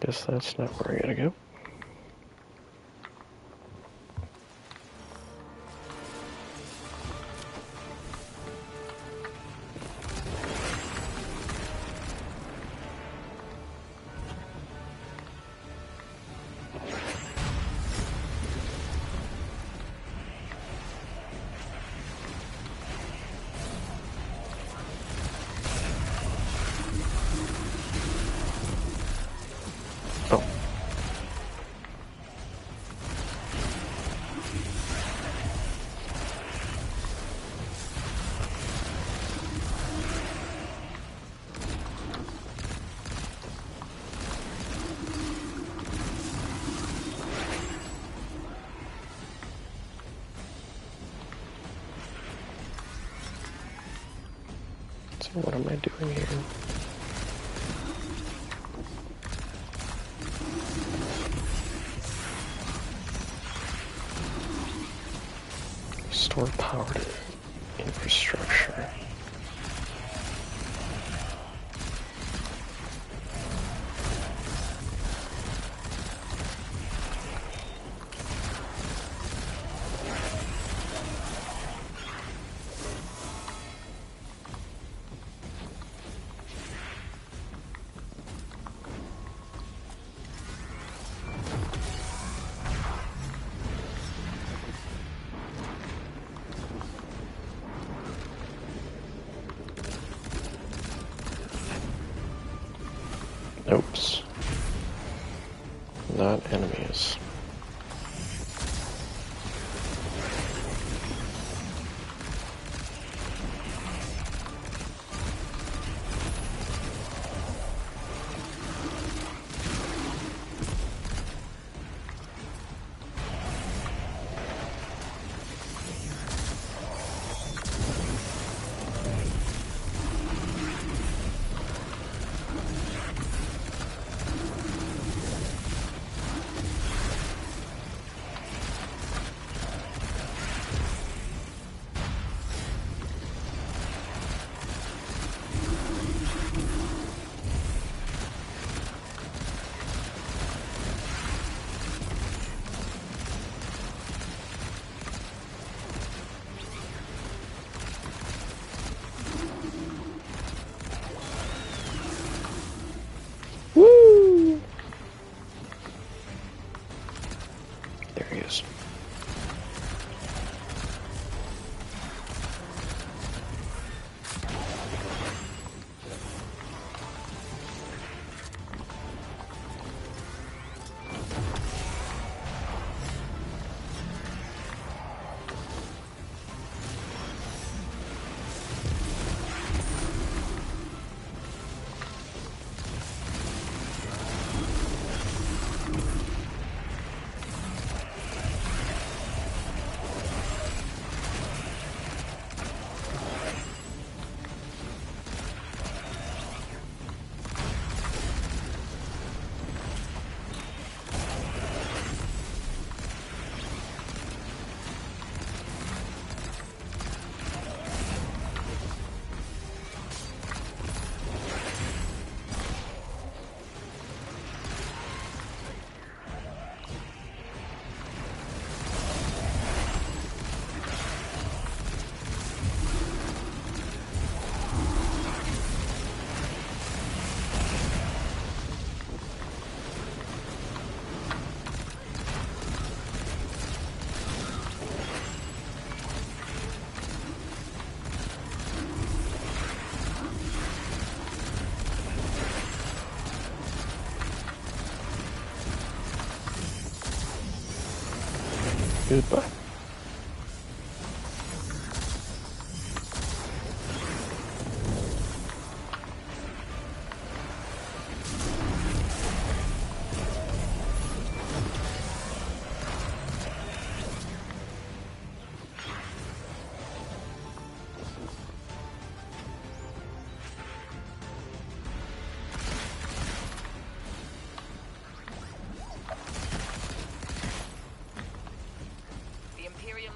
guess that's not where I gotta go. Oh. So what am I doing here? Restore power to infrastructure. Oops. not enemies. Woo! There he is. Goodbye.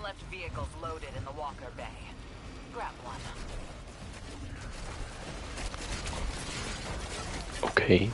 Left vehicles loaded in the Walker Bay. Grab one. Okay.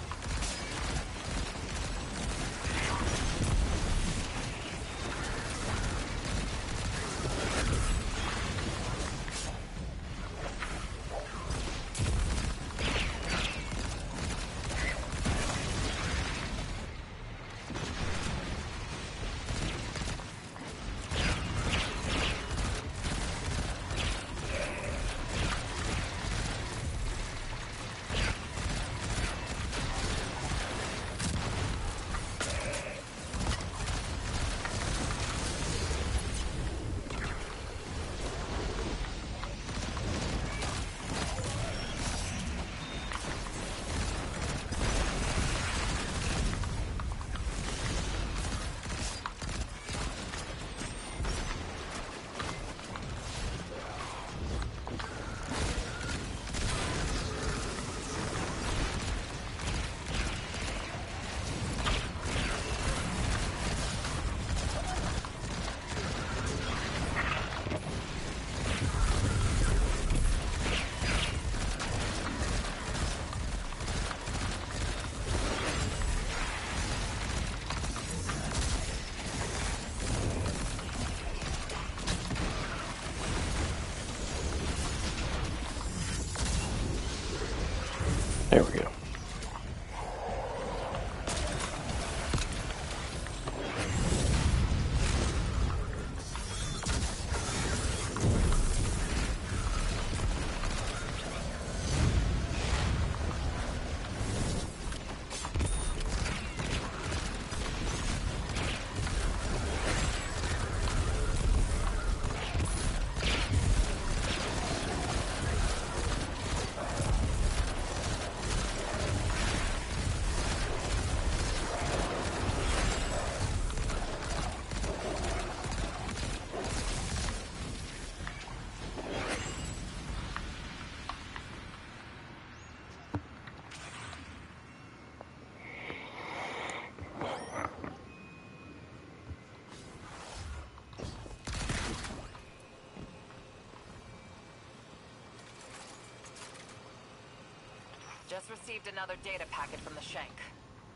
Just received another data packet from the Shank.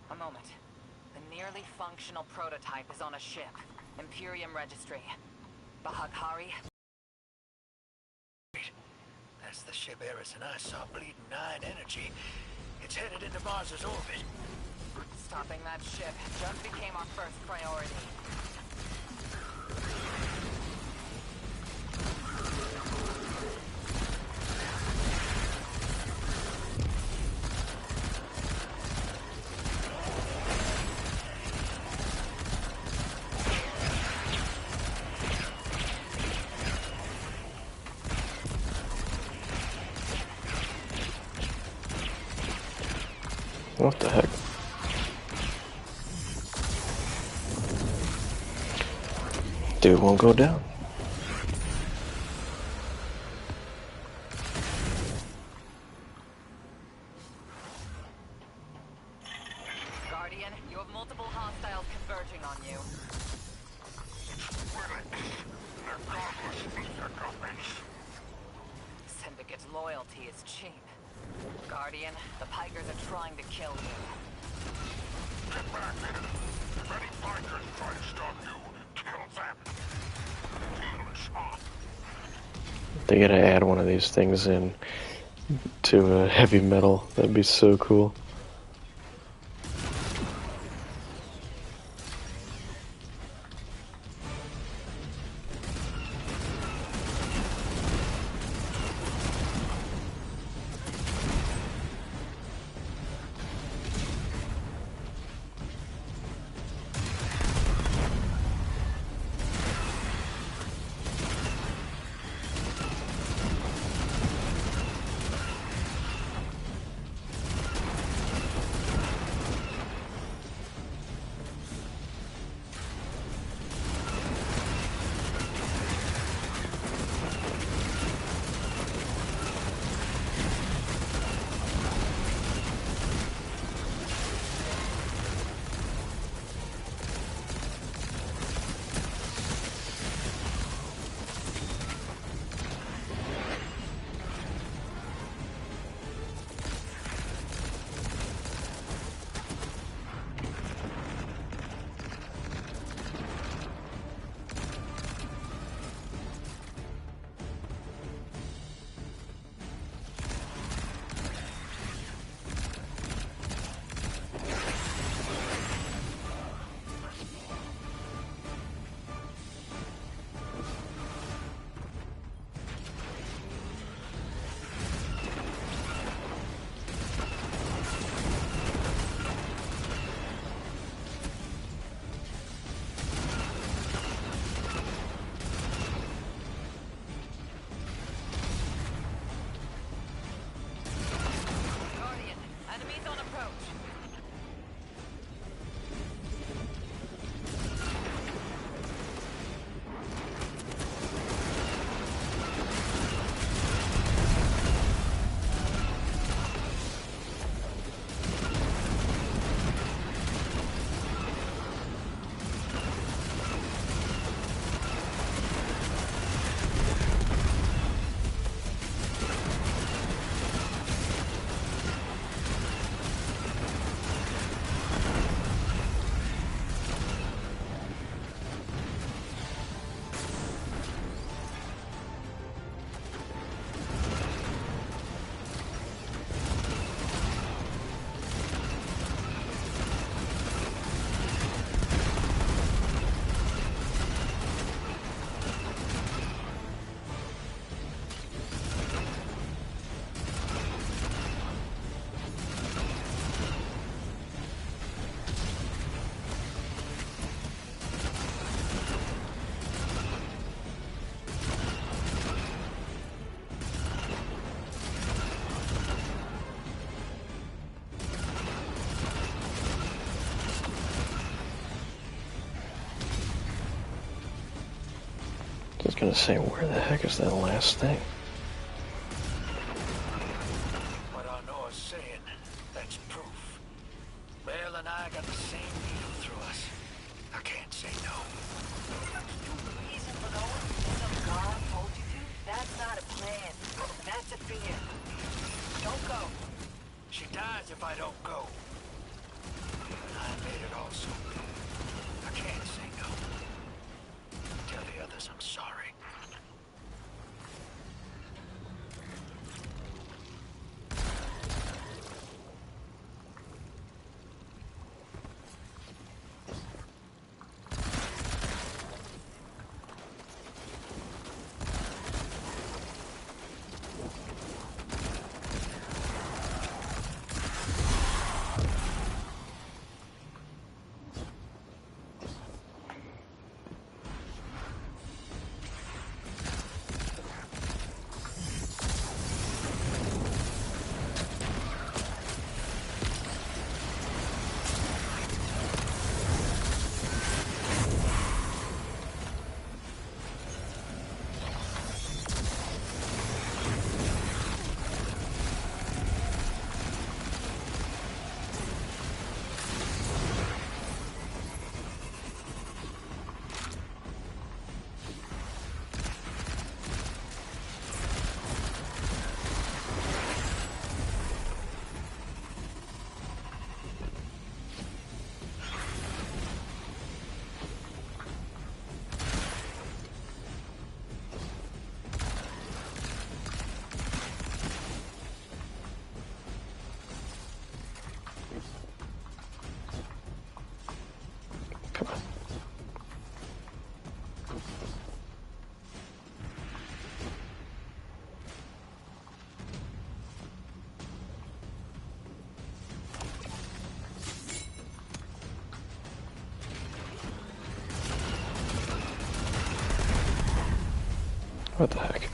A moment. The nearly functional prototype is on a ship. Imperium Registry. Bahaghari. That's the ship Eris and I saw bleeding 9 energy. It's headed into Mars's orbit. Stopping that ship just became our first priority. What the heck? Dude won't go down. Guardian, you have multiple hostiles converging on you. Syndicate's loyalty is cheap. Guardian, the Pikers are trying to kill you. Get back! If any fighters try to stop you, kill them! Finish off! They gotta add one of these things in to heavy metal. That'd be so cool. I was gonna say, where the heck is that last thing? What Arno's saying, that's proof. Bale and I got the same needle through us. I can't say no. You reason for going? Some god told you to? That's not a plan. That's a fear. Don't go. She dies if I don't go. I made it all so big. I can't say no. Tell the others I'm sorry. Come on. What the heck?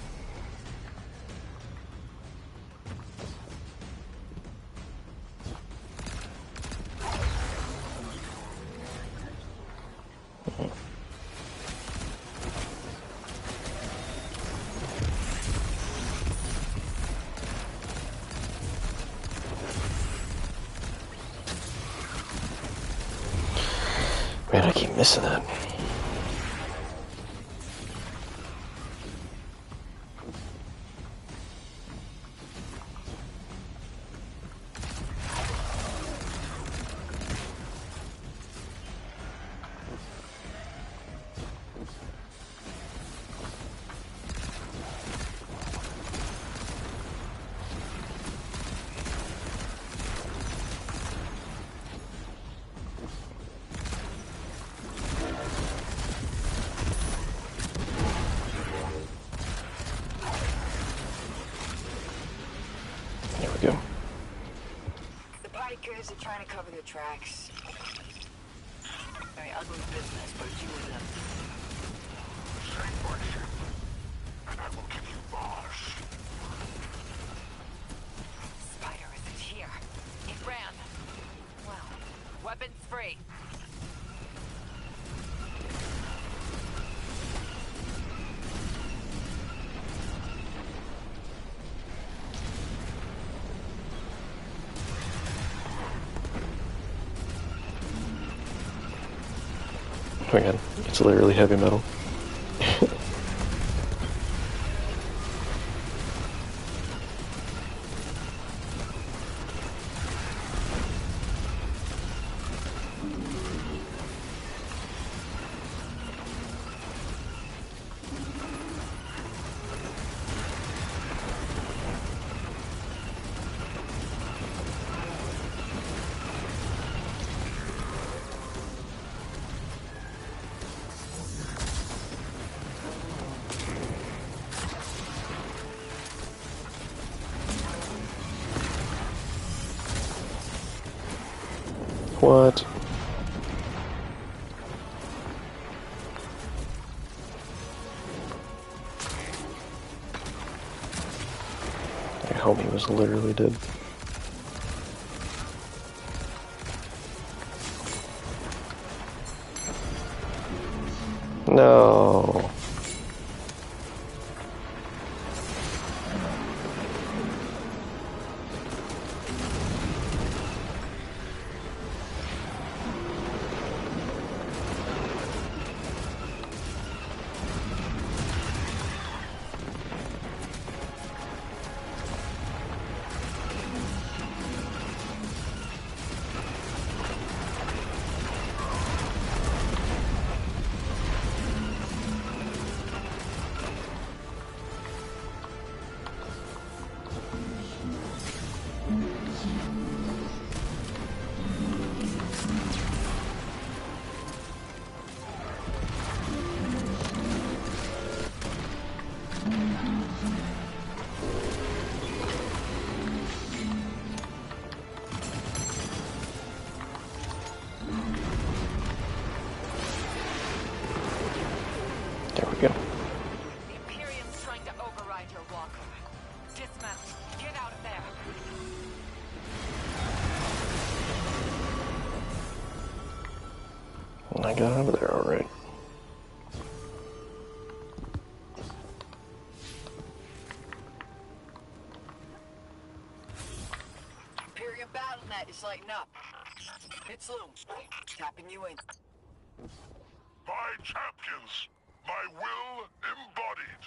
Man, I keep missing that. There we go. The bikers are trying to cover their tracks. Very ugly business, but you and them. And I will give you Mars. Spider isn't here. It ran. Well, weapons free. Oh my god, it's literally heavy metal. What? My homie was literally dead. No. And I got out of there alright. Imperium BattleNet is lighting up. It's Loom. Tapping you in. My champions, my will embodied.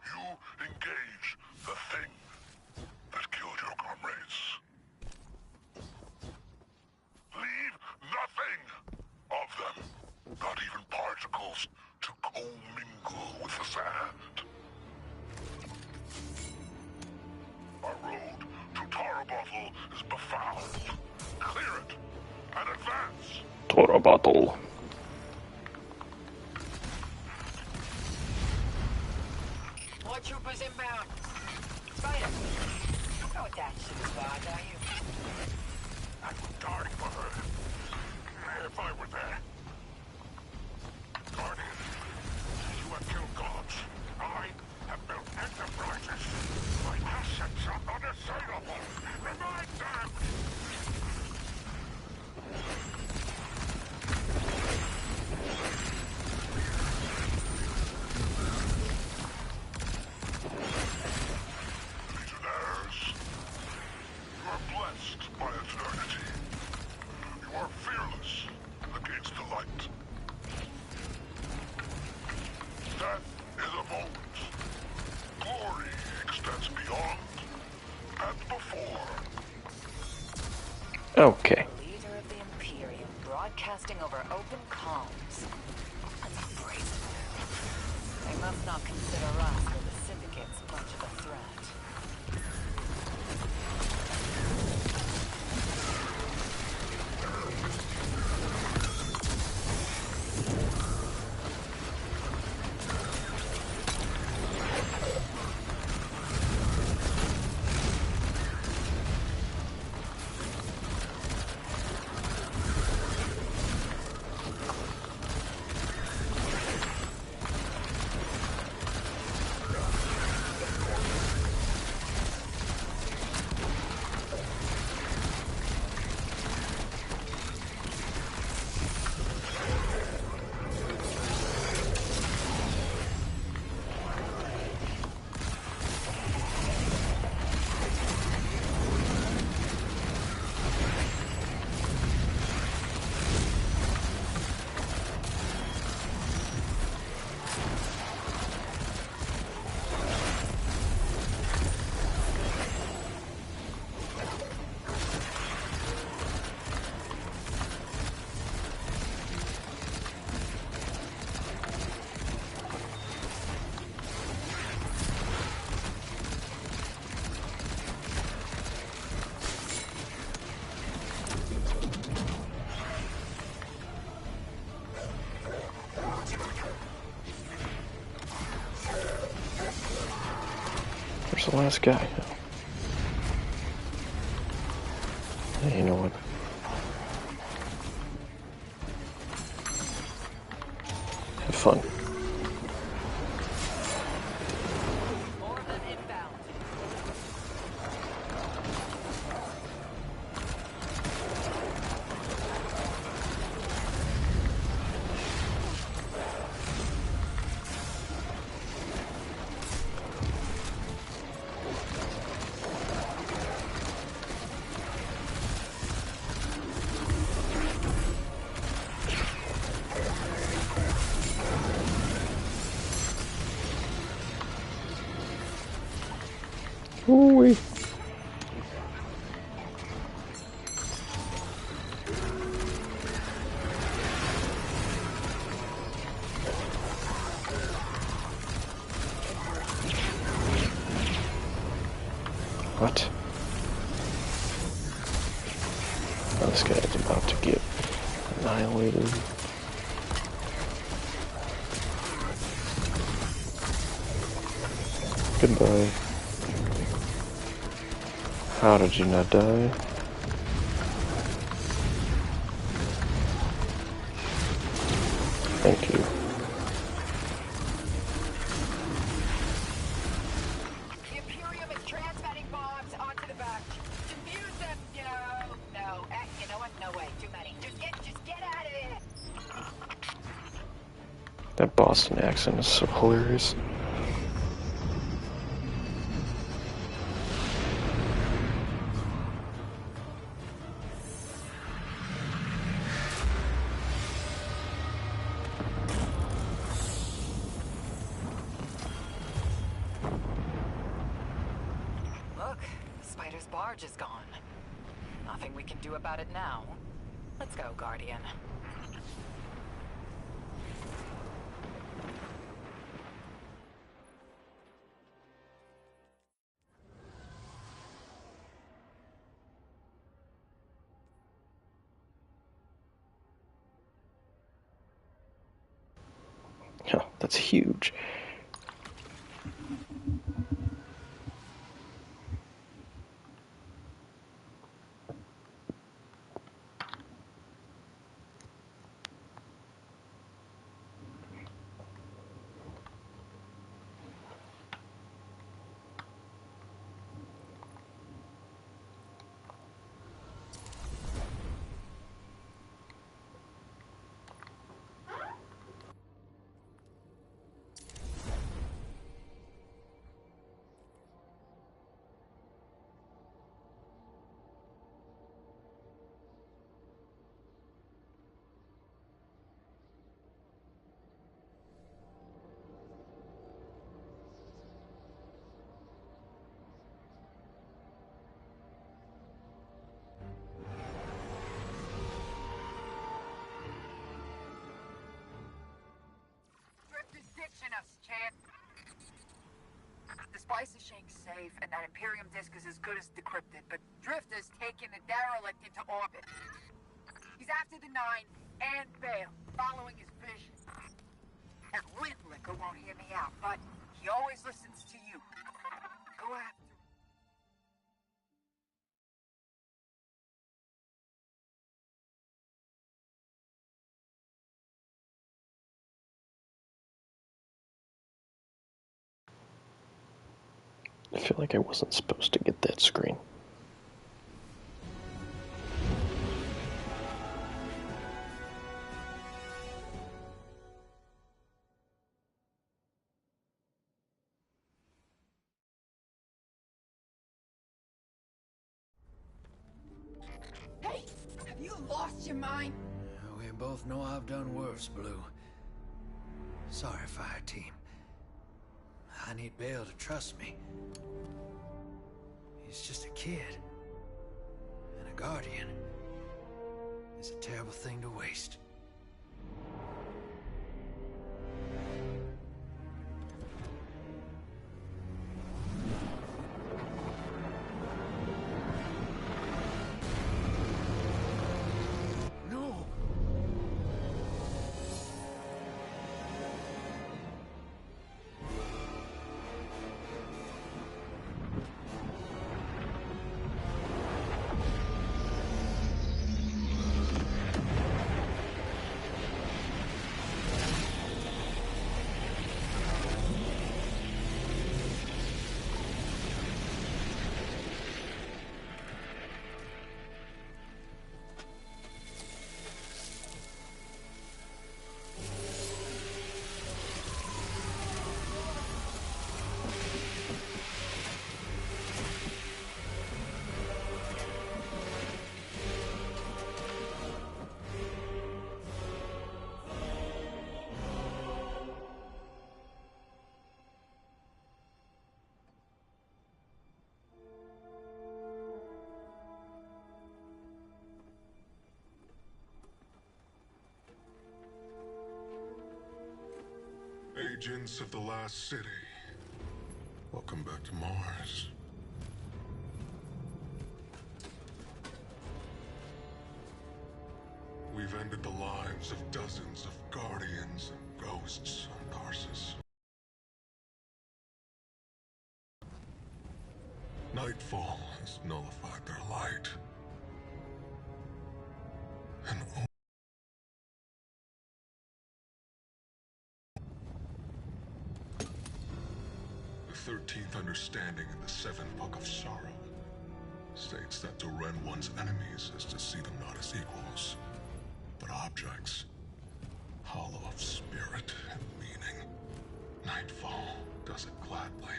You engage the thing that killed your comrades. Leave nothing of them, not even particles, to commingle with the sand. Our road to Tarabothel is befouled. Clear it and advance. Tarabothel. More troopers inbound. Spider. You know what that shit is about, don't you? I would die for her. If I were there. Guardian, you have killed gods. I have built enterprises. My assets are unassailable. Remind them! Legionnaires, you are blessed by eternity. You are fearless against the light. Death is a moment. Glory extends beyond and before. Okay. Leader of the Imperium, broadcasting over open comms. That's brazen. They must not consider us or the syndicates much of a threat. Where's the last guy? Hey, you know what? Have fun. More of them inbound. Ooh-wee. What? Oh, this guy is about to get annihilated. Goodbye. How did you not die? Thank you. The Imperium is transmitting bombs onto the back. Defuse them. No. You know what? No way. Too many. Just get out of here. That Boston accent is so hilarious. Look, Spider's barge is gone. Nothing we can do about it now. Let's go, Guardian. Yeah, that's huge. Drifter's ditching us, champ. The Spicer Shank's safe, and that Imperium disk is as good as decrypted, but Drifter's taking the derelict into orbit. He's after the Nine and Bale, following his vision. That Littlicker won't hear me out, but he always listens to you. Go after him. I feel like I wasn't supposed to get that screen. Hey! Have you lost your mind? We both know I've done worse, Blue. Sorry, Fire Team. I need Bale to trust me. He's just a kid. And a Guardian is a terrible thing to waste. No! Agents of the Last City, welcome back to Mars. We've ended the lives of dozens of Guardians and Ghosts on Tarsus. Nightfall has nullified their light. And the 13th understanding in the 7th Book of Sorrow states that to rend one's enemies is to see them not as equals, but objects, hollow of spirit and does it gladly.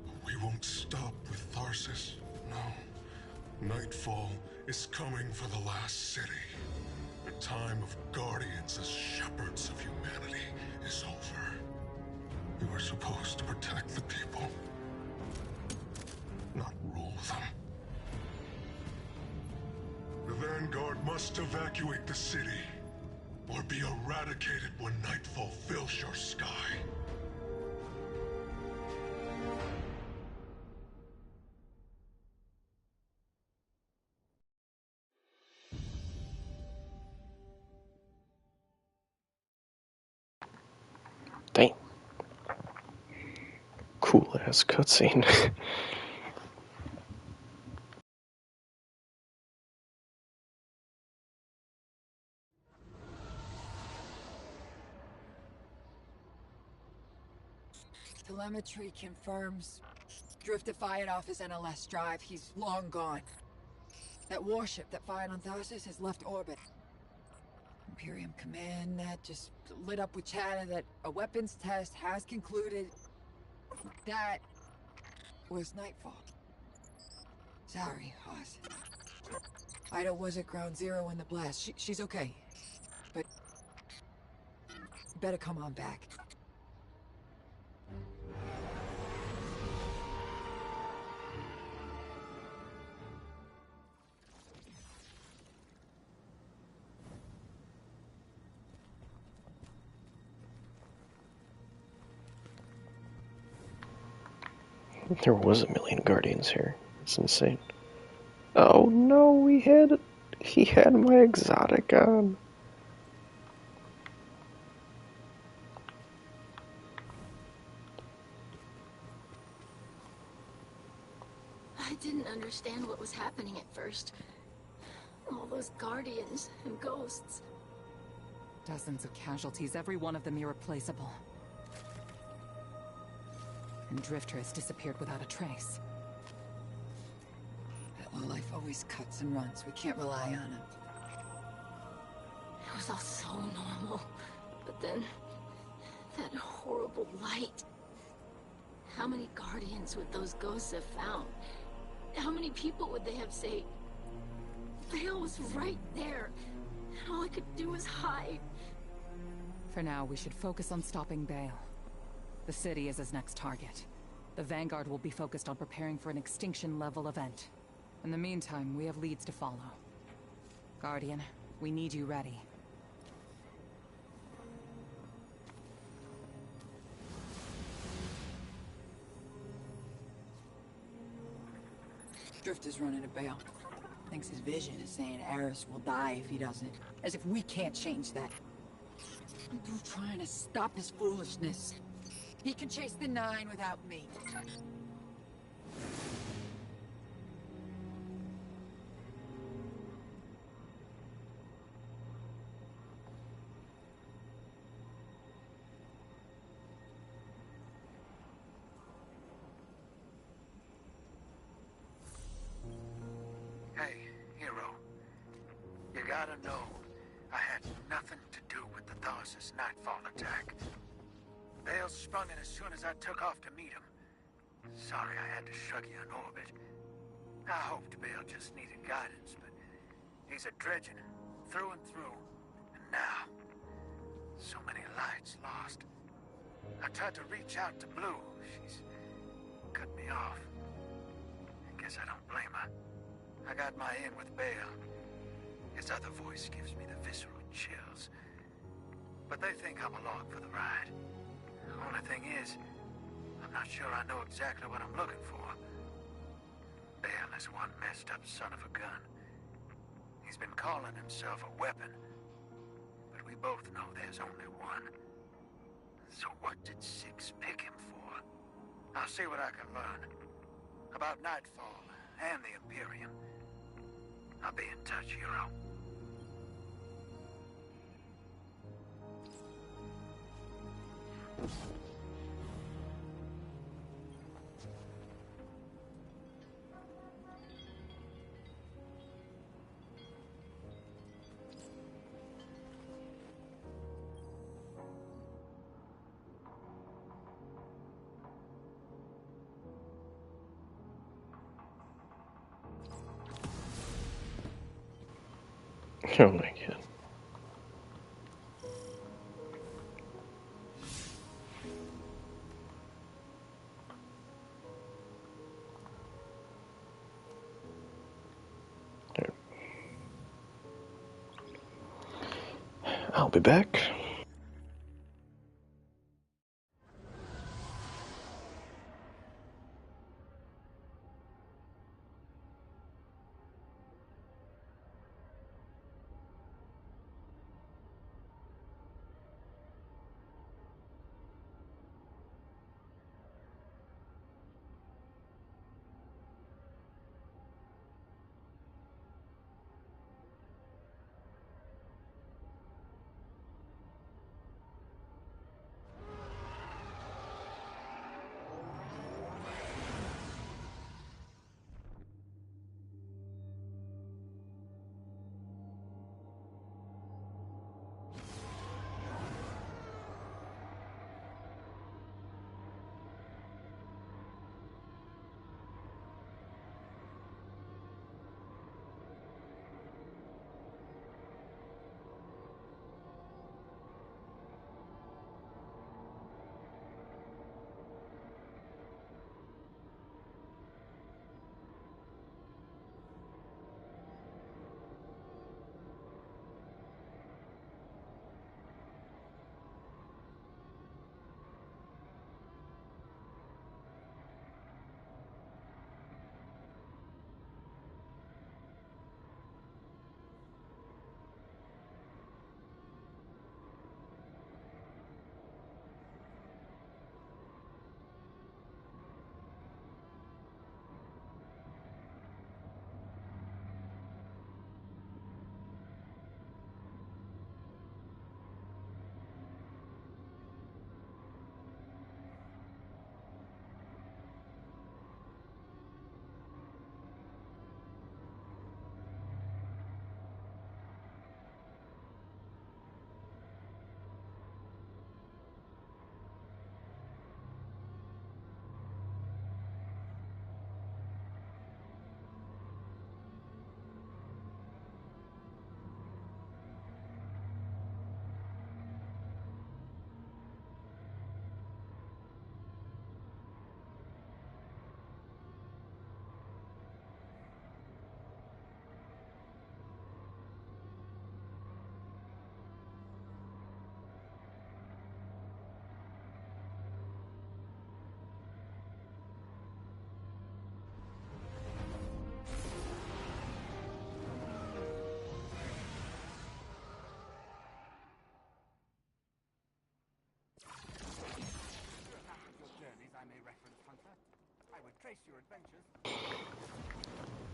But we won't stop with Tharsis, no. Nightfall is coming for the last city. The time of guardians as shepherds of humanity is over. You are supposed to protect the people, not rule them. The Vanguard must evacuate the city, or be eradicated when nightfall fills your sky. Damn. Cool ass cutscene. Telemetry confirms Drifter fired off his NLS drive. He's long gone. That warship that fired on Tharsis has left orbit. Imperium Command that just lit up with chatter that a weapons test has concluded. That was Nightfall. Sorry, Hoss. Ida was at ground zero in the blast. She's okay. But you better come on back. There was a million Guardians here. It's insane. Oh no, he had my exotic on. I didn't understand what was happening at first. All those guardians and ghosts. Dozens of casualties, every one of them irreplaceable. And Drifter has disappeared without a trace. That life always cuts and runs. We can't rely on him. It was all so normal. But then, that horrible light. How many guardians would those ghosts have found? How many people would they have saved? Vale was right there. And all I could do was hide. For now, we should focus on stopping Bale. The city is his next target. The Vanguard will be focused on preparing for an extinction-level event. In the meantime, we have leads to follow. Guardian, we need you ready. Drifter's running a Bale. Thinks his vision is saying Eris will die if he doesn't. As if we can't change that. I'm through trying to stop his foolishness. He can chase the 9 without me. Hey, hero. You gotta know, I had nothing to do with the Tharsis Nightfall attack. Bale sprung it as soon as I took off to meet him. Sorry I had to shrug you in orbit. I hoped Bale just needed guidance, but he's a dredgen, through and through. And now, so many lights lost. I tried to reach out to Blue. She's cut me off. I guess I don't blame her. I got my in with Bale. His other voice gives me the visceral chills. But they think I'm along for the ride. Only thing is, I'm not sure I know exactly what I'm looking for. Bale is one messed up son of a gun. He's been calling himself a weapon. But we both know there's only one. So what did Six pick him for? I'll see what I can learn. About Nightfall and the Imperium. I'll be in touch, hero. Oh my god. I'll be back.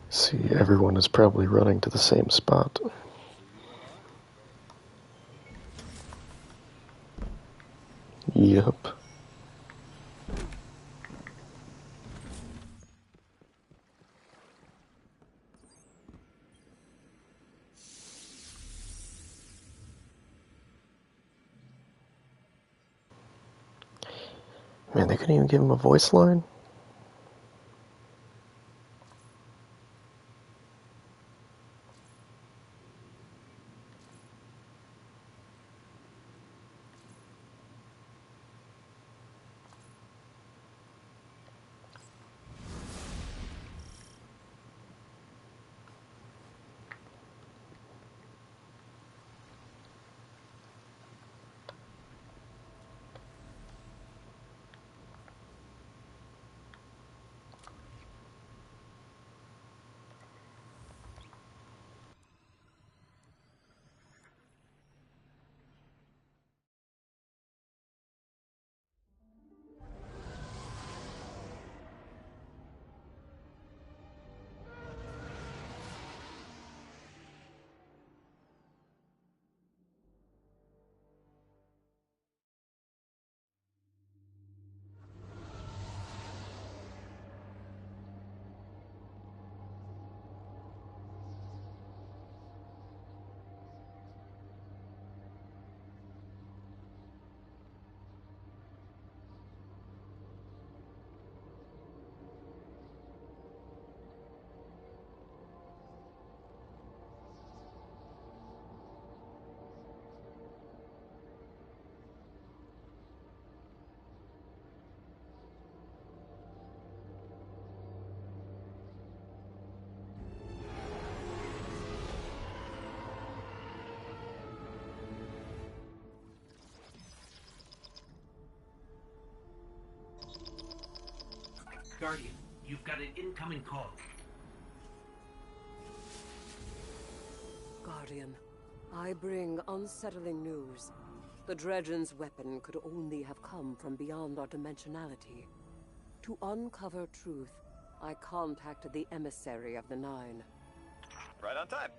See, everyone is probably running to the same spot. Yep. Man, they couldn't even give him a voice line? Guardian, you've got an incoming call. Guardian, I bring unsettling news. The Dredgen's weapon could only have come from beyond our dimensionality. To uncover truth, I contacted the emissary of the Nine. Right on time.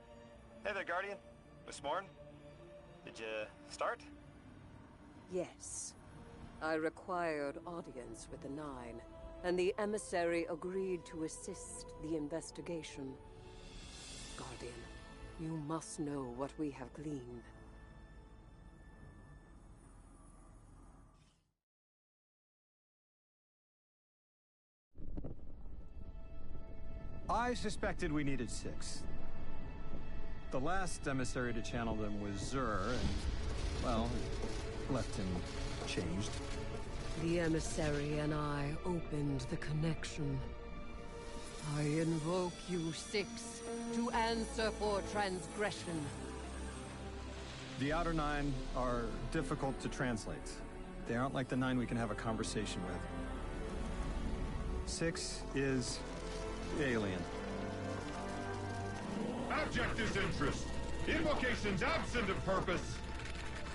Hey there, Guardian. Miss Morn. Did you start? Yes. I required audience with the Nine, and the emissary agreed to assist the investigation. Guardian, you must know what we have gleaned. I suspected we needed 6. The last emissary to channel them was Zur, and, well, left him changed. The emissary and I opened the connection. I invoke you 6 to answer for transgression. The Outer Nine are difficult to translate. They aren't like the 9 we can have a conversation with. 6 is alien. Abject disinterest. Invocations absent of purpose.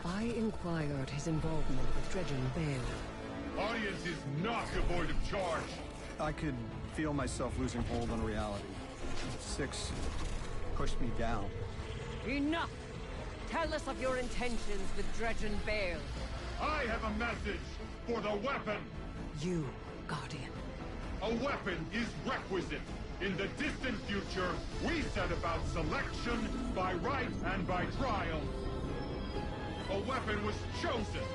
I inquired his involvement with Dredgen Bale. Audience is not devoid of charge. I could feel myself losing hold on reality. 6 pushed me down. Enough! Tell us of your intentions with Dredgen Bale. I have a message for the weapon. You, Guardian. A weapon is requisite. In the distant future, we set about selection by right and by trial. A weapon was chosen,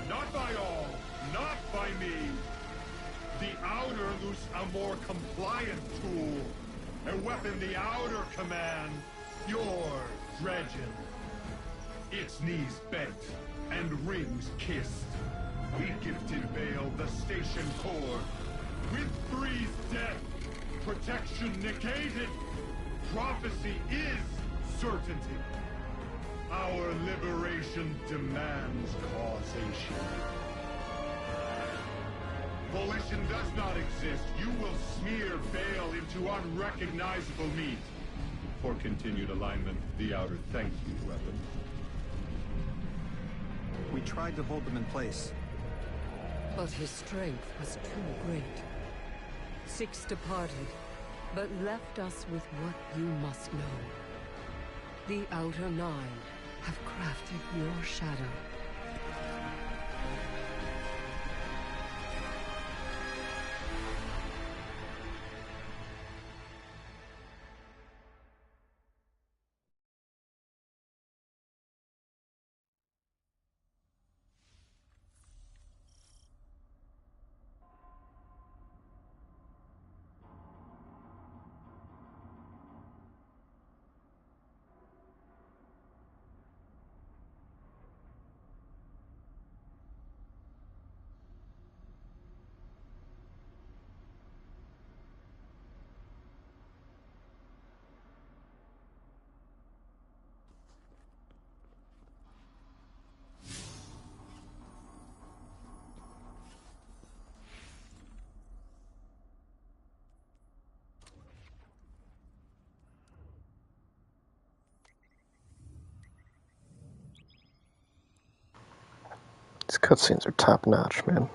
not by all, not by me. The Outer loose a more compliant tool. A weapon the Outer command, your Dredgen. Its knees bent and rings kissed. We gifted Bale the station core. With Three's death, protection negated. Prophecy is certainty. Our liberation demands causation. Volition does not exist. You will smear Bale into unrecognizable meat. For continued alignment, the Outer thank you, weapon. We tried to hold them in place. But his strength was too great. 6 departed, but left us with what you must know. The Outer Nine have crafted your shadow. These cutscenes are top notch, man.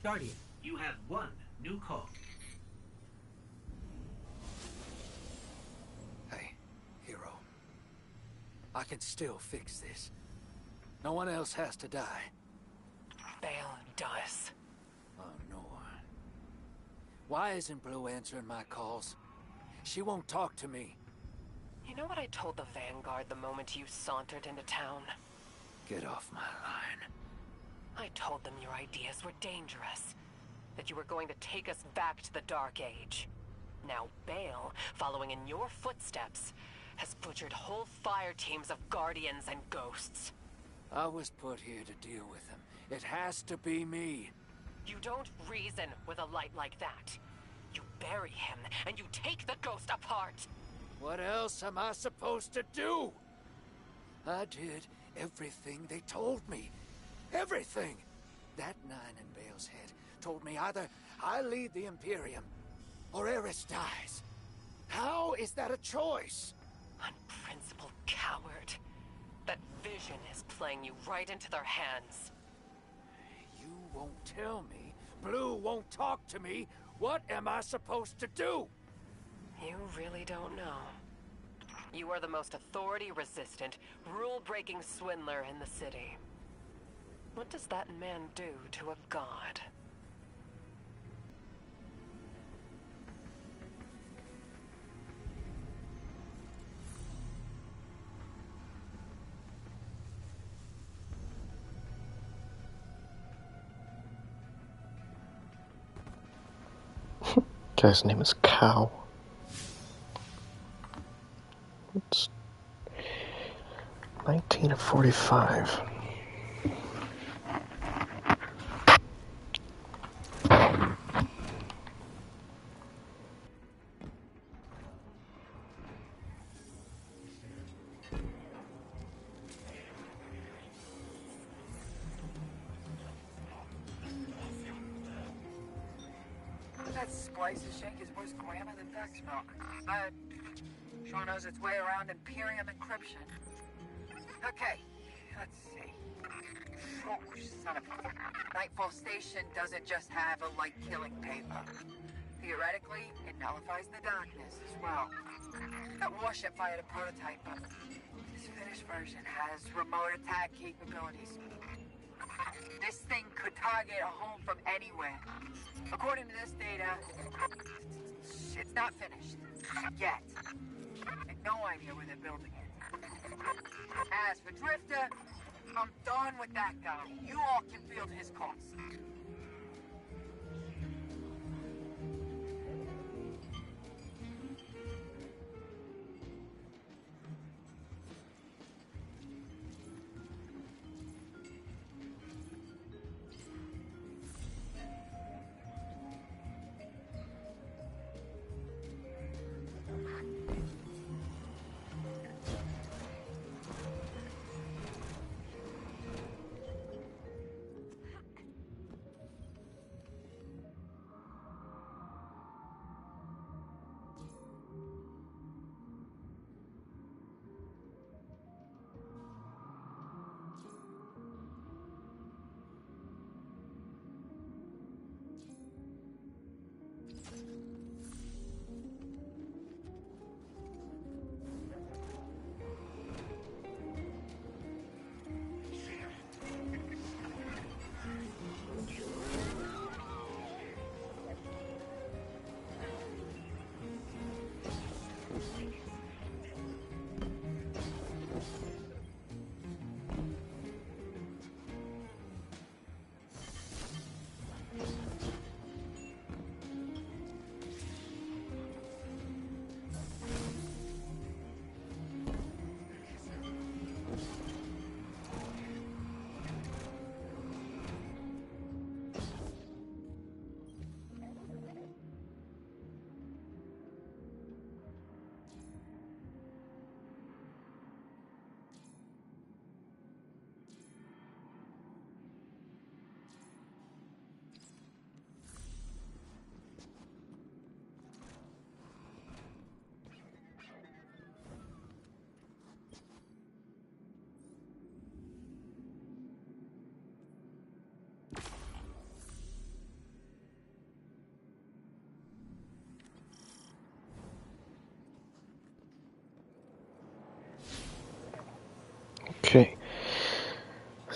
Guardian, you have one new call. Hey, hero. I can still fix this. No one else has to die. Bale does. Oh, no. Why isn't Blue answering my calls? She won't talk to me. You know what I told the Vanguard the moment you sauntered into town? Get off my line. I told them your ideas were dangerous. That you were going to take us back to the Dark Age. Now Bale, following in your footsteps, has butchered whole fire teams of Guardians and Ghosts. I was put here to deal with him. It has to be me. You don't reason with a light like that. You bury him, and you take the Ghost apart. What else am I supposed to do? I did everything they told me. Everything! That 9 in Bale's head told me either I lead the Imperium, or Eris dies. How is that a choice? Unprincipled coward. That vision is playing you right into their hands. You won't tell me. Blue won't talk to me. What am I supposed to do? You really don't know. You are the most authority-resistant, rule-breaking swindler in the city. What does that man do to a god? Guy's name is Cow. It's 1945. That splices shake is worse grammar than Vex milk. But sure knows its way around Imperium encryption. Okay, let's see. Oh, son of a... Nightfall Station doesn't just have a light-killing paper. Theoretically, it nullifies the darkness as well. That warship fired a prototype, but this finished version has remote attack capabilities. This thing could target a home from anywhere. According to this data, it's not finished. Yet. And no idea where they're building it. As for Drifter, I'm done with that guy. You all can field his calls.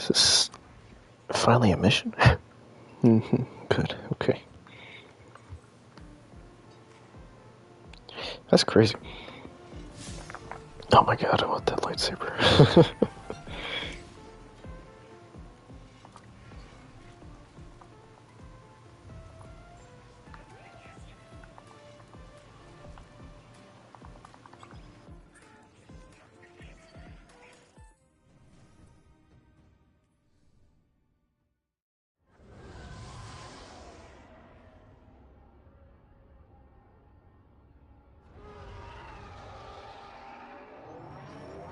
Is this finally a mission? Good, okay. That's crazy. Oh my god, I want that lightsaber.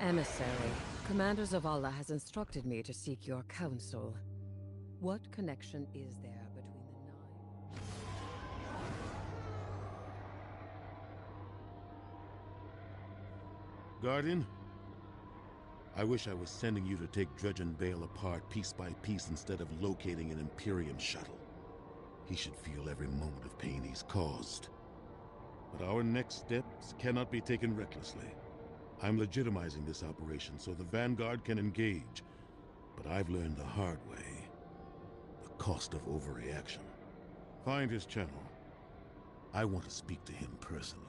Emissary, Commander Zavala has instructed me to seek your counsel. What connection is there between the Nine? Guardian? I wish I was sending you to take Dredge and Bale apart piece by piece instead of locating an Imperium shuttle. He should feel every moment of pain he's caused. But our next steps cannot be taken recklessly. I'm legitimizing this operation so the Vanguard can engage. But I've learned the hard way. The cost of overreaction. Find his channel. I want to speak to him personally.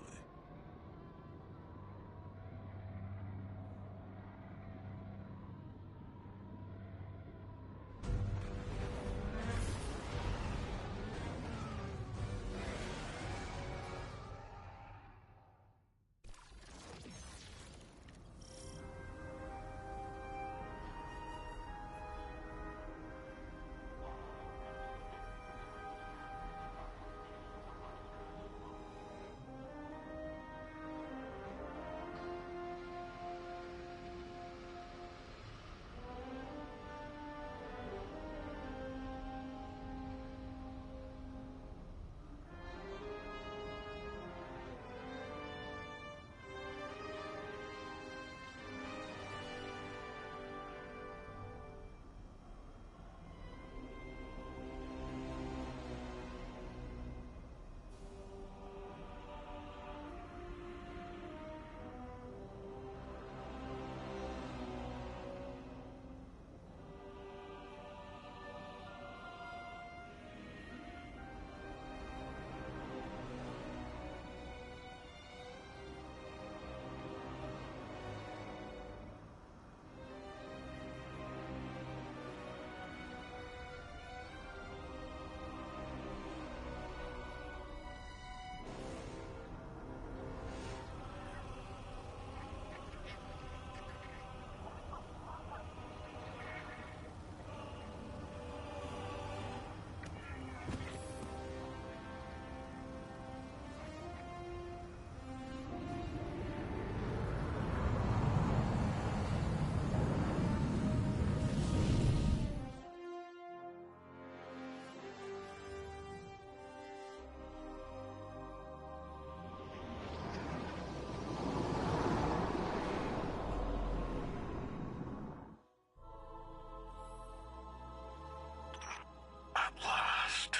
At last.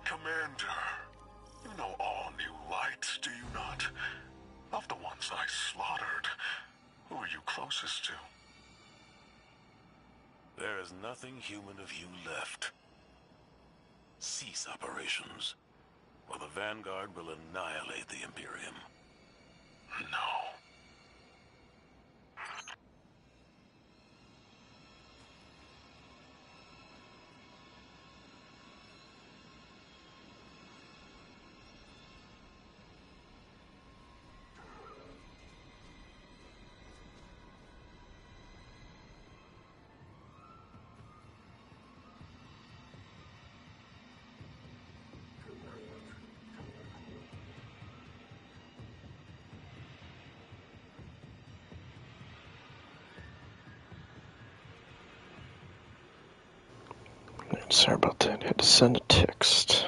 Commander, you know all new lights, do you not? Of the ones I slaughtered, who are you closest to? There is nothing human of you left. Cease operations, or the Vanguard will annihilate the Imperium. No. Sorry about that. I had to send a text.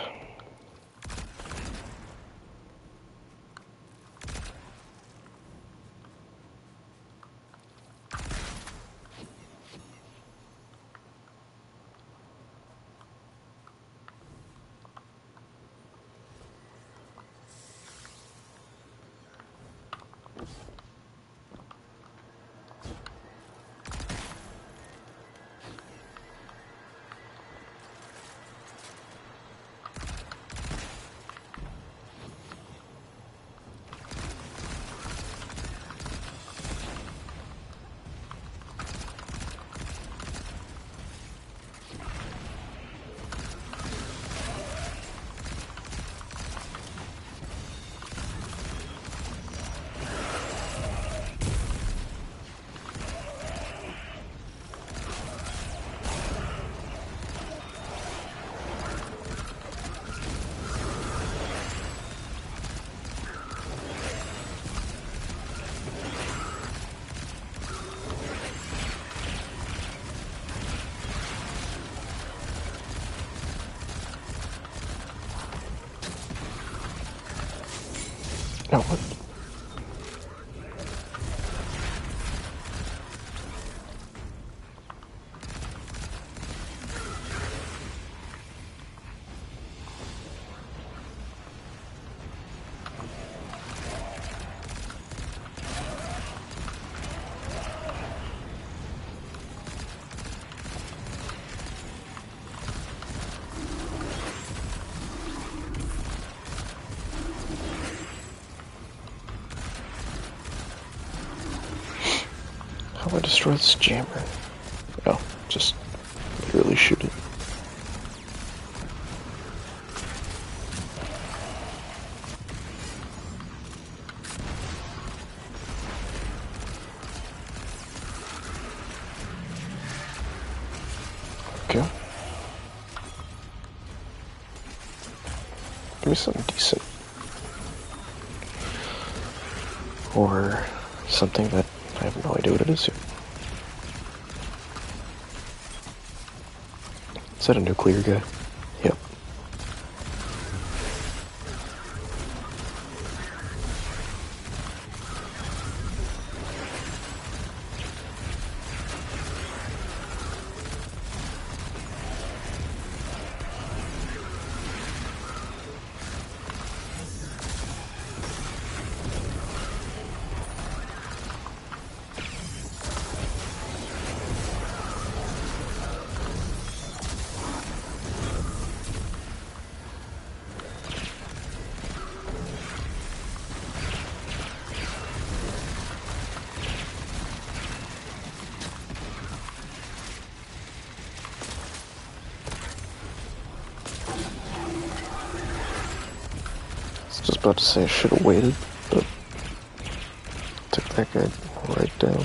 what? How do I destroy this jammer? Oh, just literally shoot it. Okay. Give me something decent. Or something that I have no idea what it is yet. Is that a nuclear guy? Yep. Just about to say I should have waited, but took that guy right down.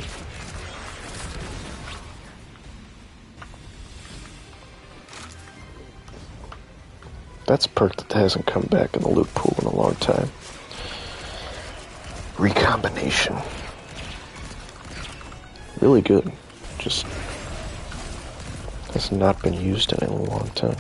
That's a perk that hasn't come back in the loot pool in a long time. Recombination. Really good. Just has not been used in a long time.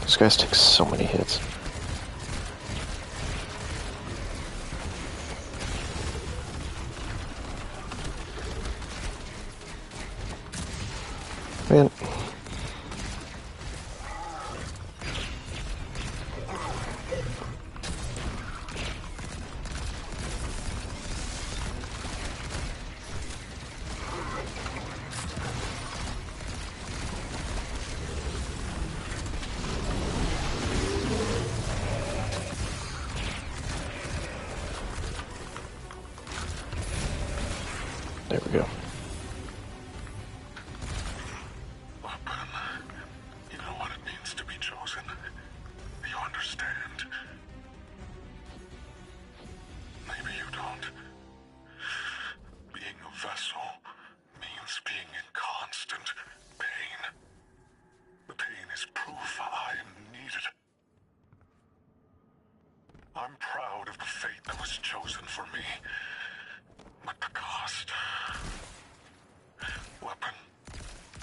These guys take so many hits. Man. There we go. You know what it means to be chosen. You understand. Maybe you don't. Being a vessel means being in constant pain. The pain is proof I am needed. I'm proud of the fate that was chosen for me. But the cost... Weapon,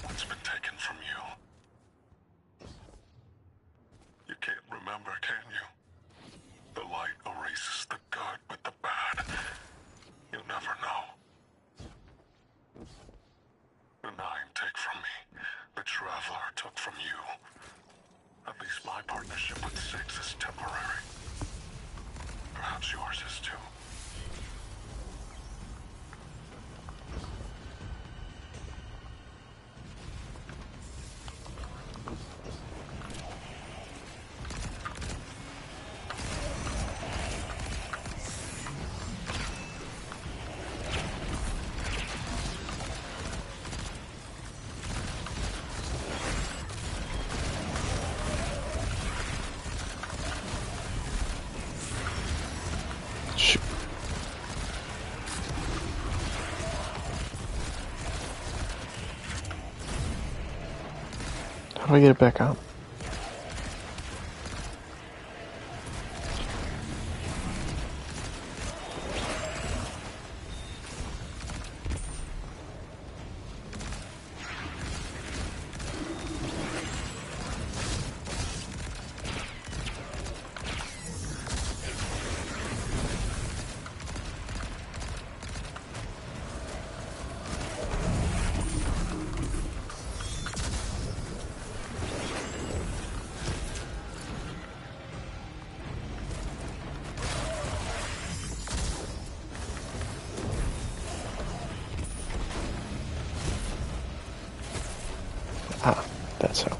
what's been taken from you? You can't remember, can you? The light erases the good with the bad. You'll never know. The Nine take from me. The Traveler took from you. At least my partnership with Six is temporary. Perhaps yours is too. How do I get it back up? Ah, that's how.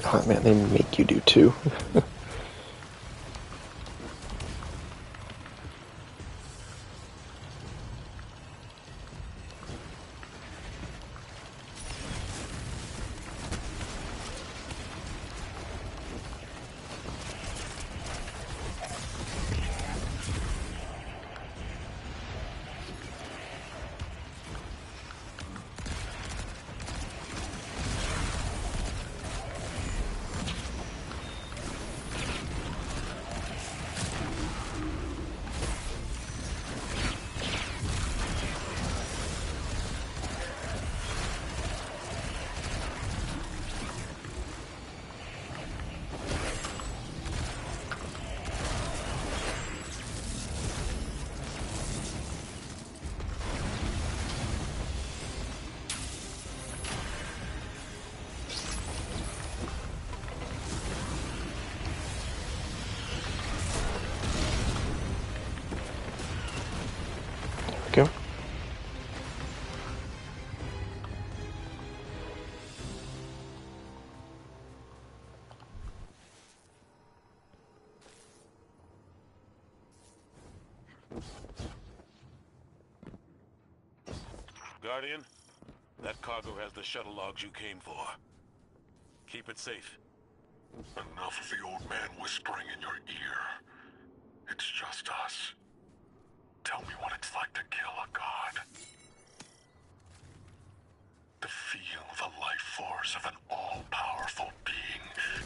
Oh man, they make you do two. Go. Guardian, that cargo has the shuttle logs you came for. Keep it safe. Enough of the old man whispering in your ear. It's just us. Tell me what it's like to kill a god. To feel the life force of an all-powerful being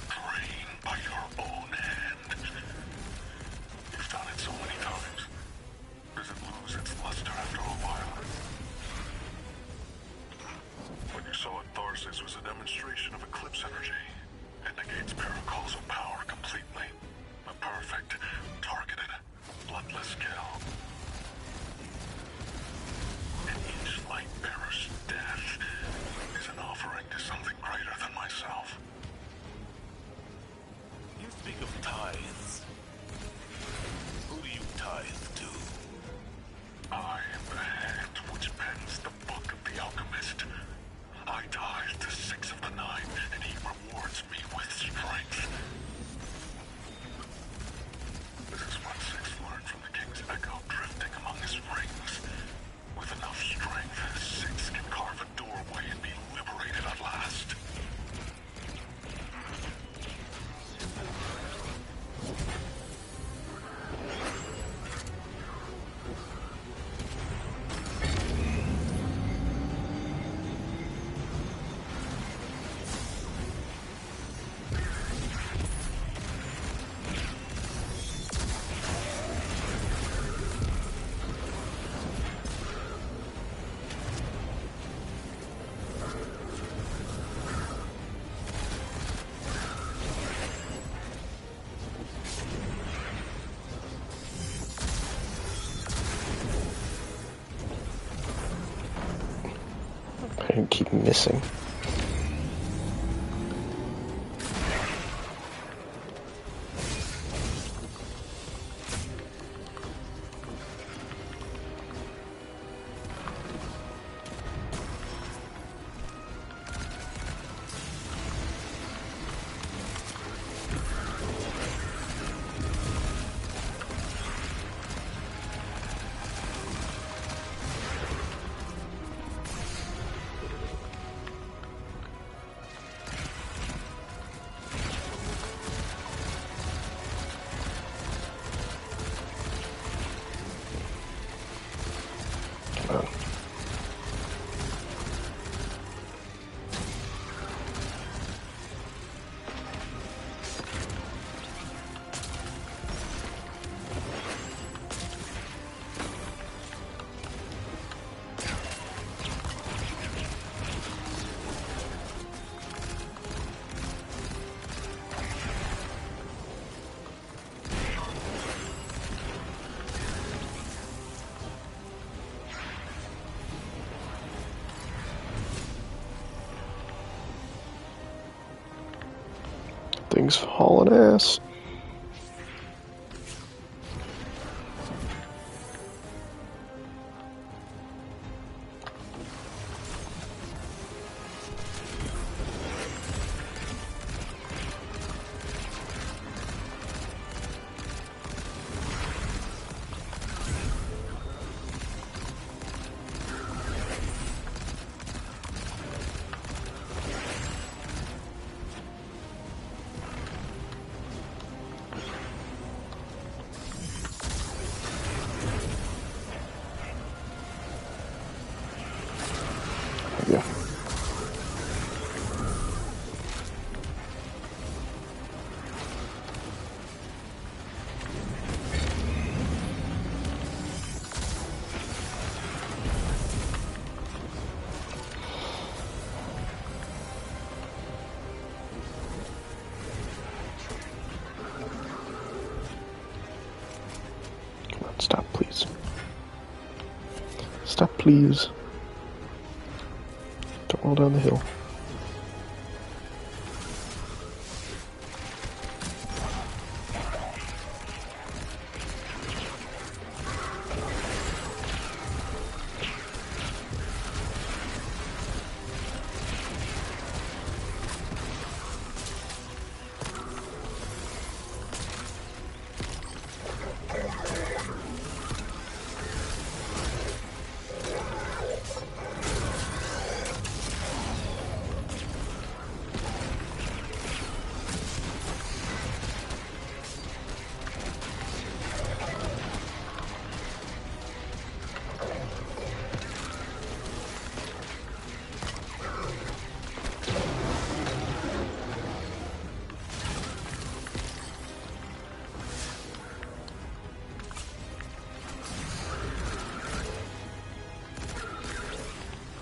drained by your own hand. You've done it so many times. Does it lose its luster after a while? What you saw at Tharsis was a demonstration of eclipse energy. It negates Paracol's power completely. A perfect, targeted, bloodless kill. And each light bearer's death is an offering to something greater than myself. You speak of tithes. Who do you tithe to? I am the hand which pens the book of the alchemist. I tithe to 6 of the 9, and he rewards me with strength. This is what 6 learned from the king's echo drifting among his rings. With enough strength, 6 can carve a doorway and be liberated at last. I keep missing. Things hauling ass. Yeah. Come on, stop, please. Stop, please. Don't roll down the hill.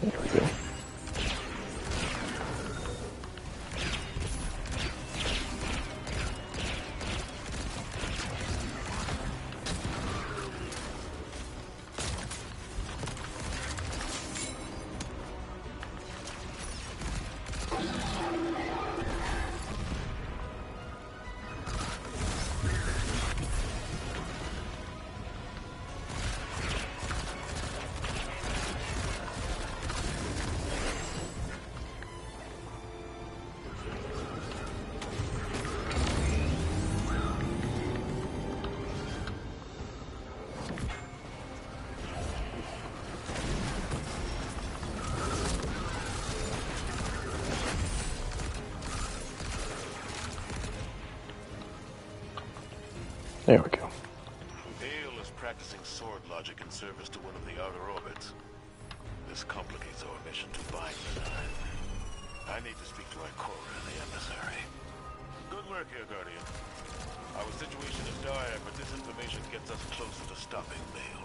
There we go. There we go. Ale is practicing sword logic in service to one of the outer orbits. This complicates our mission to bind the Nine. I need to speak to Ikora, the emissary. Good work here, Guardian. Our situation is dire, but this information gets us closer to stopping Bale.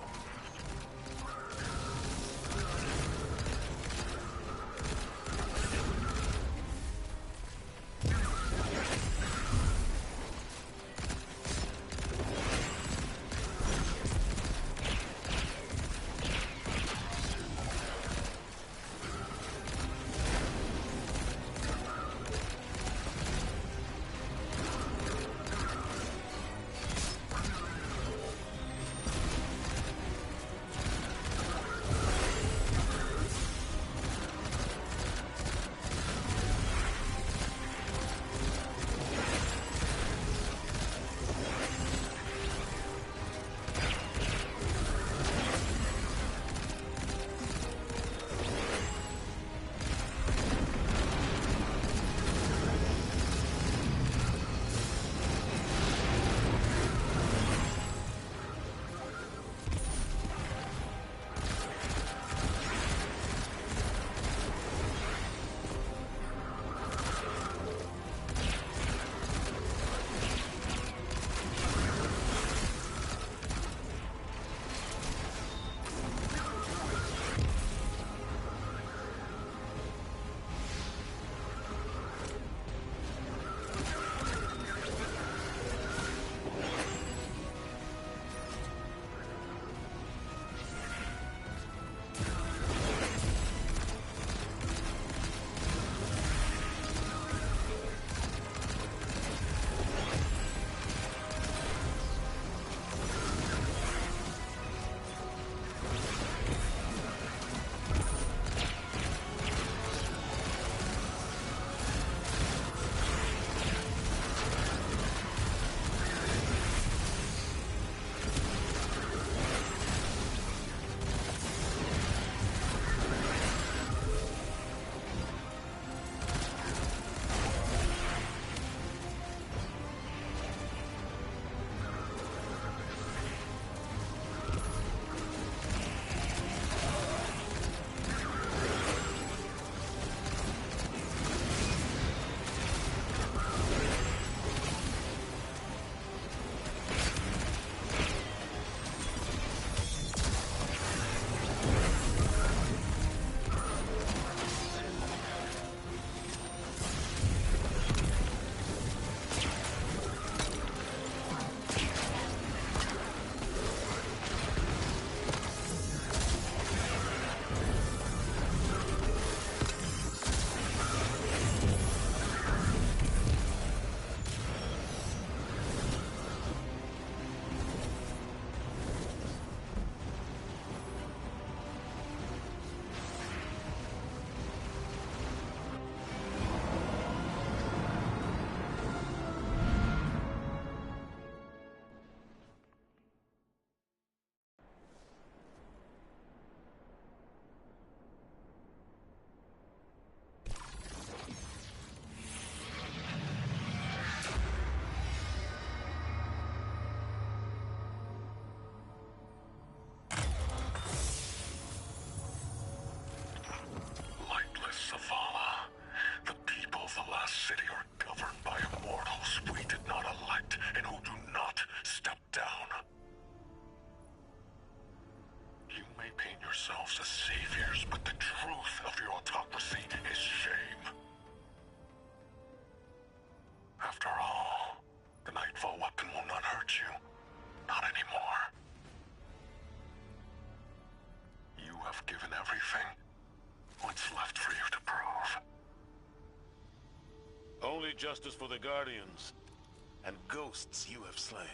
city are governed by immortals we did not elect and who do not step down. You may paint yourselves as saviors, but the truth of your autocracy is shame. After all, the Nightfall weapon will not hurt you. Not anymore. You have given everything. What's left for you to prove? Only justice for the Guardians, and ghosts you have slain.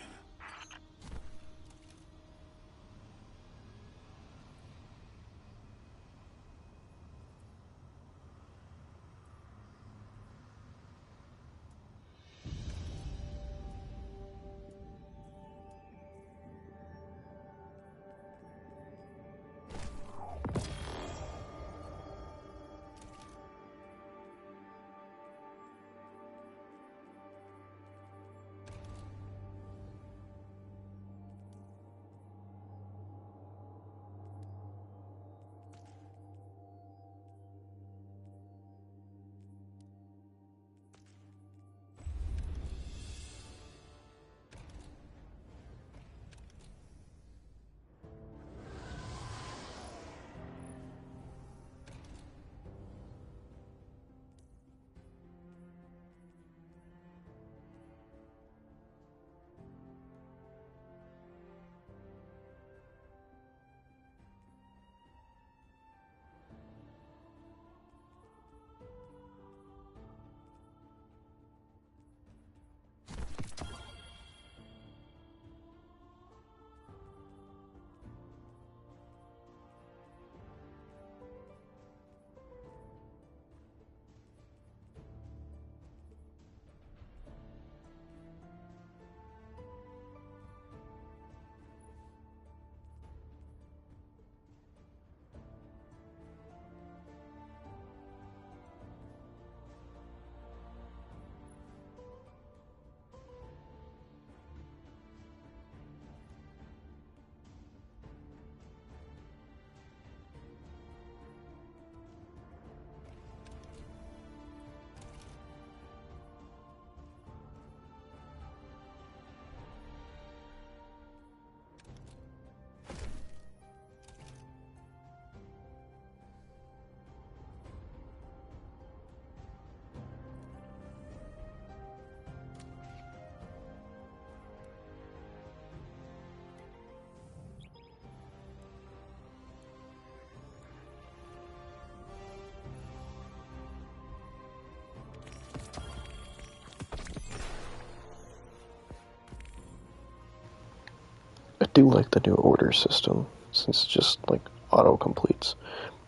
I do like the new order system, since it just, like, auto-completes.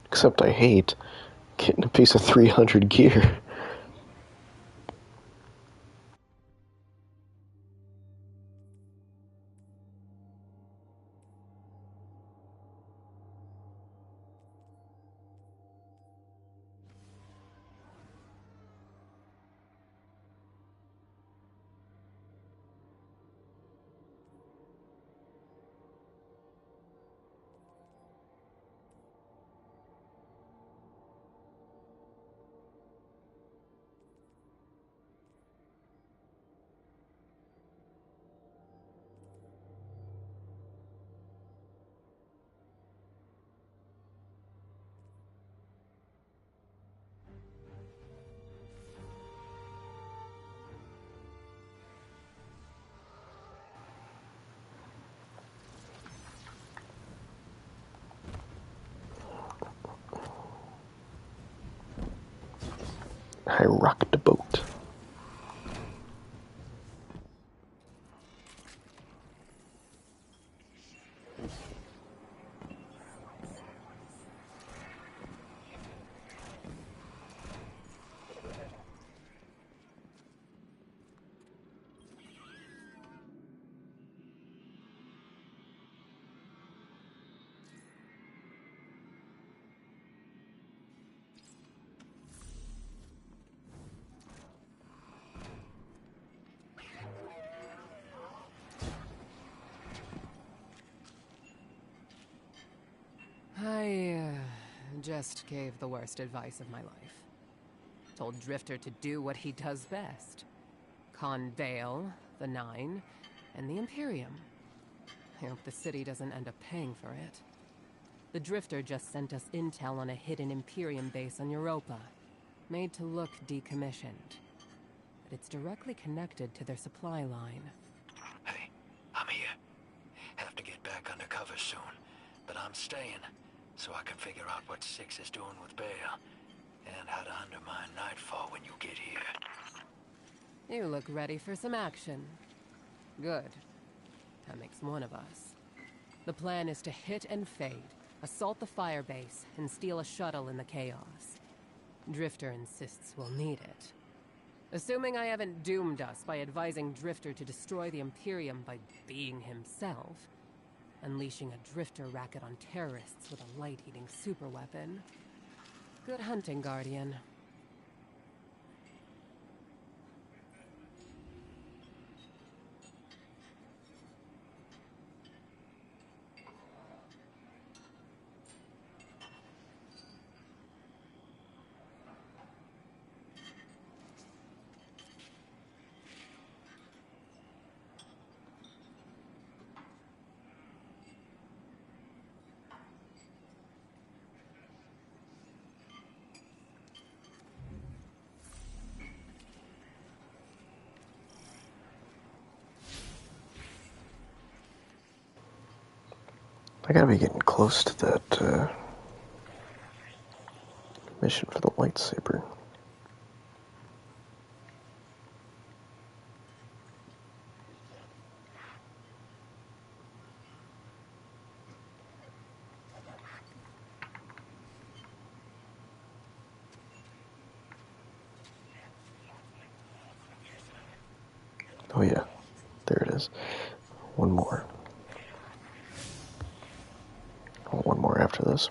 Except I hate getting a piece of 300 gear. I rocked the boat. I just gave the worst advice of my life. told Drifter to do what he does best. Con Vale, the Nine, and the Imperium. I hope the city doesn't end up paying for it. The Drifter just sent us intel on a hidden Imperium base on Europa, made to look decommissioned. But it's directly connected to their supply line. Hey, I'm here. Have to get back under cover soon, but I'm staying, so I can figure out what Six is doing with Bale, and how to undermine Nightfall when you get here. You look ready for some action. Good. That makes one of us. The plan is to hit and fade, assault the firebase, and steal a shuttle in the chaos. Drifter insists we'll need it. Assuming I haven't doomed us by advising Drifter to destroy the Imperium by being himself, unleashing a Drifter racket on terrorists with a light-eating superweapon. Good hunting, Guardian. I gotta be getting close to that mission for the lightsaber. Oh yeah, there it is. One more. Oh, one more after this.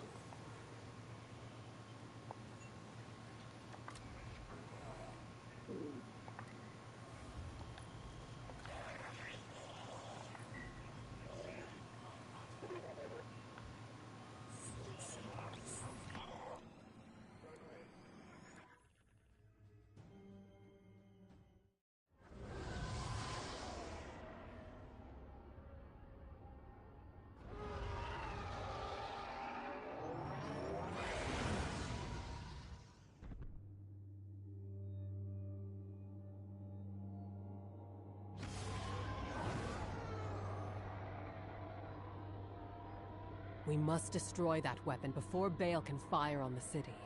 We must destroy that weapon before Bale can fire on the city.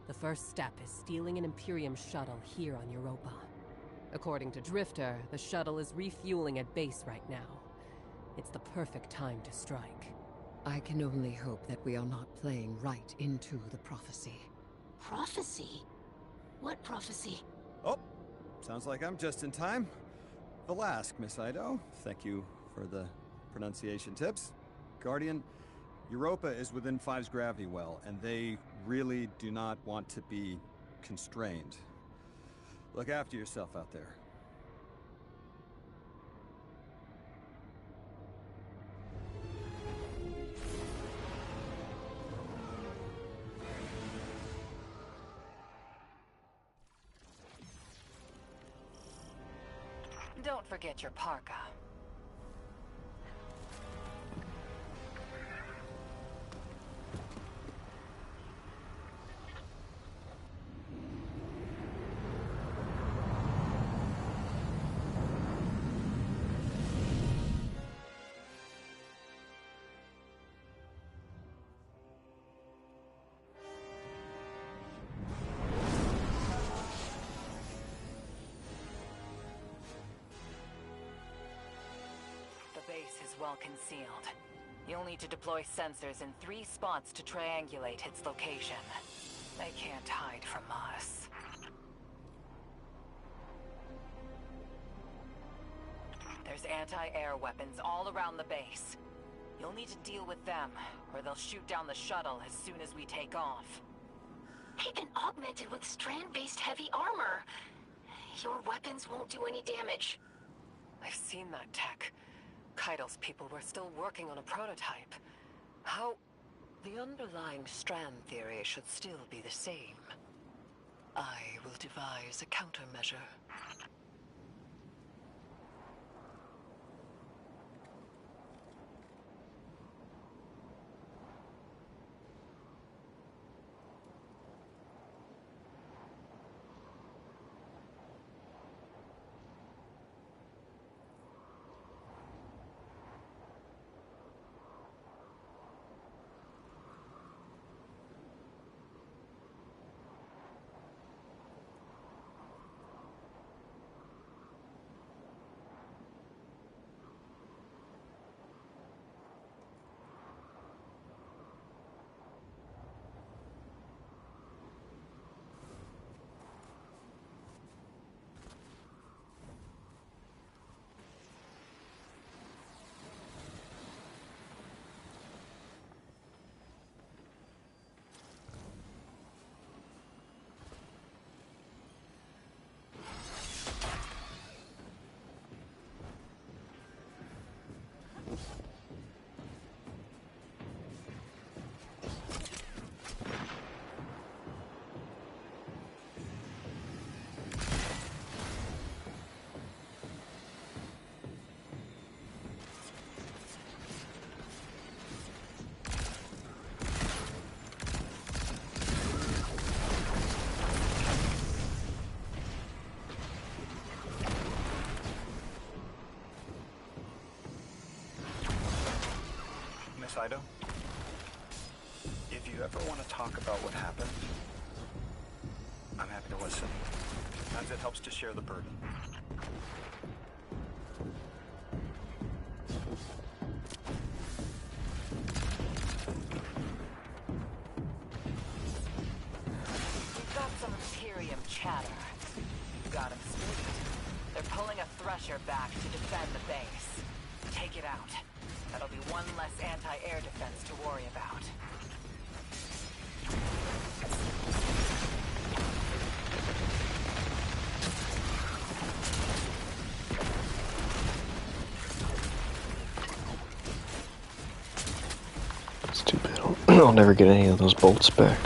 The first step is stealing an Imperium shuttle here on Europa. According to Drifter, the shuttle is refueling at base right now. It's the perfect time to strike. I can only hope that we are not playing right into the prophecy. Prophecy? What prophecy? Oh, sounds like I'm just in time. Velask, Miss Ido. Thank you for the pronunciation tips. Guardian, Europa is within Five's gravity well, and they really do not want to be constrained. Look after yourself out there. Don't forget your parka. Well concealed. You'll need to deploy sensors in 3 spots to triangulate its location. They can't hide from us. There's anti-air weapons all around the base. You'll need to deal with them, or they'll shoot down the shuttle as soon as we take off. They've been augmented with strand-based heavy armor. Your weapons won't do any damage. I've seen that tech. Keidel's people were still working on a prototype. How... The underlying strand theory should still be the same. I will devise a countermeasure. Ido, if you ever want to talk about what happened, I'm happy to listen, as it helps to share the burden. We've got some Imperium chatter. Got him spooked. They're pulling a Thresher back to defend the base. Take it out. That'll be one less anti-air defense to worry about. It's too bad I'll never get any of those bolts back.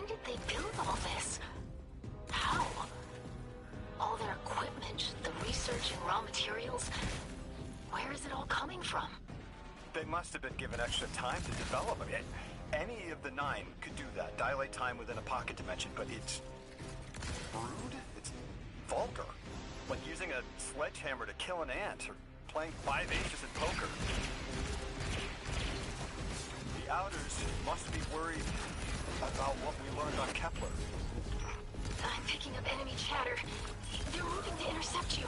When did they build all this? How? All their equipment, the research and raw materials. Where is it all coming from? They must have been given extra time to develop it. Any of the 9 could do that. Dilate time within a pocket dimension, but it's rude? It's vulgar. Like using a sledgehammer to kill an ant, or playing 5 aces in poker. The Outers must be worried about what we learned on Kepler. I'm picking up enemy chatter. They're moving to intercept you.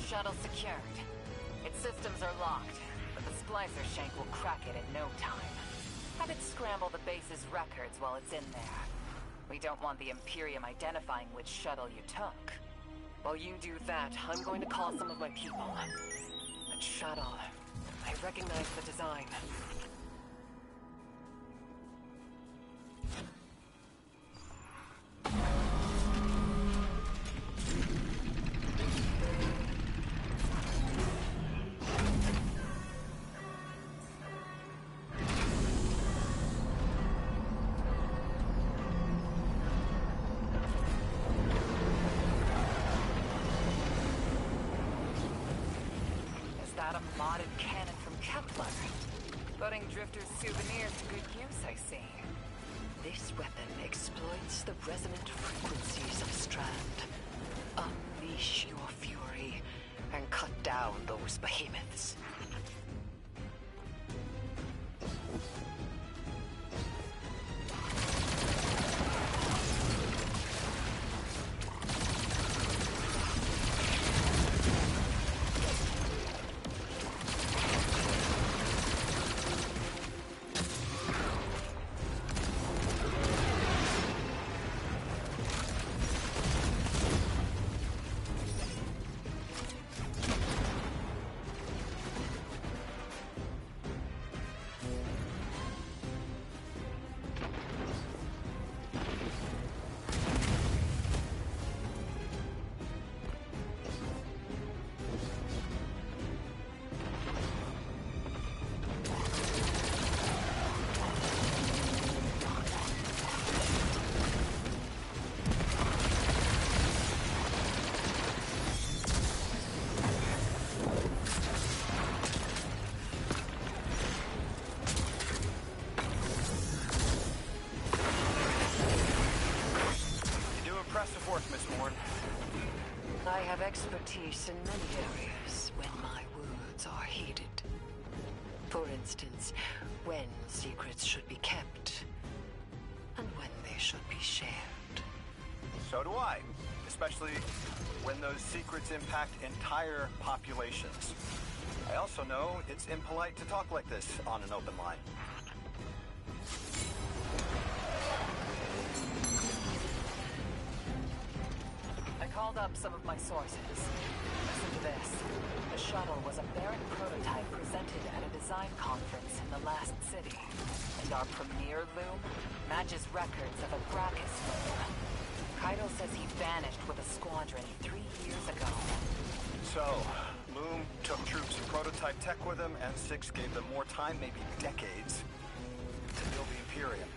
Shuttle secured. Its systems are locked, but the splicer shank will crack it in no time. Have it scramble the base's records while it's in there. We don't want the Imperium identifying which shuttle you took. While you do that, I'm going to call some of my people. That shuttle, I recognize the design. A modded cannon from Kepler. Putting Drifter's souvenirs to good use, I see. This weapon exploits the resonant frequencies of Strand. Unleash your fury and cut down those behemoths. expertise in many areas when my words are heeded. For instance, when secrets should be kept, and when they should be shared. So do I, especially when those secrets impact entire populations. I also know it's impolite to talk like this on an open line. I called up some of my sources. Listen to this. The shuttle was a barren prototype presented at a design conference in the last city. And our premier loom matches records of a Brachus loom. Kaido says he vanished with a squadron 3 years ago. So, Loom took troops and prototype tech with him, and Six gave them more time, maybe decades, to build the Imperium.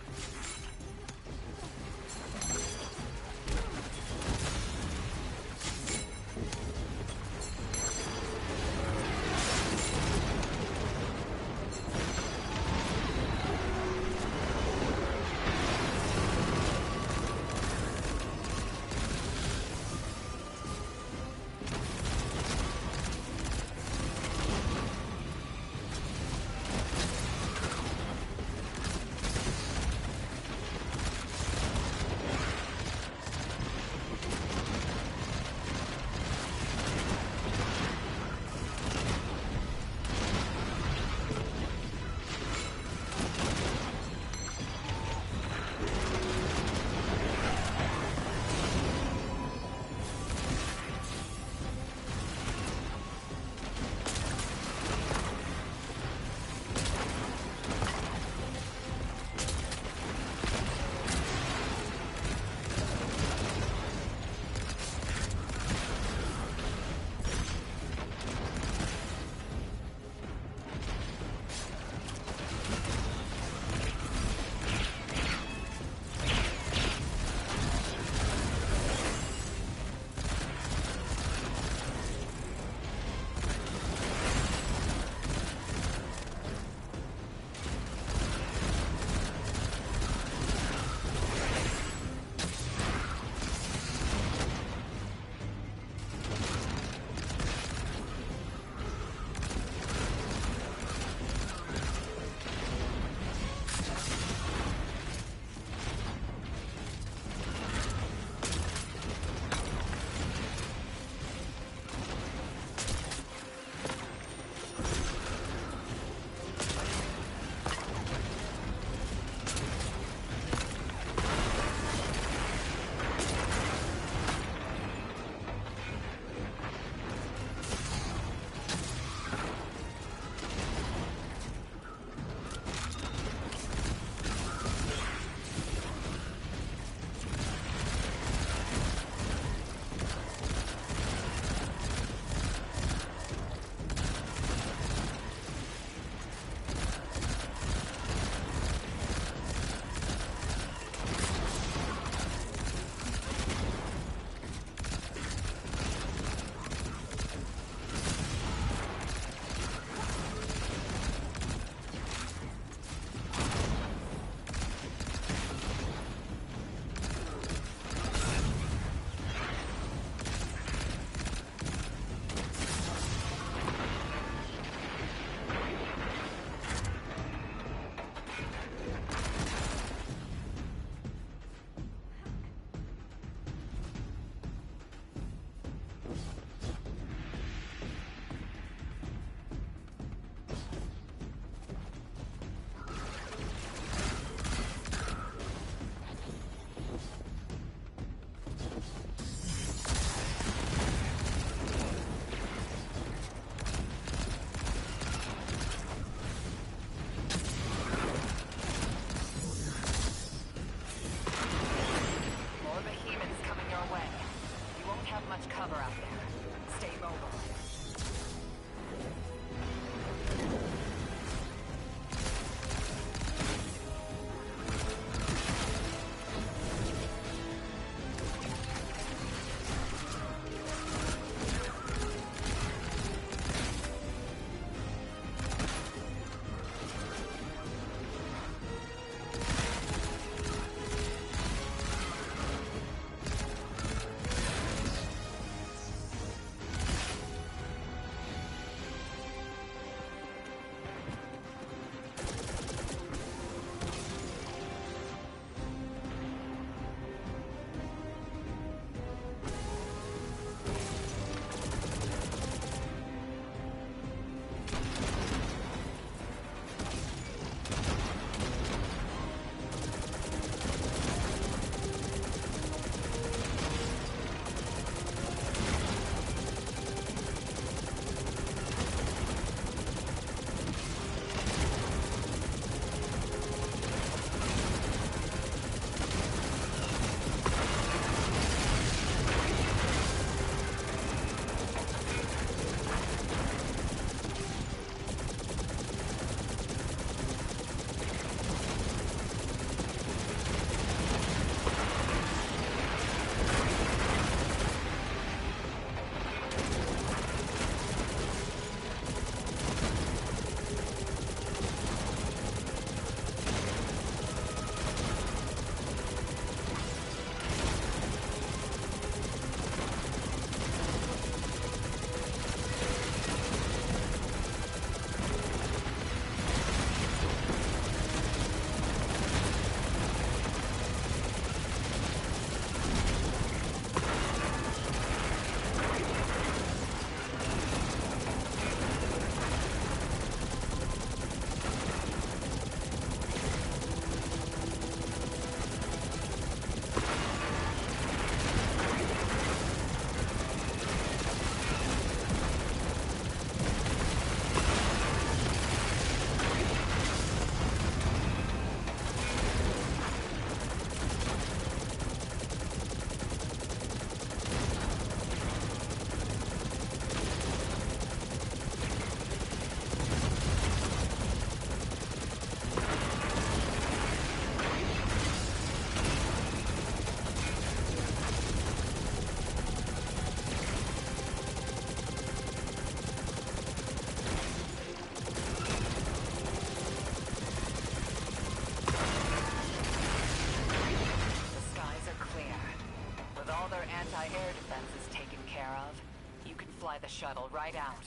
fly the shuttle right out.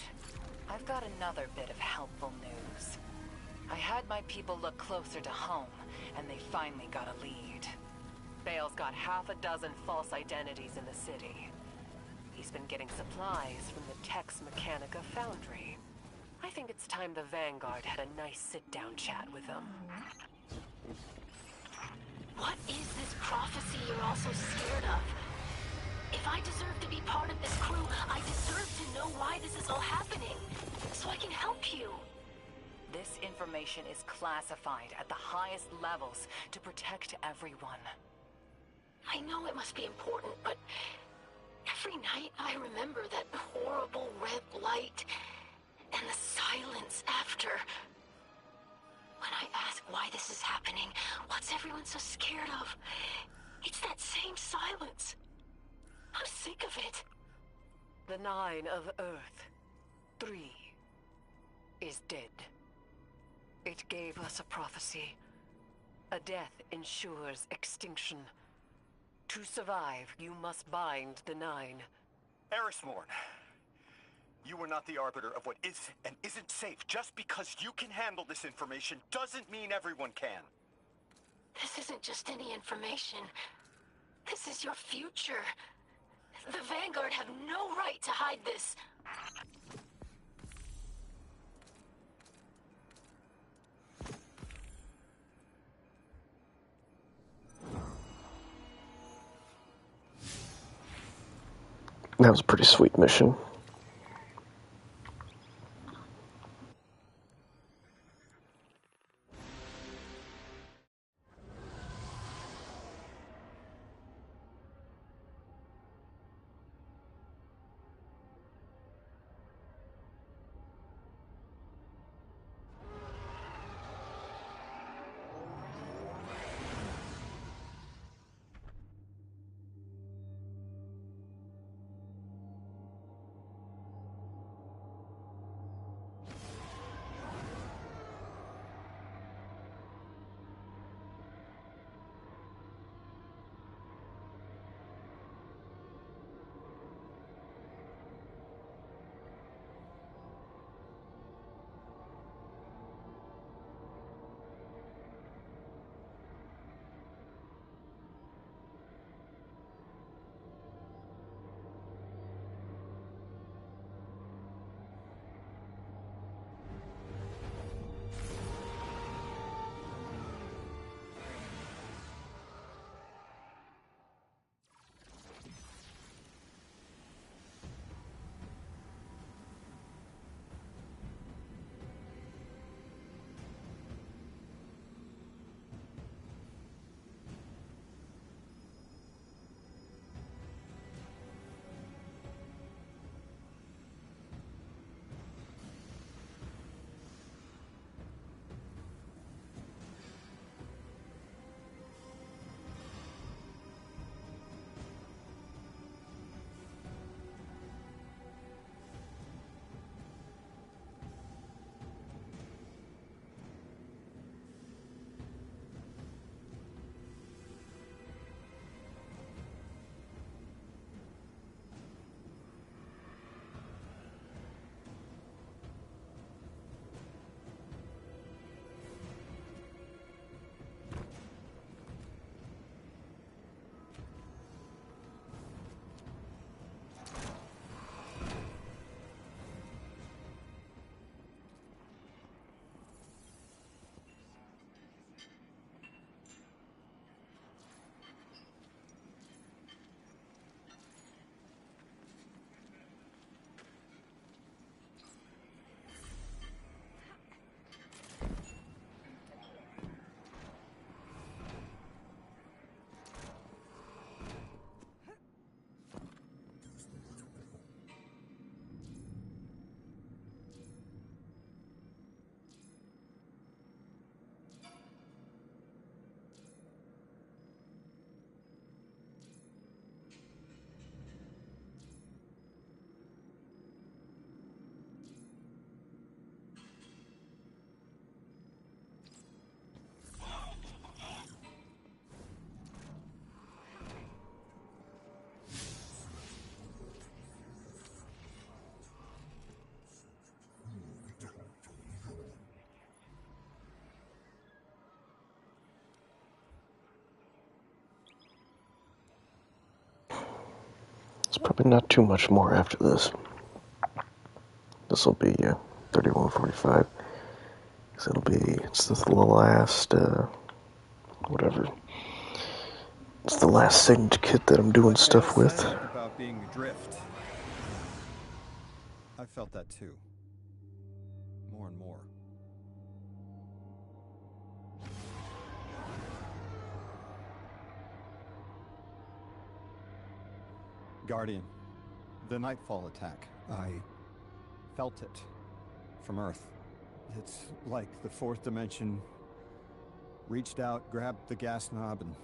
I've got another bit of helpful news. I had my people look closer to home, and they finally got a lead. Bale's got half a dozen false identities in the city. He's been getting supplies from the Tex Mechanica foundry. I think it's time the Vanguard had a nice sit-down chat with him. What is this prophecy you're all so scared of? If I deserve to be part of this crew, I deserve to know why this is all happening, so I can help you. This information is classified at the highest levels to protect everyone. I know it must be important, but every night I remember that horrible red light and the silence after. When I ask why this is happening, what's everyone so scared of? It's that same silence. I'm sick of it. The 9 of Earth 3 is dead. It gave us a prophecy. A death ensures extinction. To survive, you must bind the 9. Erismorn, you are not the arbiter of what is and isn't safe. Just because you can handle this information doesn't mean everyone can. This isn't just any information. This is your future. The Vanguard have no right to hide this. That was a pretty sweet mission. It's probably not too much more after this. This will be 31:45. So it's the last, whatever. It's the last synced kit that I'm doing stuff with. About being adrift. I felt that too. More and more. Guardian, the Nightfall attack. I felt it from Earth. It's like the fourth dimension reached out, grabbed the gas knob, and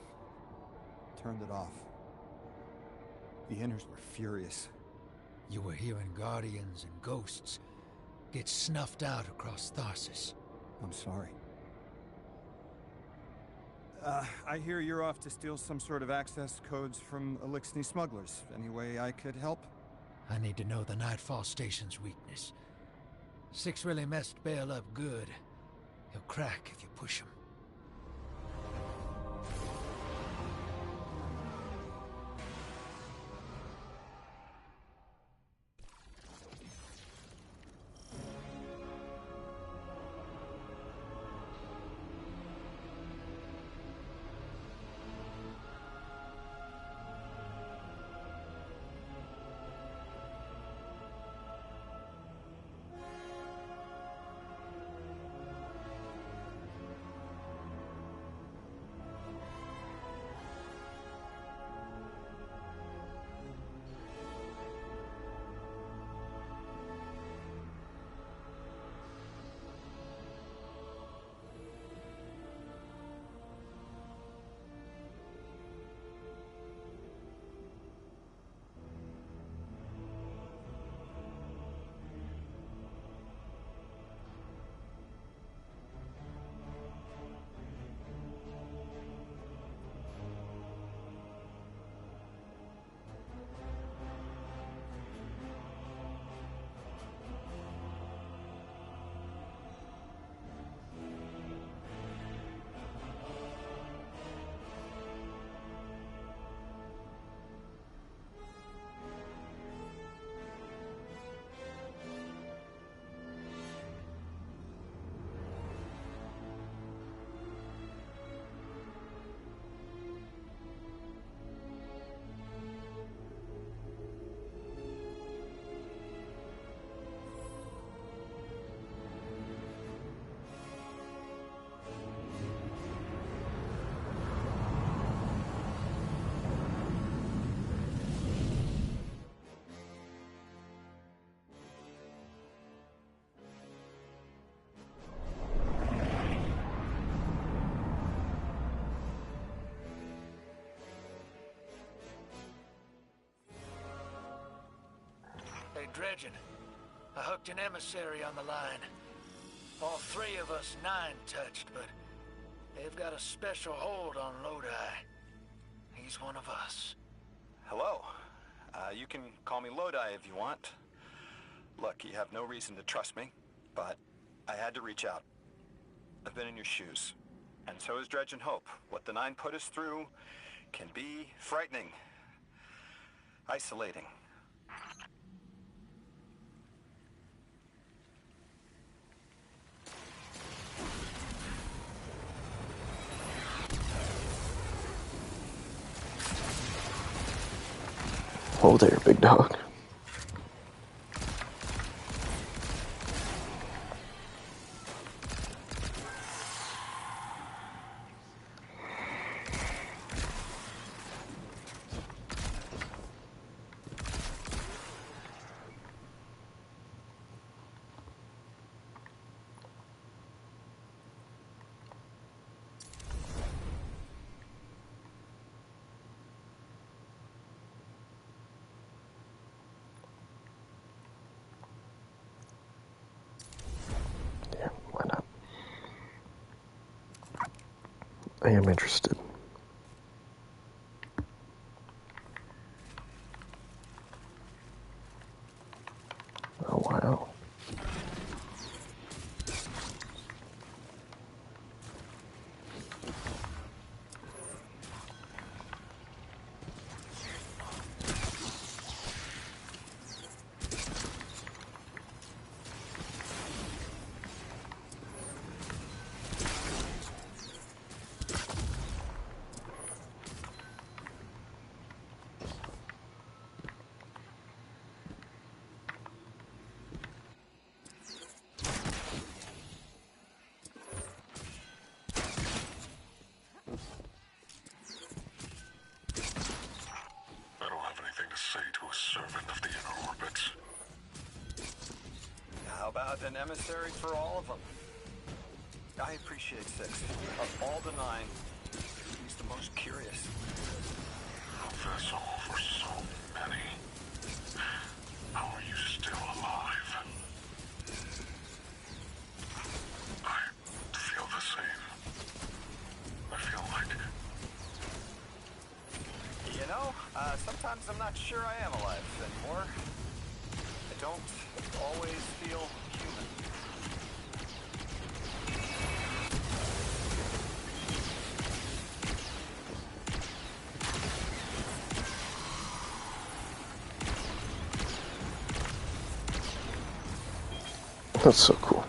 turned it off. The Inners were furious. You were hearing Guardians and Ghosts get snuffed out across Tharsis. I'm sorry. I hear you're off to steal some sort of access codes from Elixni smugglers. Any way I could help? I need to know the Nightfall Station's weakness. Six really messed Bale up good. He'll crack if you push him. Hey, Dredgen. I hooked an emissary on the line. All three of us Nine touched, but they've got a special hold on Lodi. He's one of us. Hello. You can call me Lodi if you want. Look, you have no reason to trust me, but I had to reach out. I've been in your shoes, and so is Dredgen Hope. What the Nine put us through can be frightening, isolating. Oh there, big dog. I am interested. Oh, wow. An emissary for all of them. I appreciate Six. Of all the 9, he's the most curious. A vessel for so many. How are you still alive? I feel the same. I feel like... You know, sometimes I'm not sure I am alive anymore. I don't always feel human. That's so cool.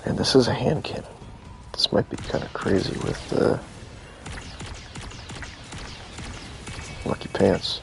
And this is a hand cannon. This might be kind of crazy with Lucky Pants.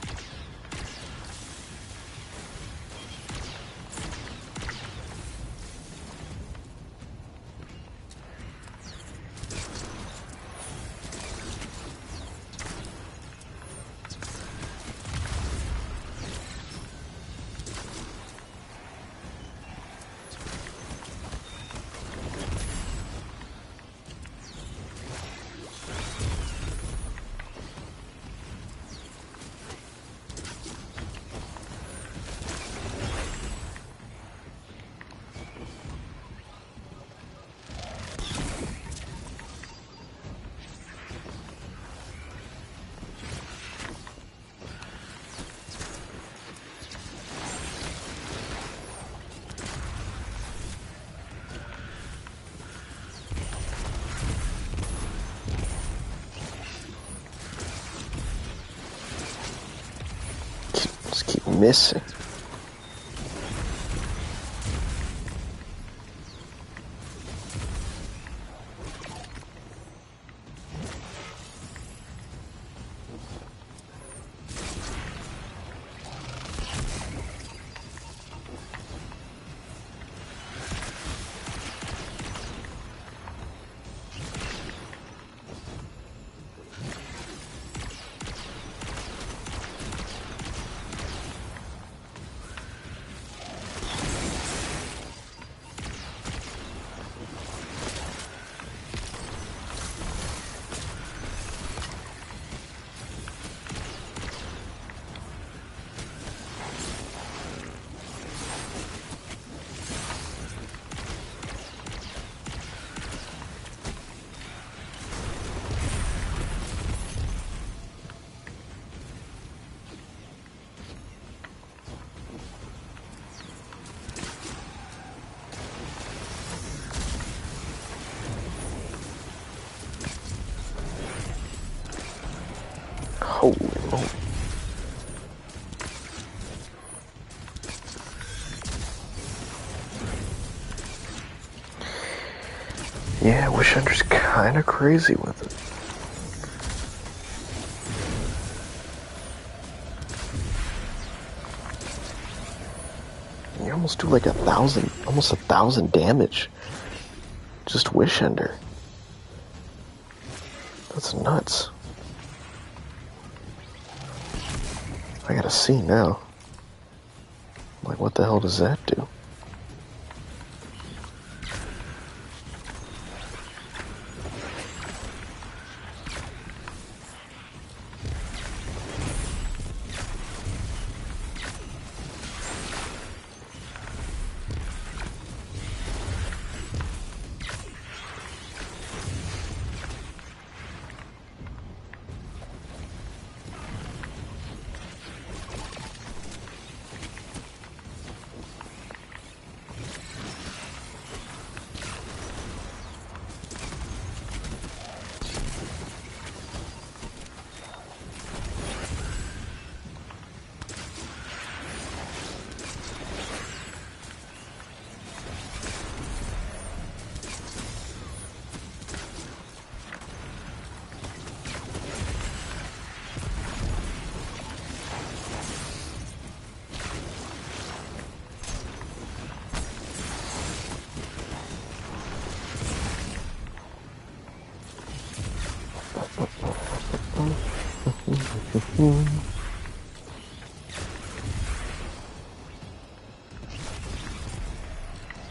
Just keep missing. Holy moly. Yeah, Wish Ender's kinda crazy with it. You almost do like almost 1,000 damage. Just Wish Ender. That's nuts. I gotta see now. Like, what the hell does that do?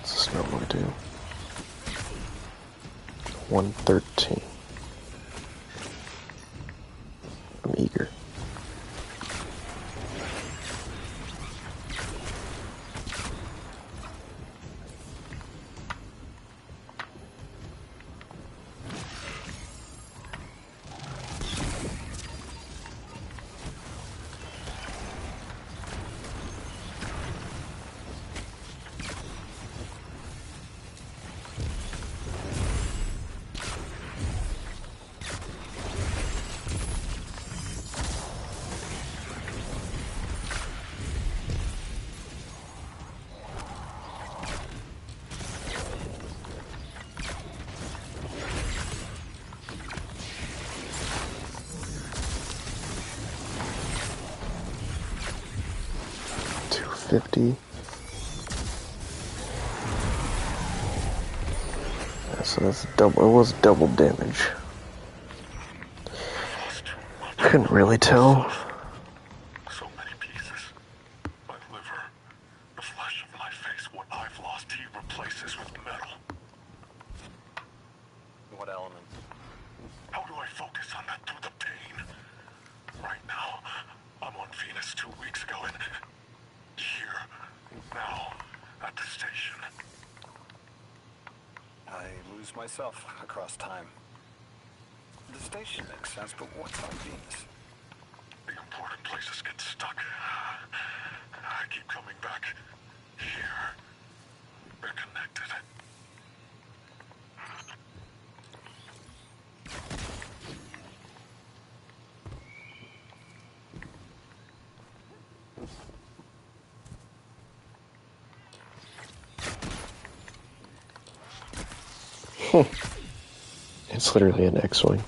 What's this normally do? 113. I'm eager. So that's double. It was double damage. Couldn't really tell. So many pieces. My liver, the flesh of my face, what I've lost, he replaces with metal. What element? How do I focus on that through the pain? Right now, I'm on Venus 2 weeks ago, and here, now, at the station. I lose myself across time. The station makes sense, but what's on Venus? The important places get stuck. I keep coming back here. They're connected. It's literally an X-Wing.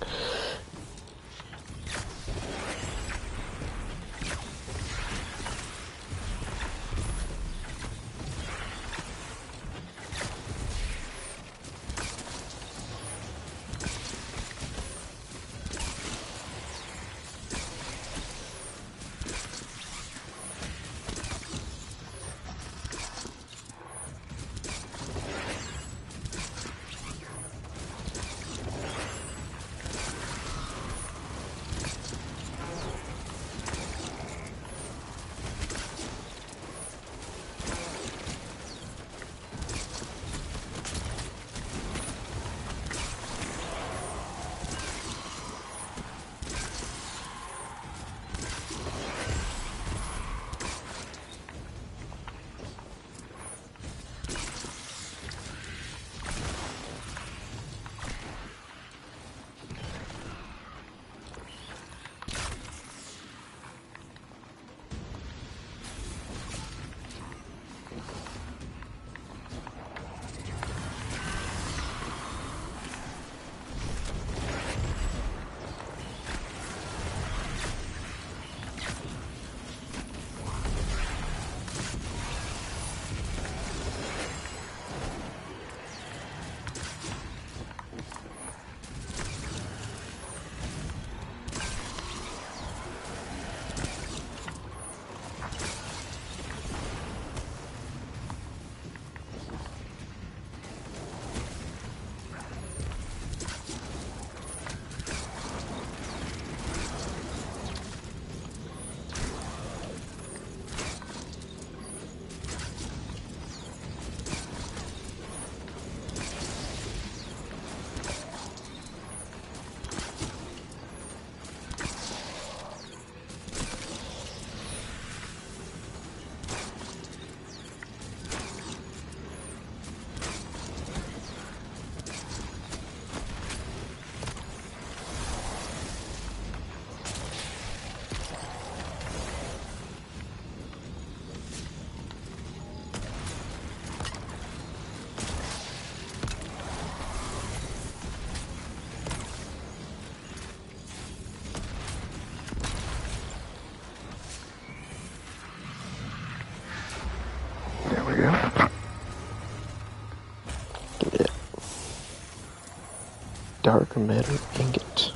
Dark matter ingot.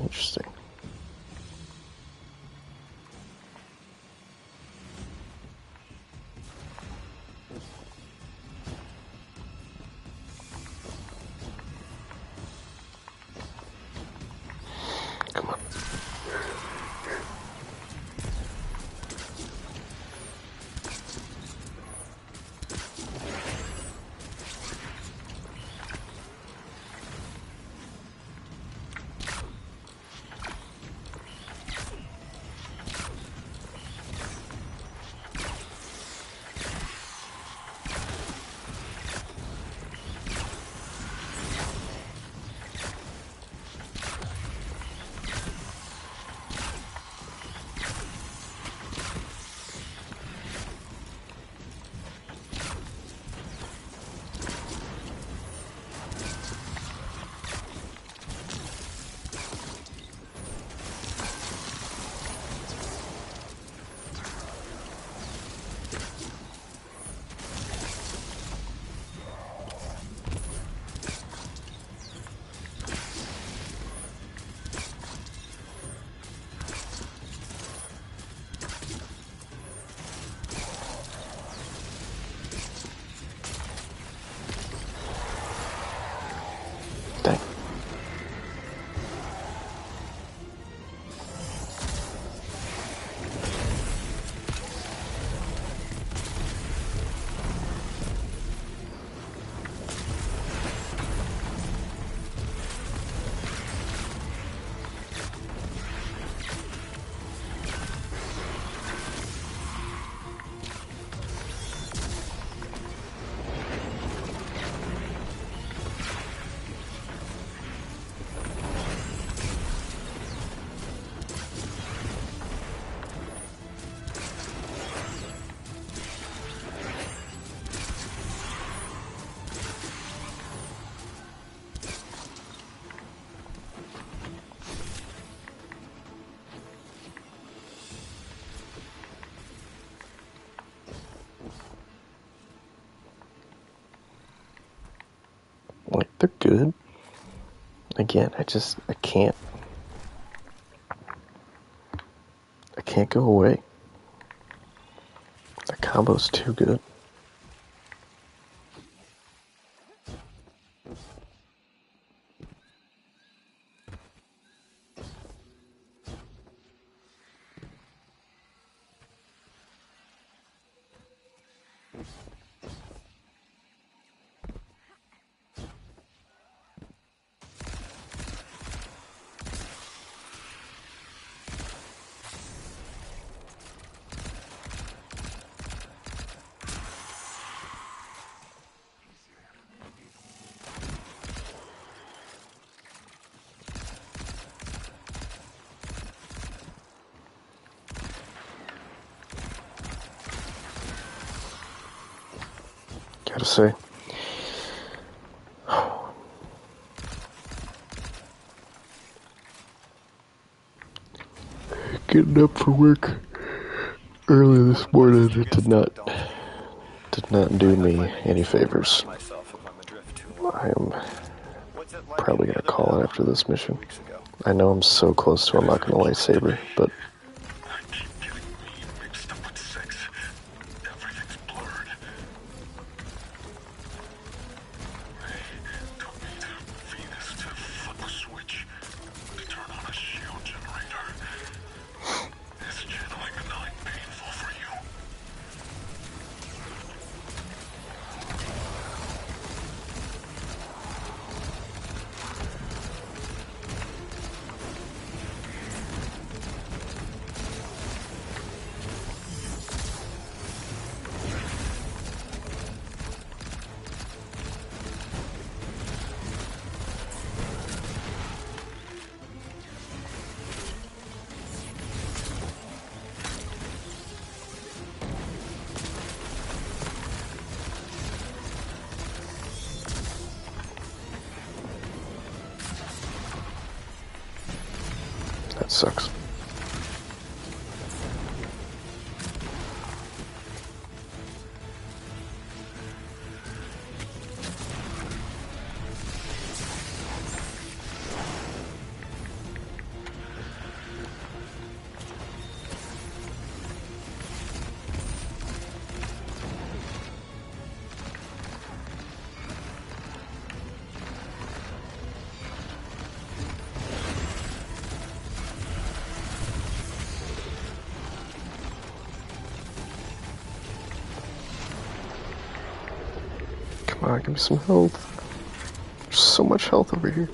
Interesting. They're good. Again, I can't. I can't go away. The combo's too good. Gotta say, getting up for work early this morning, it did not do me any favors. I am probably gonna call it after this mission. I know I'm so close to unlocking the lightsaber, but that sucks. Come on, give me some health. There's so much health over here.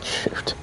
Shoot.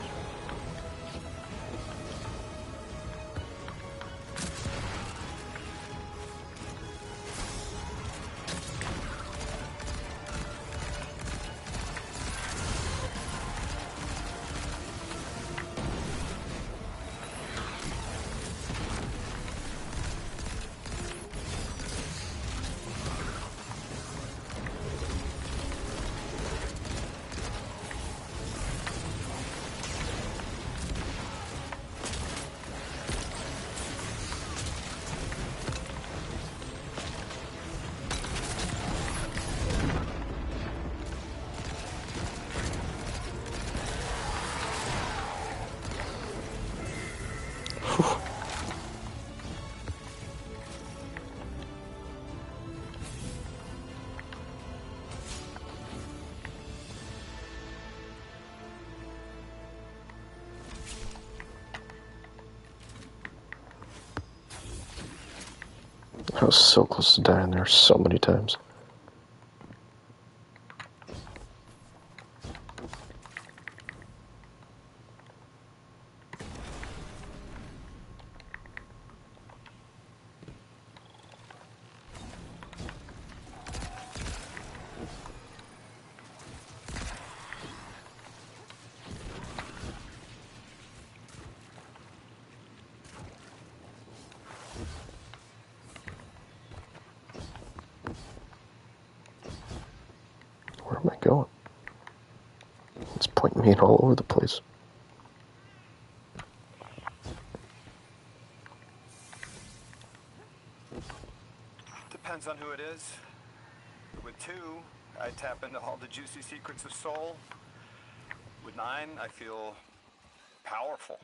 I was so close to dying there so many times. Where am I going? It's pointing me all over the place. Depends on who it is. With 2, I tap into all the juicy secrets of soul. With 9, I feel powerful,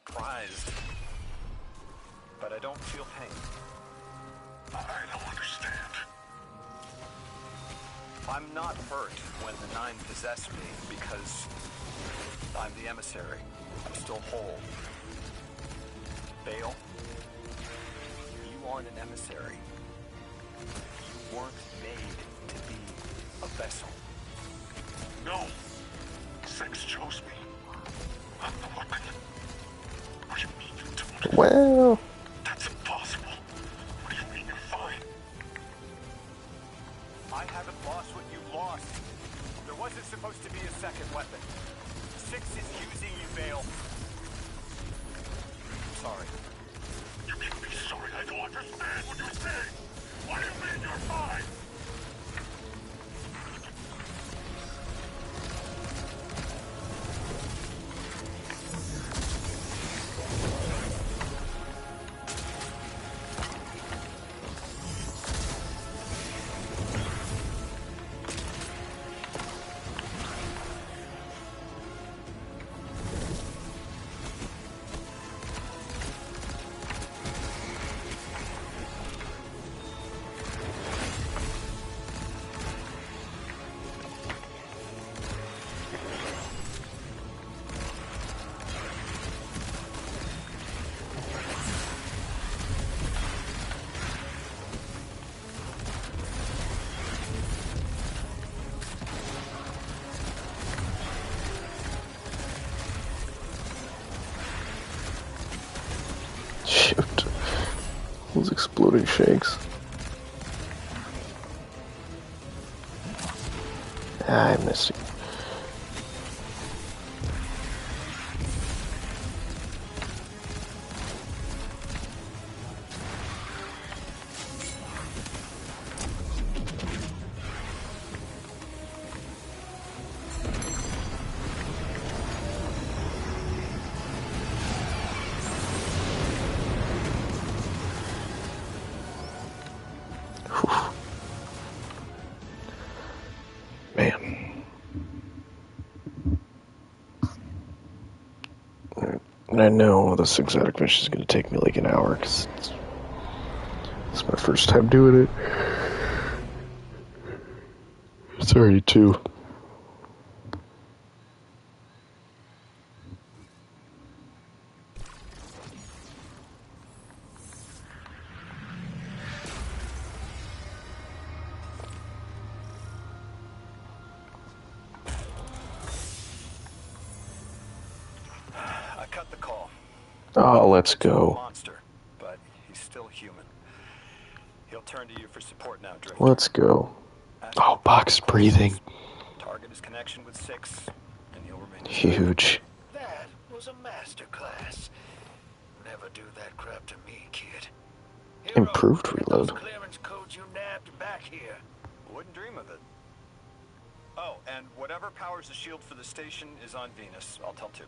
prized, but I don't feel pain. I don't understand. I'm not hurt when the 9 possess me because I'm the emissary. I'm still whole. Bale, you aren't an emissary. You weren't made to be a vessel. No. 6 chose me. I'm the weapon. What do you mean you don't? Well, That's impossible. What do you mean you're fine? I haven't lost what you lost. There wasn't supposed to be a second weapon. 6 is using you, Bale. I'm sorry. You can't be sorry. I don't understand what you're saying. What do you mean you're fine? shoot. Those exploding shakes. I missed it. Man. And I know this exotic mission is going to take me like an hour because it's my first time doing it. It's already 2. I cut the call. Oh, let's It's a go. monster, but he's still human. He'll turn to you for support now, Drifter. Let's go. Oh, box breathing. Target his connection with 6, and he'll remain Huge. That was a masterclass. Never do that crap to me, kid. Improved Get reload. those clearance codes you nabbed back here. Wouldn't dream of it. Oh, and whatever powers the shield for the station is on Venus. I'll tell 2.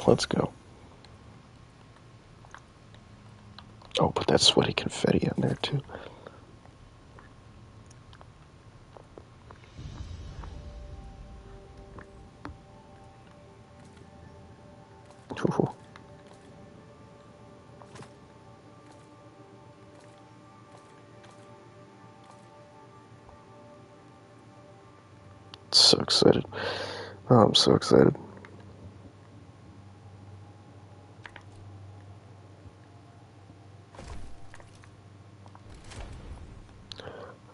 Let's go. Oh, put that sweaty confetti on there, too. Ooh. So excited. Oh, I'm so excited.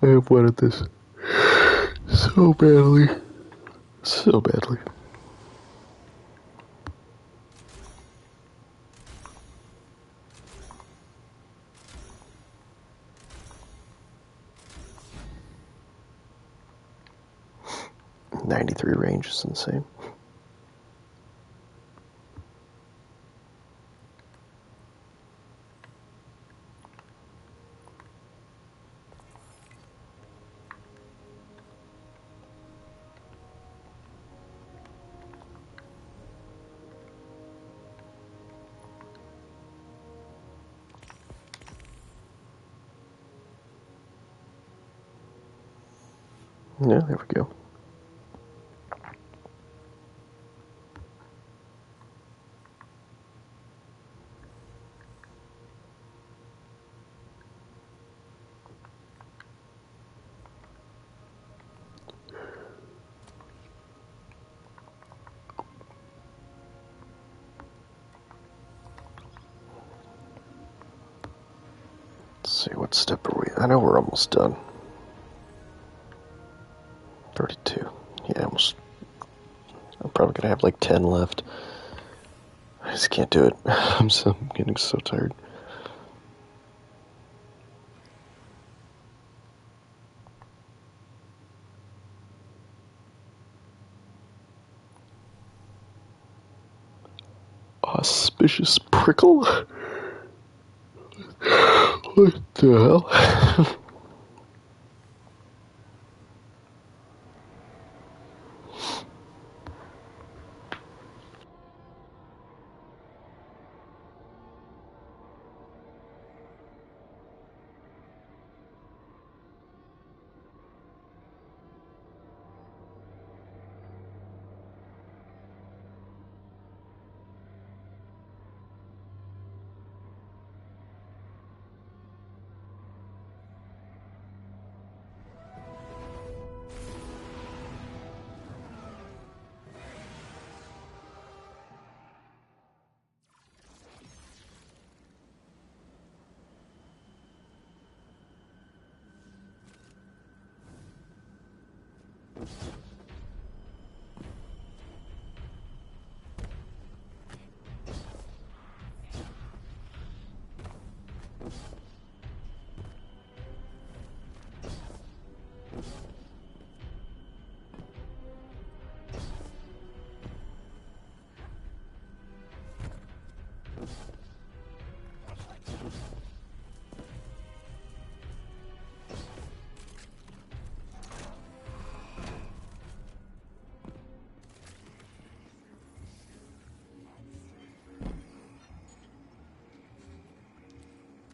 I have wanted this so badly. So badly. .93 range is insane. Yeah, there we go. Let's see, what step are we? I know we're almost done. 32. Yeah, almost. I'm probably gonna have like 10 left. I just can't do it. I'm getting so tired. Auspicious prickle? What the hell?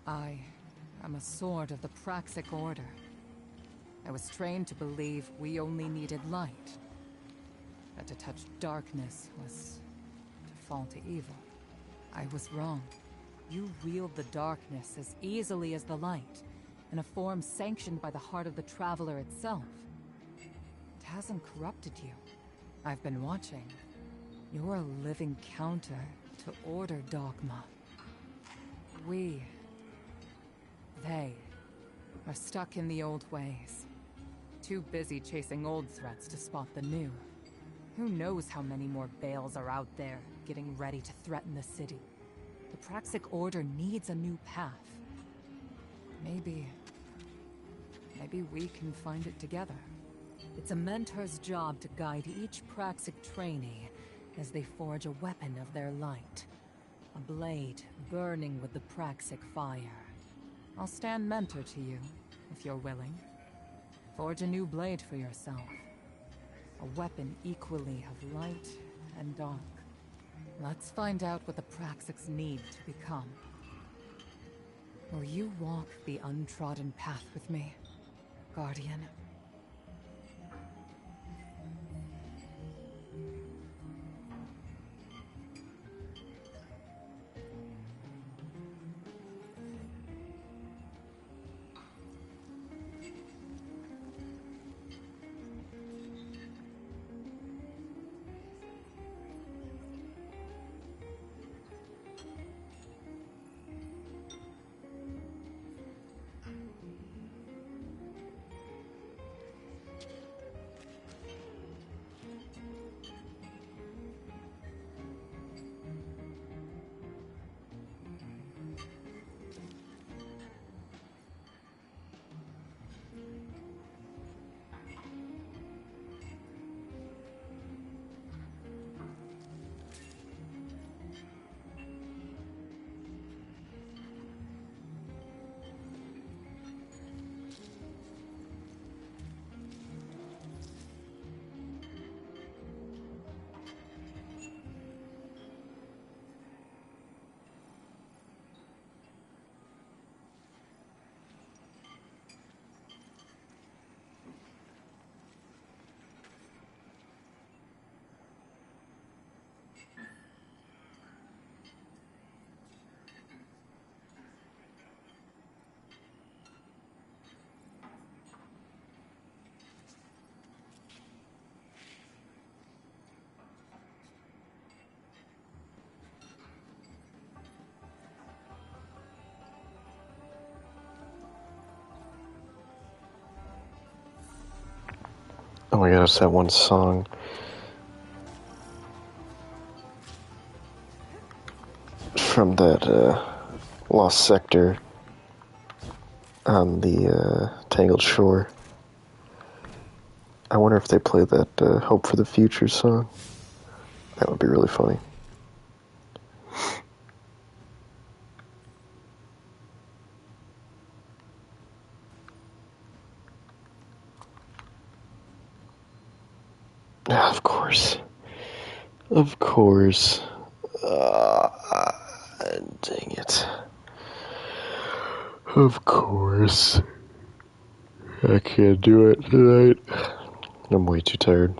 I am a sword of the Praxic Order. I was trained to believe we only needed light. That to touch darkness was to fall to evil. I was wrong. You wield the darkness as easily as the light, in a form sanctioned by the heart of the Traveler itself. It hasn't corrupted you. I've been watching. You're a living counter to Order dogma. They are stuck in the old ways. Too busy chasing old threats to spot the new. Who knows how many more Bales are out there, getting ready to threaten the city. The Praxic Order needs a new path. Maybe we can find it together. It's a mentor's job to guide each Praxic trainee as they forge a weapon of their light. A blade burning with the Praxic fire. I'll stand mentor to you, if you're willing. Forge a new blade for yourself. A weapon equally of light and dark. Let's find out what the Praxics need to become. Will you walk the untrodden path with me, Guardian? Oh my god, it's that one song. From that, Lost Sector on the, Tangled Shore. I wonder if they play that, Hope for the Future song. That would be really funny. Yeah, of course. Of course. Dang it. Of course. I can't do it tonight. I'm way too tired.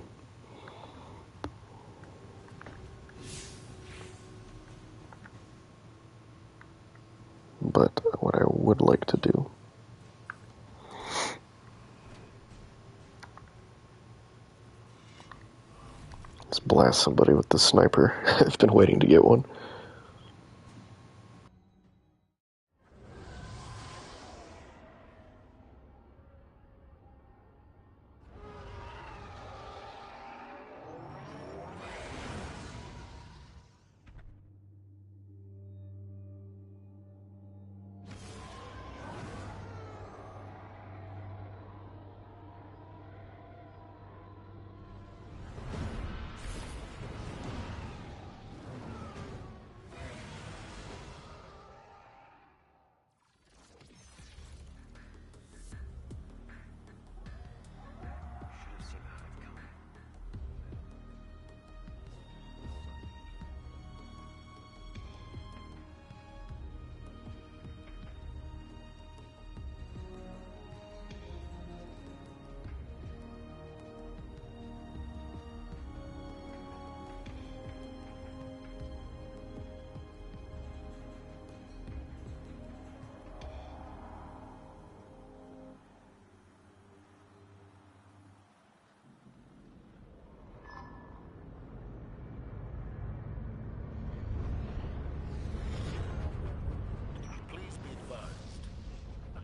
But what I would like to do is blast somebody with the sniper. I've been waiting to get one.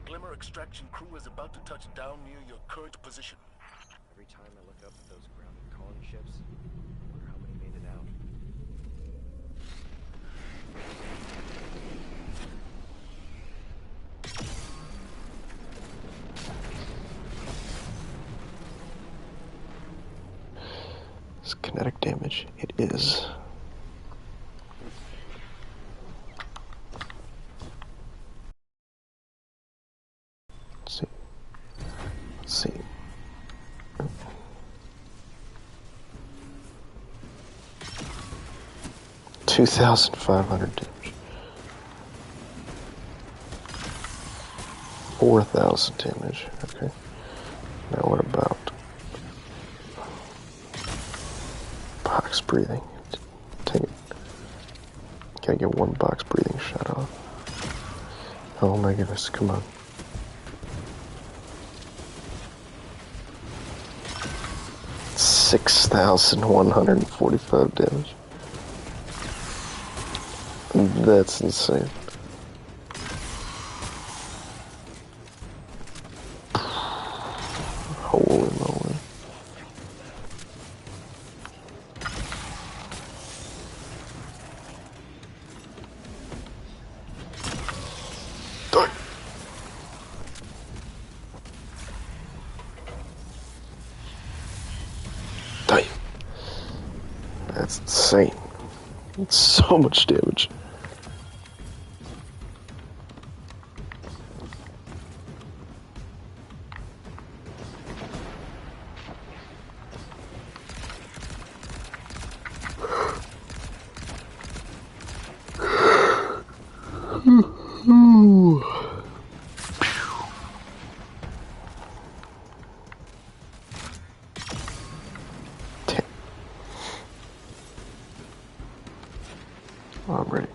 Glimmer extraction crew is about to touch down near your current position. Every time I look up at those grounded colony ships, I wonder how many made it out. It's kinetic damage. It is. Let's see. 2,500 damage. 4,000 damage. Okay. Now what about box breathing? Dang it. Gotta get one box breathing shot off. Oh my goodness, come on. $6,145 damage. That's insane. Holy moly. Damn. That's insane. It's so much damage. I'm ready.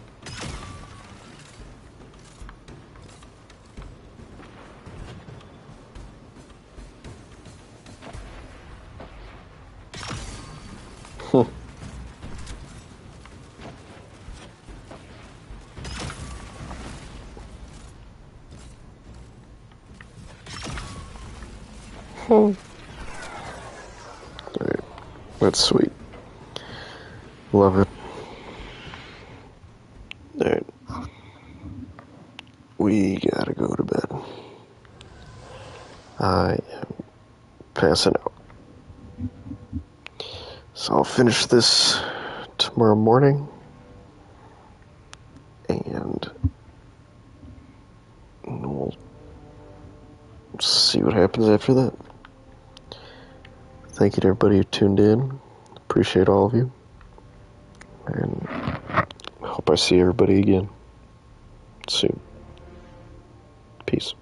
Alright. That's sweet. Love it. Alright. We gotta go to bed. I am passing out. So I'll finish this tomorrow morning. And we'll see what happens after that. Thank you to everybody who tuned in. Appreciate all of you. And I hope I see everybody again soon. Peace.